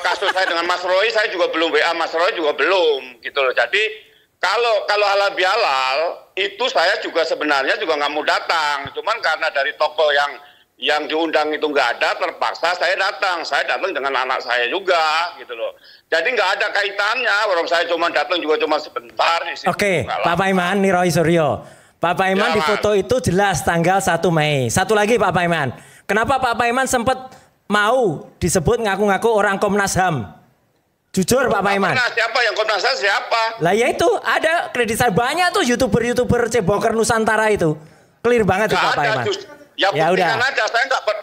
kasus saya dengan Mas Roy. Saya juga belum WA Mas Roy juga belum. Gitu loh. Jadi kalau halal bihalal itu saya juga sebenarnya juga nggak mau datang. Cuman karena dari toko yang diundang itu nggak ada, terpaksa saya datang. Saya datang dengan anak saya juga, gitu loh. Jadi nggak ada kaitannya. Orang saya cuma datang juga cuma sebentar. Oke, Pak Paiman, nih Roy Suryo. Pak Paiman di foto itu jelas tanggal 1 Mei. Satu lagi Pak Paiman. Kenapa Pak Paiman sempat mau disebut ngaku-ngaku orang Komnas HAM? Jujur Pak Paiman. Siapa yang Komnas HAM siapa? Lah ya itu ada kredit saya banyak tuh YouTuber ceboker Nusantara itu. Clear banget tuh Pak Paiman. Ya udah. Aja.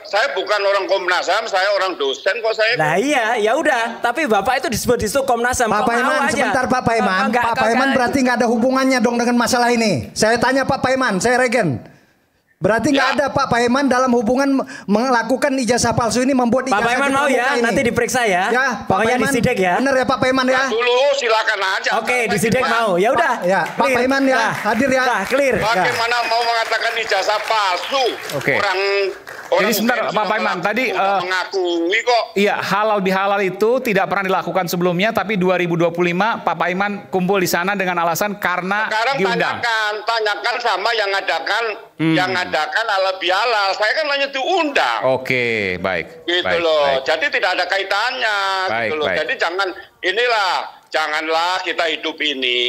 Saya bukan orang Komnas HAM, saya orang dosen kok saya. Lah iya, ya udah. Tapi Bapak itu disebut Komnas HAM. Pak Paiman, sebentar Pak Paiman. Pak Paiman berarti nggak ada hubungannya dong dengan masalah ini. Saya tanya Pak Paiman, saya regen. Berarti nggak ada Pak Paiman dalam hubungan melakukan ijazah palsu ini, membuat ijazah. Pak Paiman mau ya ini. Nanti diperiksa ya. Ya, pokoknya disidik ya. Bener ya Pak Paiman ya. Dulu silakan aja. Oke, disidik mau. Ya udah. Ya, Pak Paiman ya hadir ya. Nah, clear. Bagaimana mau mengatakan ijazah palsu? Oke. Jadi sebentar Pak Paiman tadi mengakui kok. Iya, halal bihalal itu tidak pernah dilakukan sebelumnya, tapi 2025 Pak Paiman kumpul di sana dengan alasan karena sekarang diundang. Tanyakan sama yang ngadakan halal bihalal. Saya kan hanya diundang. Oke, baik. Gitu baik, loh. baik. Jadi tidak ada kaitannya. Baik, gitu loh. baik. Jadi janganlah kita hidup ini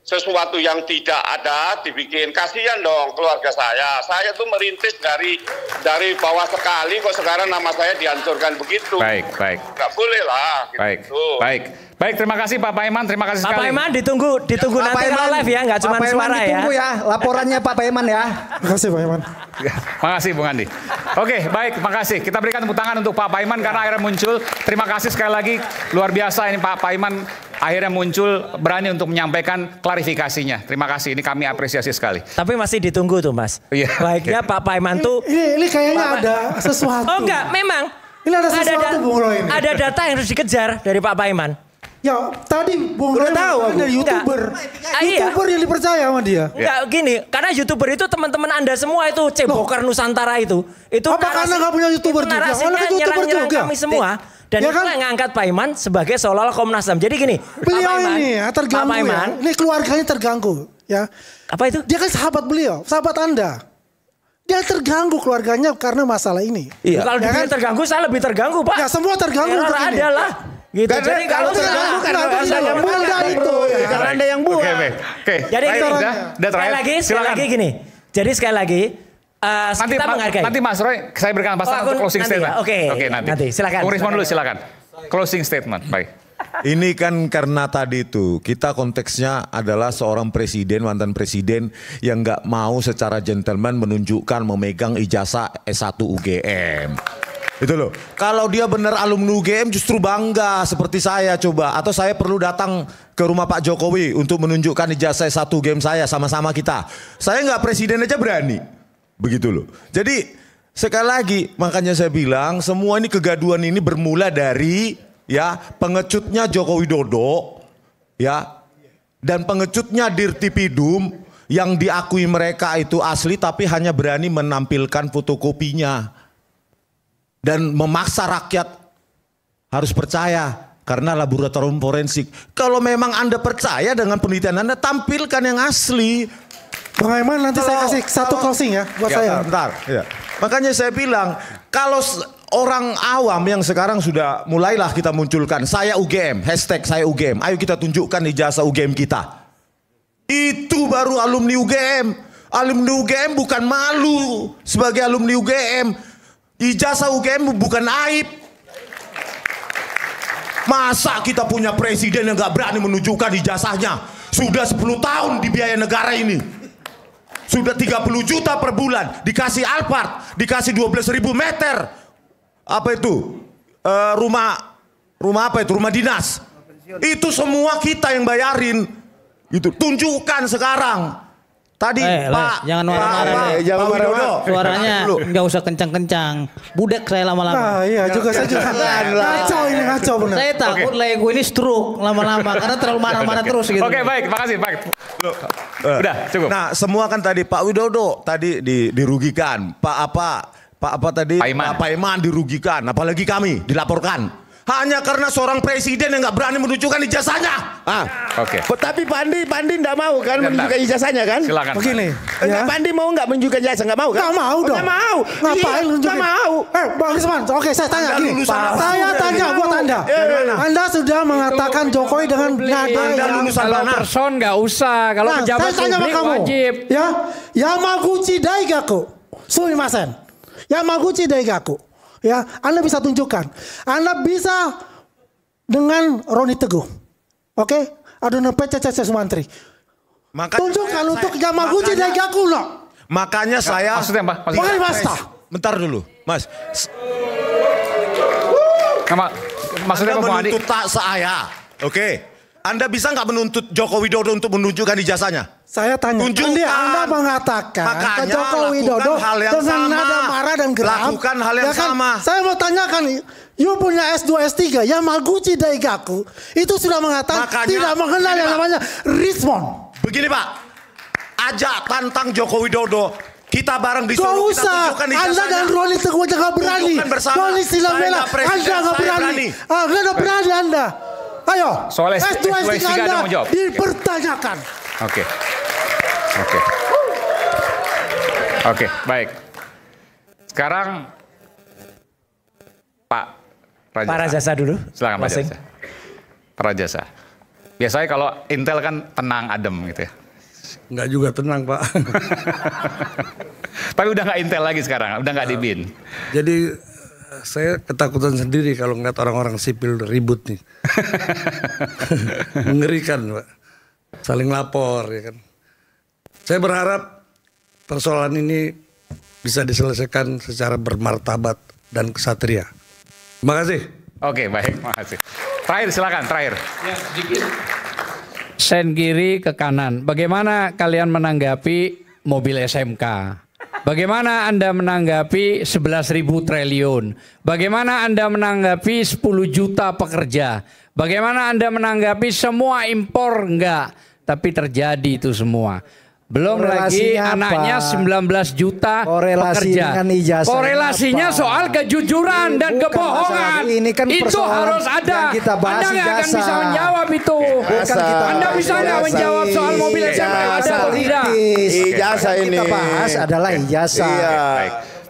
sesuatu yang tidak ada dibikin. Kasihan dong keluarga saya. Saya tuh merintis dari bawah sekali kok sekarang nama saya dihancurkan begitu. Baik. Nggak boleh lah. Gitu. Baik, terima kasih Pak Paiman, terima kasih sekali. Pak Paiman ditunggu ya, nanti kalau live ya, nggak cuma suara ya. Ditunggu ya, laporannya Pak Paiman ya. Terima kasih Pak Paiman. Makasih Bung Andi. Oke, baik, makasih. Kita berikan tepuk tangan untuk Pak Paiman karena akhirnya muncul. Terima kasih sekali lagi, luar biasa ini Pak Paiman akhirnya muncul berani untuk menyampaikan klarifikasinya. Terima kasih, ini kami apresiasi sekali. Tapi masih ditunggu tuh Mas. Iya. Baiknya Pak Paiman tuh. Ini kayaknya ada sesuatu. Oh enggak, memang. Ini ada sesuatu Bung Roy ini. Ada data yang harus dikejar dari Pak Paiman. Ya tadi Bung Roy tahu dari YouTuber. YouTuber yang dipercaya sama dia. Enggak gini, karena YouTuber itu teman-teman Anda semua itu ceboker Nusantara itu. Apa karena nggak punya YouTuber juga? Narasinya nyerang kami semua. Dan ya itu yang ngangkat Pak Paiman sebagai seolah-olah Komnas HAM. Jadi gini, beliau ini ya terganggu ya. Ini keluarganya terganggu ya. Apa itu? Dia kan sahabat beliau, sahabat Anda. Dia terganggu keluarganya karena masalah ini. Iya. Kalau dia terganggu, saya lebih terganggu Pak. Ya semua terganggu untuk ini. Adalah. Gitu. Jadi kalau terganggu karena Anda yang muda itu. Karena Anda yang buat. Oke. Jadi sekali lagi gini. Jadi sekali lagi. Kita menghargai. Nanti Mas Roy, saya berikan pasangan untuk closing statement. Oke, nanti silakan. Bung Rismon dulu silakan. Closing statement, baik. Ini kan karena tadi itu kita konteksnya adalah seorang presiden, mantan presiden yang nggak mau secara gentleman menunjukkan memegang ijazah S1 UGM. Itu loh. Kalau dia benar alumni UGM justru bangga seperti saya coba. Atau saya perlu datang ke rumah Pak Jokowi untuk menunjukkan ijazah S1 UGM saya sama-sama kita. Saya nggak presiden aja berani. Begitu loh. Jadi sekali lagi makanya saya bilang semua ini kegaduhan ini bermula dari ya pengecutnya Joko Widodo ya dan pengecutnya Dirtipidum yang diakui mereka itu asli tapi hanya berani menampilkan fotokopinya dan memaksa rakyat harus percaya karena laboratorium forensik. Kalau memang Anda percaya dengan penelitian Anda, tampilkan yang asli. Bang Aiman nanti saya kasih satu closing ya buat saya. Bentar. Ya. Makanya saya bilang kalau orang awam yang sekarang sudah mulailah kita munculkan saya UGM, hashtag saya UGM. Ayo kita tunjukkan ijazah UGM kita. Itu baru alumni UGM. Alumni UGM bukan malu sebagai alumni UGM. Ijazah UGM bukan aib. Masa kita punya presiden yang gak berani menunjukkan ijazahnya? Sudah 10 tahun di biaya negara ini. Sudah 30 juta per bulan, dikasih Alphard, dikasih 12.000 meter. Apa itu? Rumah apa itu? Rumah dinas. Itu semua kita yang bayarin. Itu tunjukkan sekarang. Tadi Pak, jangan marah-marah. Jangan marah-marah. Suaranya nggak usah kencang-kencang. Budek saya lama-lama. Nah, iya juga saya juga. Ngaco benar. Saya takut lego ini stroke lama-lama karena terlalu marah-marah terus gitu. Oke, baik, makasih, baik. Udah, cukup. Nah, semua kan tadi Pak Widodo tadi dirugikan. Pak tadi Pak Iman dirugikan, apalagi kami dilaporkan. Hanya karena seorang presiden yang nggak berani menunjukkan ijazahnya. Oke. Tapi Pandi nggak mau kan menunjukkan ijazahnya kan? Silakan. Begini. Ya. Pandi mau nggak menunjukkan ijazah? Nggak mau kan? Nggak mau dong. Nggak mau. Ngapain nunjukin? Nggak mau. Bang Risman, oke saya tanya gini. Saya tanya buat Anda. Anda sudah mengatakan Jokowi dengan nada yang kalau person nggak usah, kalau pejabat publik wajib. Ya, Yamaguchi Daigaku, sumimasen. Yamaguchi Daigaku. Ya, Anda bisa tunjukkan. Anda bisa dengan Roni Teguh. Oke? Adonan PCC Sumantri. Tunjukkan untuk Yamaguchi Daigaku loh. Makanya saya maksudnya apa? Bentar dulu, Mas. Maksudnya Anda menuntut saya. Oke. Anda bisa nggak menuntut Joko Widodo untuk menunjukkan ijazahnya? Saya tanya, Anda mengatakan ke Joko Widodo dengan nada marah dan geram. Lakukan hal yang sama. Saya mau tanyakan, you punya S2, S3, Yamaguchi Daigaku, itu sudah mengatakan tidak mengenal yang namanya Rismon. Begini Pak, ajak tantang Joko Widodo. Kita bareng di Solo, kita tunjukkan ijazahnya. Anda dan Roni Teguh aja nggak berani. Roni Silambela, Anda nggak berani. Nggak berani Anda. Ayo, soal S2, S3 Anda dipertanyakan. Oke, baik. Sekarang Pak Rajasa dulu. Silakan Pak Rajasa. Pak Rajasa. Biasanya kalau Intel kan tenang, adem gitu ya. Enggak juga tenang Pak. Tapi udah nggak Intel lagi sekarang, udah nggak di BIN. Jadi saya ketakutan sendiri kalau ngeliat orang-orang sipil ribut nih. Mengerikan Pak. Saling lapor ya kan. Saya berharap persoalan ini bisa diselesaikan secara bermartabat dan kesatria. Terima kasih. Oke, baik, makasih. Terakhir silakan, terakhir. Ya, sedikit. Sen kiri ke kanan. Bagaimana kalian menanggapi mobil SMK? Bagaimana Anda menanggapi 11.000 triliun? Bagaimana Anda menanggapi 10 juta pekerja? Bagaimana Anda menanggapi semua impor enggak? Tapi terjadi itu semua. Belum lagi anaknya 19 juta pekerja. Korelasinya soal kejujuran dan kebohongan. Ini kan itu harus ada. Anda nggak akan bisa menjawab itu. Anda bisa nggak menjawab soal mobil SMK ada atau tidak? Ijazah ini. Kita bahas adalah ijazah.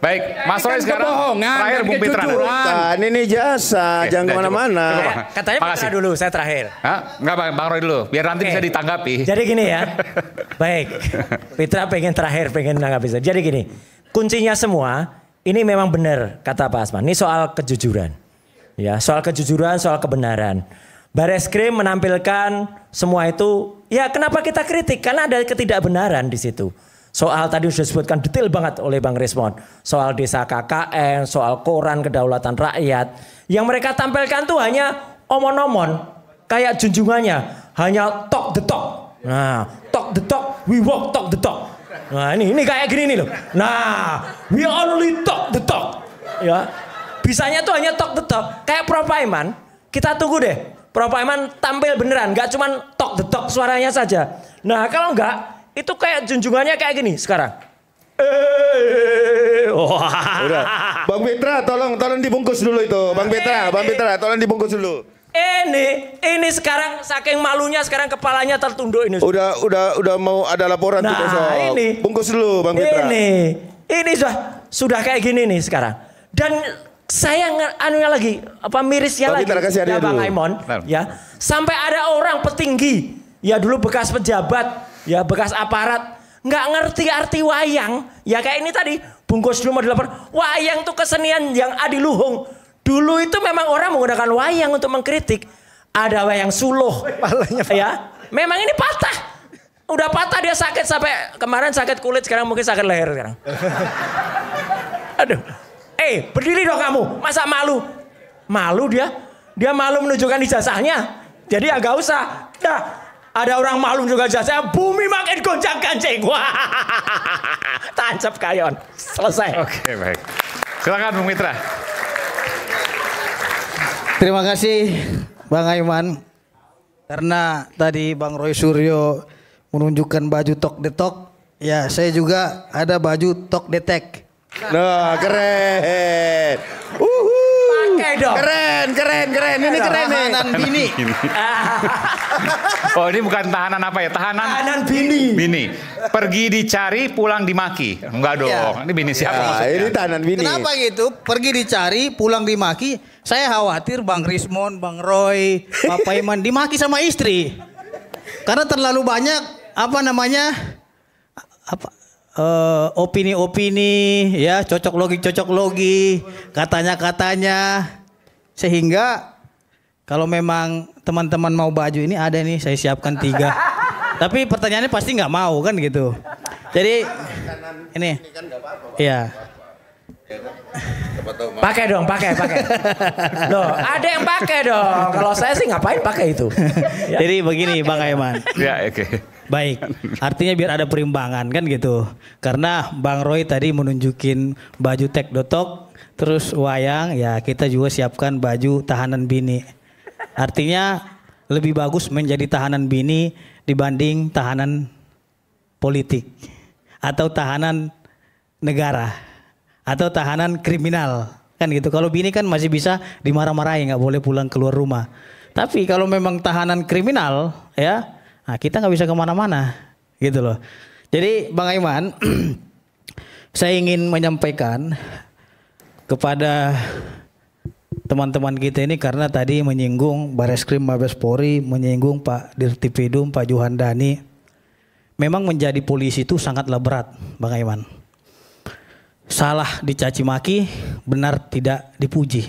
Baik, Mas Roy sekarang terakhir Bung Pitra. Bukan, ini jasa, jangan kemana-mana. Katanya Pitra dulu, saya terakhir. Enggak Bang Roy dulu, biar nanti bisa ditanggapi. Jadi gini ya, baik, Pitra pengen terakhir, pengen menanggapi. Jadi gini, kuncinya semua, ini memang benar kata Pak Asman, ini soal kejujuran. Ya, soal kejujuran, soal kebenaran. Bareskrim menampilkan semua itu, ya kenapa kita kritik? Karena ada ketidakbenaran di situ. Soal tadi sudah disebutkan detail banget oleh Bang Rismon. Soal desa KKN, soal koran kedaulatan rakyat. Yang mereka tampilkan tuh hanya omon-omon. Kayak junjungannya. Hanya talk the talk. Nah, talk the talk, we walk talk the talk. Nah ini kayak gini nih loh. Nah, we only talk the talk. Ya, bisanya tuh hanya talk the talk. Kayak Prof Aiman, kita tunggu deh. Prof Aiman tampil beneran, gak cuman talk the talk suaranya saja. Nah kalau enggak, itu kayak junjungannya kayak gini sekarang. Udah. Bang Petra tolong dibungkus dulu itu. Bang Petra tolong dibungkus dulu. Ini sekarang saking malunya sekarang kepalanya tertunduk ini. Udah mau ada laporan tuh besok. Ini bungkus dulu Bang Petra. Ini sudah kayak gini nih sekarang. Dan saya anunya lagi mirisnya lagi ya Bang Aimon ya. Sampai ada orang petinggi ya dulu bekas pejabat ya bekas aparat nggak ngerti arti wayang ya kayak ini tadi bungkus dulu mau dilapor wayang tuh kesenian yang adiluhung dulu itu memang orang menggunakan wayang untuk mengkritik ada wayang suluh ya memang ini patah Udah patah dia sakit sampai kemarin sakit kulit, sekarang mungkin sakit leher sekarang. Aduh. Berdiri dong kamu. Masa malu? Malu dia? Dia malu menunjukkan ijazahnya. Jadi ya nggak usah. Nah, ada orang malu menunjukkan ijazahnya, bumi makin gonjang-ganjing. Wah. Tancap kayon. Selesai. Oke, baik. Silakan Bung Mitra. Terima kasih Bang Aiman. Karena tadi Bang Roy Suryo menunjukkan baju Tok Detok, ya saya juga ada baju Tok Detek. Nah, keren. Pakai dong. Keren. Ini keren nih. Tahanan bini. Oh, ini bukan tahanan apa ya? Tahanan bini. Bini. Pergi dicari, pulang dimaki. Enggak dong. Ya. Ini bini siapa maksudnya? Ini tahanan bini. Kenapa gitu? Pergi dicari, pulang dimaki. Saya khawatir Bang Rismon, Bang Roy, Pak Paiman dimaki sama istri. Karena terlalu banyak opini-opini, ya cocok logi, katanya, sehingga kalau memang teman-teman mau baju ini ada nih, saya siapkan 3. Tapi pertanyaannya pasti nggak mau kan gitu. Jadi ini, ya. Pakai dong. Loh, ada yang pakai dong. Kalau saya sih ngapain pakai itu? Jadi begini Bang Aiman. Ya, oke. Baik, artinya biar ada perimbangan kan gitu. Karena Bang Roy tadi menunjukin baju Tek Dotok, terus wayang, ya kita juga siapkan baju tahanan bini. Artinya lebih bagus menjadi tahanan bini dibanding tahanan politik atau tahanan negara atau tahanan kriminal kan gitu. Kalau bini kan masih bisa dimarah-marahi, nggak boleh pulang keluar rumah. Tapi kalau memang tahanan kriminal, ya, nah kita nggak bisa kemana-mana, gitu loh. Jadi Bang Aiman, saya ingin menyampaikan kepada teman-teman kita ini karena tadi menyinggung Bareskrim Mabes Polri, menyinggung Pak Dirtipidum, Pak Juhandani. Memang menjadi polisi itu sangatlah berat, Bang Aiman. Salah dicaci maki, benar tidak dipuji.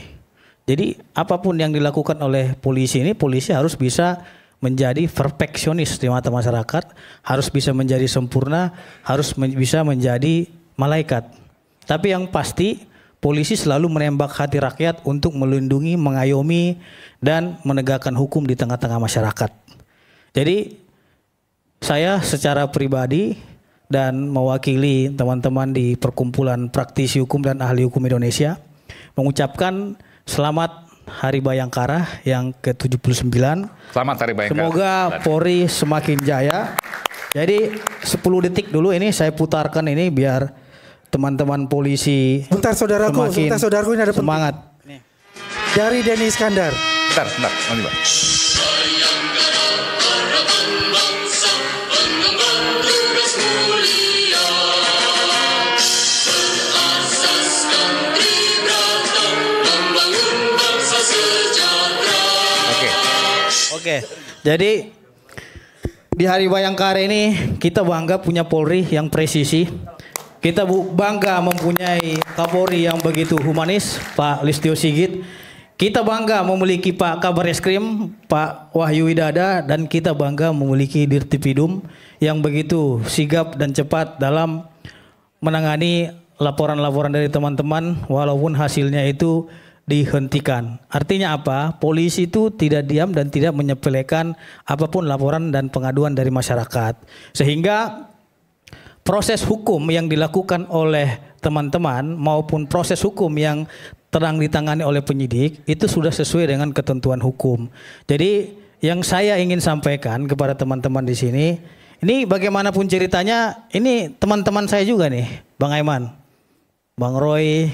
Jadi apapun yang dilakukan oleh polisi ini, polisi harus bisa menjadi perfeksionis di mata masyarakat, harus bisa menjadi sempurna, harus bisa menjadi malaikat. Tapi yang pasti polisi selalu menembak hati rakyat untuk melindungi, mengayomi, dan menegakkan hukum di tengah-tengah masyarakat. Jadi saya secara pribadi dan mewakili teman-teman di Perkumpulan Praktisi Hukum dan Ahli Hukum Indonesia mengucapkan selamat Hari Bayangkara yang ke-79. Selamat Hari Bayangkara. Semoga Polri semakin jaya. Jadi 10 detik dulu ini saya putarkan ini biar teman-teman polisi Bentar saudaraku ini ada semangat. Dari Denny Iskandar. Bentar, nanti Pak. Oke, jadi di Hari Bayangkara ini kita bangga punya Polri yang presisi. Kita bangga mempunyai Kapolri yang begitu humanis, Pak Listio Sigit. Kita bangga memiliki Pak Kabar Eskrim, Pak Wahyu Widada, dan kita bangga memiliki Dirtipidum yang begitu sigap dan cepat dalam menangani laporan-laporan dari teman-teman walaupun hasilnya itu dihentikan. Artinya apa? Polisi itu tidak diam dan tidak menyepelekan apapun laporan dan pengaduan dari masyarakat. Sehingga proses hukum yang dilakukan oleh teman-teman maupun proses hukum yang sedang ditangani oleh penyidik itu sudah sesuai dengan ketentuan hukum. Jadi yang saya ingin sampaikan kepada teman-teman di sini, ini bagaimanapun ceritanya, ini teman-teman saya juga nih, Bang Aiman, Bang Roy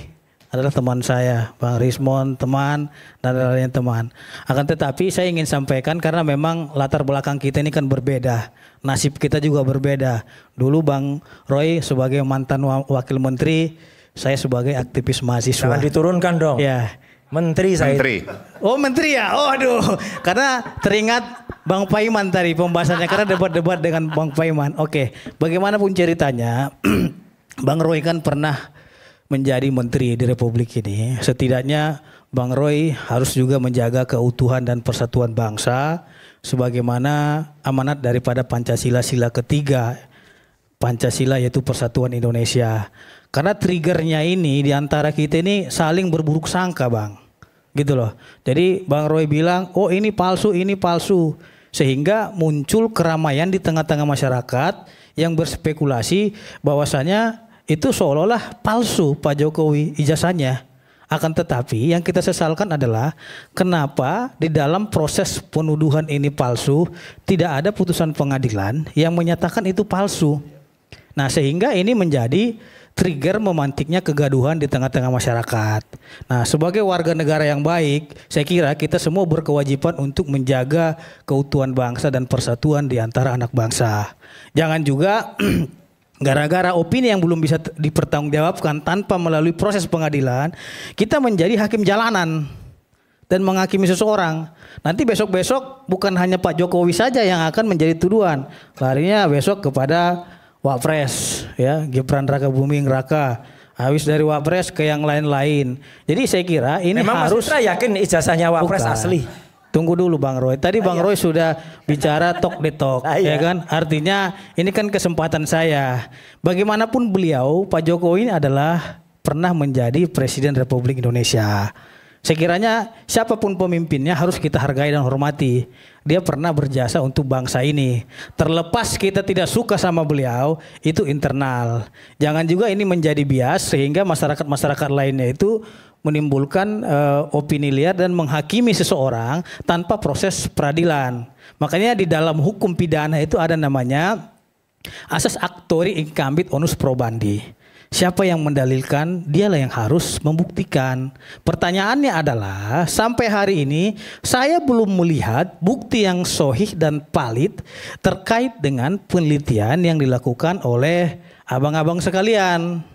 adalah teman saya, Bang Rismon teman, dan lain-lain teman. Akan tetapi saya ingin sampaikan karena memang latar belakang kita ini kan berbeda, nasib kita juga berbeda. Dulu Bang Roy sebagai mantan wakil menteri, saya sebagai aktivis mahasiswa. Jangan diturunkan dong. Ya, menteri saya. Menteri. Oh menteri ya, oh aduh, karena teringat Bang Paiman tadi pembahasannya karena debat-debat dengan Bang Paiman. Oke, bagaimanapun ceritanya, Bang Roy kan pernah menjadi menteri di Republik ini. Setidaknya Bang Roy harus juga menjaga keutuhan dan persatuan bangsa, sebagaimana amanat daripada Pancasila sila ketiga. Pancasila yaitu Persatuan Indonesia. Karena triggernya ini di antara kita ini saling berburuk sangka, Bang. Gitu loh. Jadi Bang Roy bilang, oh ini palsu, ini palsu. Sehingga muncul keramaian di tengah-tengah masyarakat yang berspekulasi bahwasanya itu seolah-olah palsu Pak Jokowi ijazahnya. Akan tetapi yang kita sesalkan adalah kenapa di dalam proses penuduhan ini palsu tidak ada putusan pengadilan yang menyatakan itu palsu. Nah sehingga ini menjadi trigger memantiknya kegaduhan di tengah-tengah masyarakat. Nah sebagai warga negara yang baik, saya kira kita semua berkewajiban untuk menjaga keutuhan bangsa dan persatuan di antara anak bangsa. Jangan juga gara-gara opini yang belum bisa dipertanggungjawabkan tanpa melalui proses pengadilan, kita menjadi hakim jalanan dan menghakimi seseorang. Nanti besok-besok bukan hanya Pak Jokowi saja yang akan menjadi tuduhan. Larinya besok kepada Wapres, ya, Gibran Raka Buming Raka. Habis dari Wapres ke yang lain-lain. Jadi saya kira ini memang harus. Mas Fitra yakin ijazahnya Wapres asli? Tunggu dulu Bang Roy. Tadi Bang Roy sudah bicara talk the talk, ya kan? Artinya ini kan kesempatan saya. Bagaimanapun beliau, Pak Jokowi ini adalah pernah menjadi Presiden Republik Indonesia. Sekiranya siapapun pemimpinnya harus kita hargai dan hormati. Dia pernah berjasa untuk bangsa ini. Terlepas kita tidak suka sama beliau, itu internal. Jangan juga ini menjadi bias sehingga masyarakat-masyarakat lainnya itu menimbulkan opini liar dan menghakimi seseorang tanpa proses peradilan. Makanya di dalam hukum pidana itu ada namanya asas actori incambit onus probandi. Siapa yang mendalilkan, dialah yang harus membuktikan. Pertanyaannya adalah sampai hari ini saya belum melihat bukti yang sahih dan valid terkait dengan penelitian yang dilakukan oleh abang-abang sekalian.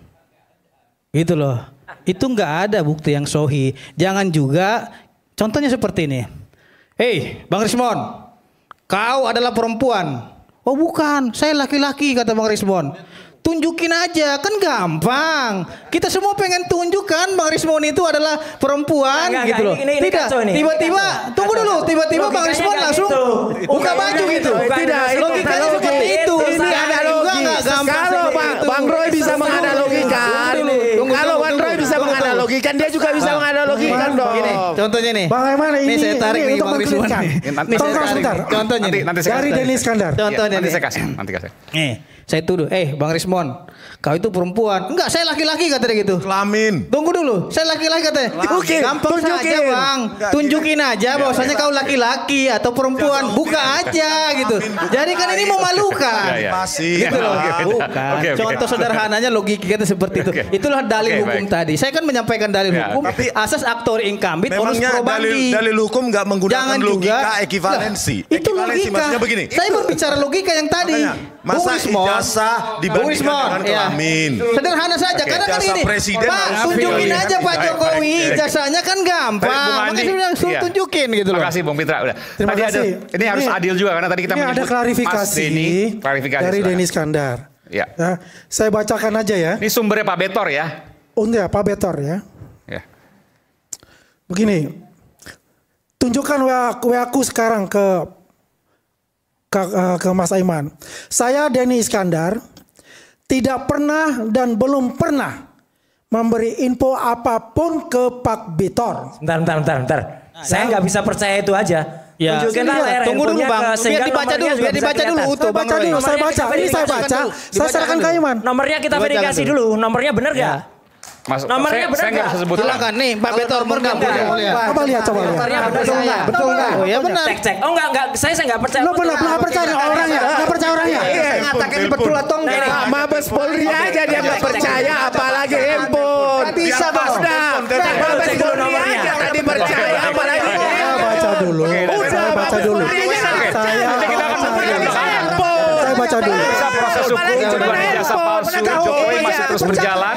Gitu loh. Itu nggak ada bukti yang sahih. Jangan juga contohnya seperti ini. Hei, Bang Rismon, kau adalah perempuan. Oh bukan, saya laki-laki kata Bang Rismon. Tunjukin aja, kan gampang. Kita semua pengen tunjukkan Bang Rismon itu adalah perempuan gitu loh. Tidak, tiba-tiba, tunggu dulu, tiba-tiba Bang Rismon langsung buka baju gitu. Tidak, logikanya seperti itu. Ini analogi. Kalau Bang Roy bisa menganalogikan, kalau Bang Roy bisa menganalogikan, dia juga bisa menganalogikan dong. Contohnya nih. Bagaimana ini saya tarik nih Bang Rismon. Contohnya nih. Dari Denny Iskandar. Contohnya nanti saya kasih, nanti kasih. Saya tuduh, Bang Rismon, kau itu perempuan. Enggak, saya laki-laki kata dia gitu. Kelamin. Tunggu dulu, saya laki-laki katanya. Gampang saja Bang, tunjukin aja bahwasanya kau laki-laki atau perempuan. Buka aja gitu. Jadi kan ini memalukan. Masih. Gitu loh. Bukan. Contoh sederhananya logika kita seperti itu. Itulah dalil hukum tadi. Saya kan menyampaikan dalil hukum. Asas aktor incambit onus probandi. Dalil hukum nggak menggunakan logika ekivalensi. Itu Ekivalensi logika. maksudnya begini. Saya berbicara logika yang tadi. Masa ijazah dibandingkan dengan kelamin. Sederhana saja. Karena kan ini, Pak, tunjukin aja Pak Jokowi ijazahnya kan gampang. Makanya suruh tunjukin gitu loh. Terima kasih Bung Pitra. Udah. Terima kasih. Ini harus adil juga karena tadi kita menyebut ada klarifikasi dari Denny Iskandar. Ya. Saya bacakan aja ya. Ini sumbernya Pak Betor ya. Ya, Pak Betor ya. Begini, tunjukkan WA-ku sekarang ke Mas Aiman. Saya Denny Iskandar tidak pernah dan belum pernah memberi info apapun ke Pak Betor. Bentar. Saya nggak bisa percaya itu aja. Ya, tunggu dulu Bang, biar dibaca dulu utuh Bang Roy. Saya baca. Saya serahkan ke Aiman. Nomornya kita verifikasi dulu. Nomornya benar nggak? Nomornya benar nggak? Silakan nih Pak Betor Coba lihat. Betul nggak? Oh ya benar. Cek. Oh enggak. Saya nggak percaya. Lo nggak percaya orangnya? Nggak percaya orangnya? Mengatakan betul atau enggak? Mabes Polri aja dia nggak percaya, apalagi handphone. Bisa Bang. Mabes Polri aja tadi percaya, apalagi baca dulu. Saya baca dulu. Baca dulu. Proses hukum tuduhan ijazah palsu Jokowi masih terus berjalan.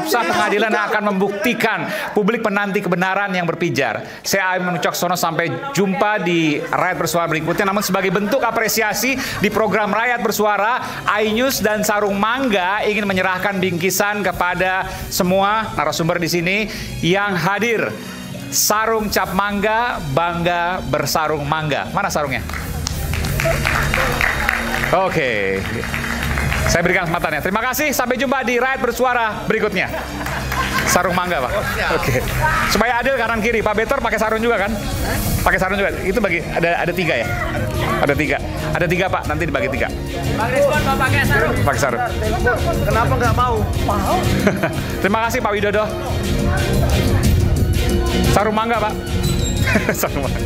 Saat pengadilan akan membuktikan publik menanti kebenaran yang berpijar. Saya Aiman Wicaksono, sampai jumpa di Rakyat Bersuara berikutnya. Namun sebagai bentuk apresiasi di program Rakyat Bersuara, iNews dan Sarung Mangga ingin menyerahkan bingkisan kepada semua narasumber di sini yang hadir. sarung cap mangga, bangga bersarung mangga. Mana sarungnya? Oke. Saya berikan kesempatannya. Terima kasih. Sampai jumpa di Rakyat Bersuara berikutnya. Sarung mangga, Pak. Oke. Supaya adil kanan kiri. Pak Betor pakai sarung juga kan? Pakai sarung juga. Itu bagi ada 3 ya? Ada 3. Ada 3, Pak. Nanti dibagi 3. Bang Rizwan mau pakai sarung? Pakai sarung. Kenapa nggak mau? Mau. Terima kasih Pak Widodo. Sarung mangga, Pak. Sarung mangga.